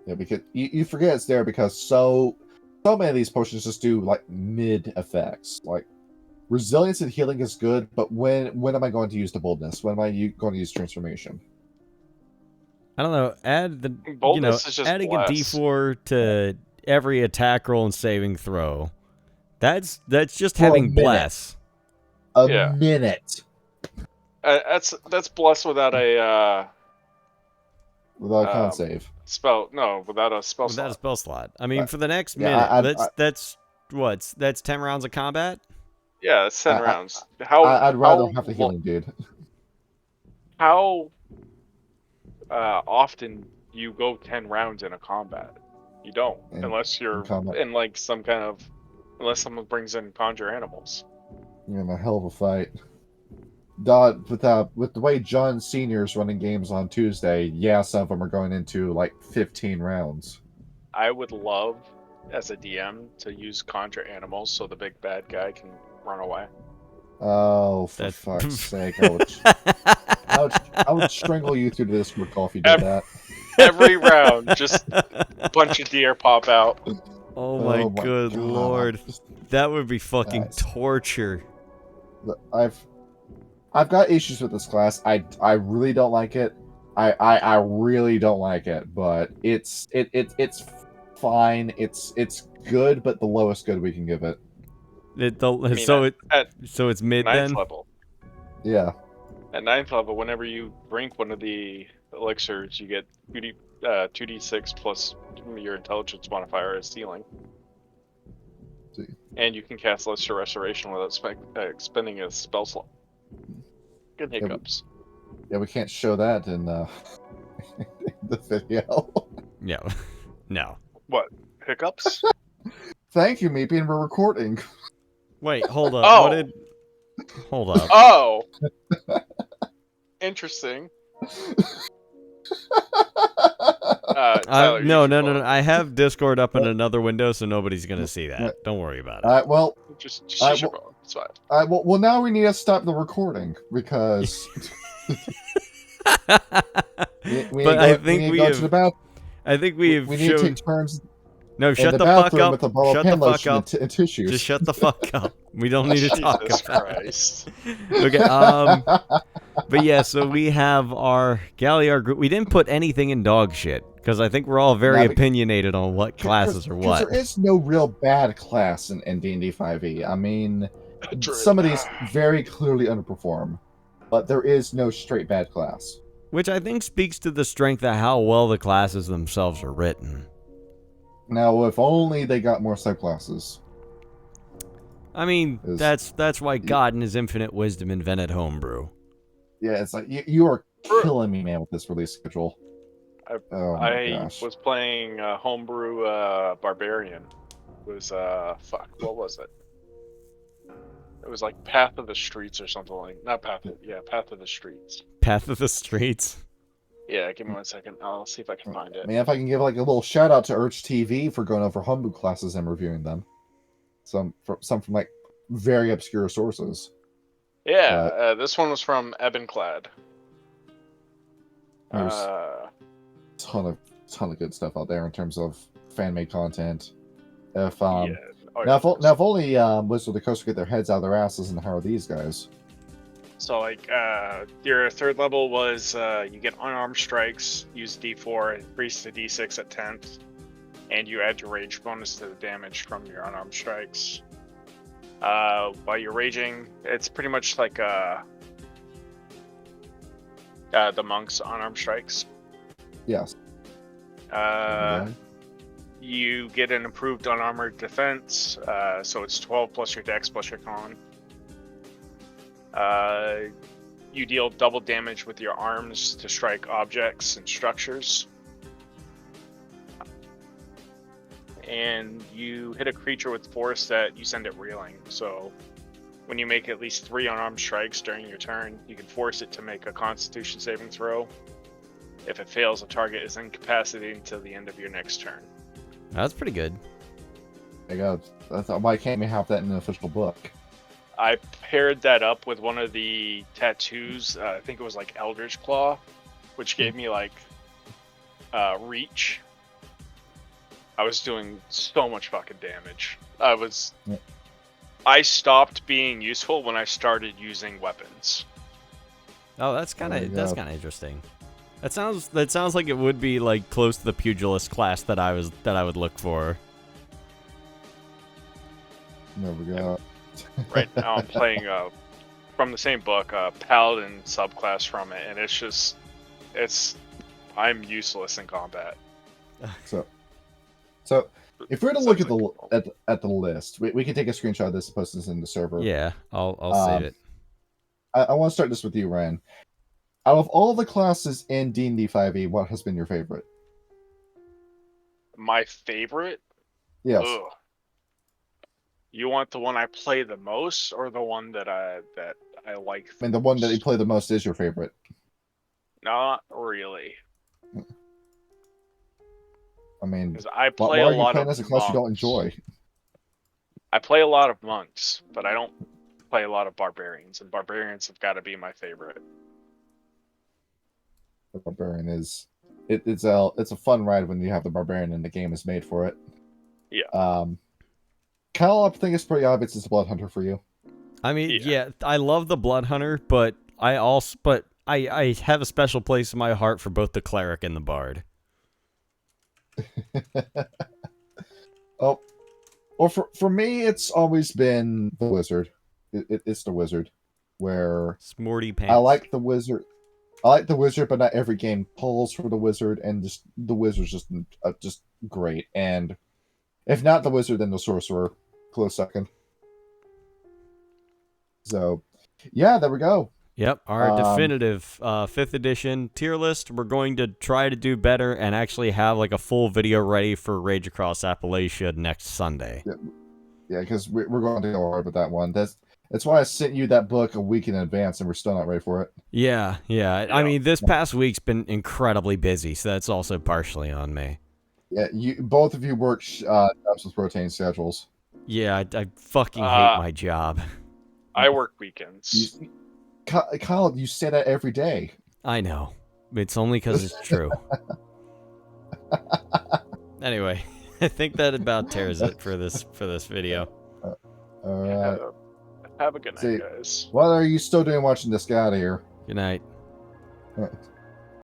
Yeah, because you forget it's there because so many of these potions just do like mid effects. Like resilience and healing is good, but when am I going to use the boldness? When am I going to use transformation? I don't know. Add the Boldness is just adding bless. a D4 to every attack roll and saving throw. That's just For a having minute. bless. A minute That's bless without a without a con save. spell. No, without a spell. Without a slot. spell slot. I mean, for the next Yeah, minute, that's 10 rounds of combat. Yeah, it's 10 rounds. I'd rather have the lo- healing, dude. How often you go 10 rounds in a combat? You don't, unless you're in like some kind of, unless someone brings in conjure animals. You're in a hell of a fight. With the way John Senior's running games on Tuesday, yeah, some of them are going into like 15 rounds. I would love, as a DM, to use conjure animals so the big bad guy can run away. Oh, for fuck's sake! I would strangle you through the Discord call if you did that. Every round, just a bunch of deer pop out. Oh my good lord, that would be fucking torture. I've got issues with this class. I really don't like it. I really don't like it, but it's fine. It's good, but the lowest good we can give it. So it's mid ninth then? level. Yeah. At 9th level, whenever you drink one of the elixirs, you get 2d6 plus your intelligence modifier as healing. And you can cast Lesser Restoration without spending a spell slot. Good hiccups. Yeah, we can't show that in the video. Yeah. No. What? Hiccups? Thank you, Meepian. We're recording. Wait, hold up. Oh. Hold up. Oh! Interesting. Tyler, No. I have Discord up in another window, so nobody's gonna see that. Don't worry about it. Well, just shut your phone. It's fine. Well, now we need to stop the recording because. I think we have. We need to take turns. No, shut the fuck up. Shut the fuck up. And tissues. Just shut the fuck up. We don't need to talk about Christ. it. Okay. But yeah, so we have our Galliard group. We didn't put anything in dog shit because I think we're all very opinionated on what classes are what. There is no real bad class in D&D 5e. I mean, some of these very clearly underperform, but there is no straight bad class. Which I think speaks to the strength of how well the classes themselves are written. Now, if only they got more subclasses. I mean, that's why God in his infinite wisdom invented homebrew. Yeah, it's like, you are killing me, man, with this release schedule. I was playing homebrew Barbarian. It was, what was it? It was like Path of the Streets or something like, not Path of the Streets. Path of the Streets? Yeah, give me 1 second. I'll see if I can find it. I mean, if I can give like a little shout out to Urge TV for going over homebrew classes and reviewing them. Some from like very obscure sources. Yeah, this one was from Ebenclad. There's a ton of good stuff out there in terms of fan made content. If only Wizards of the Coast would get their heads out of their asses and hire these guys. So like your third level was you get unarmed strikes, use D4, increase to D6 at 10th, and you add your rage bonus to the damage from your unarmed strikes. While you're raging, it's pretty much like the monk's unarmed strikes. Yes. You get an improved unarmored defense, so it's 12 plus your dex plus your con. You deal double damage with your arms to strike objects and structures. and you hit a creature with force that you send it reeling. So when you make at least 3 unarmed strikes during your turn, you can force it to make a Constitution saving throw. If it fails, the target is incapacitated until the end of your next turn. That's pretty good. I got. Why can't we have that in an official book? I paired that up with one of the tattoos. I think it was like Eldritch Claw, which gave me like reach. I was doing so much fucking damage. I stopped being useful when I started using weapons. Oh, that's kind Oh, of yeah. that's kind of interesting. That sounds like it would be like close to the pugilist class that I would look for. There we go. Right now I'm playing from the same book, Paladin subclass from it, and I'm useless in combat. So if we were to look at the list, we can take a screenshot of this and post this in the server. Yeah, I'll save it. I want to start this with you, Ryan. Out of all the classes in D&D 5e, what has been your favorite? My favorite? Yes. Ugh. You want the one I play the most, or the one that I like? I mean, the one that you play the most is your favorite. Not really. I mean, Because I why play are a you lot playing of as a class you don't monks. enjoy? I play a lot of monks, but I don't play a lot of barbarians, and barbarians have got to be my favorite. The Barbarian is it's a fun ride when you have the Barbarian and the game is made for it. Yeah. Kyle, I think it's pretty obvious it's a Blood Hunter for you. I mean, Yeah. yeah, I love the Blood Hunter, but I have a special place in my heart for both the Cleric and the Bard. Oh, well, for me, it's always been the Wizard. It's the Wizard, where Smorty pants. I like the Wizard, but not every game pulls for the Wizard, and just the Wizard's just great. And if not the Wizard, then the Sorcerer, close second. So, yeah, there we go. Yep, our definitive 5th edition tier list. We're going to try to do better and actually have like a full video ready for Rage Across Appalachia next Sunday. Yeah, because we're going to go hard with that one. That's why I sent you that book a week in advance, and we're still not ready for it. Yeah. I mean, this past week's been incredibly busy, so that's also partially on me. Yeah, both of you work jobs with rotating schedules. Yeah, I fucking hate my job. I work weekends. Kyle, you say that every day. I know. It's only because it's true. Anyway, I think that about tears it for this video. All right. Have a good night, guys. What are you still doing watching this guy out of here? Good night. All right.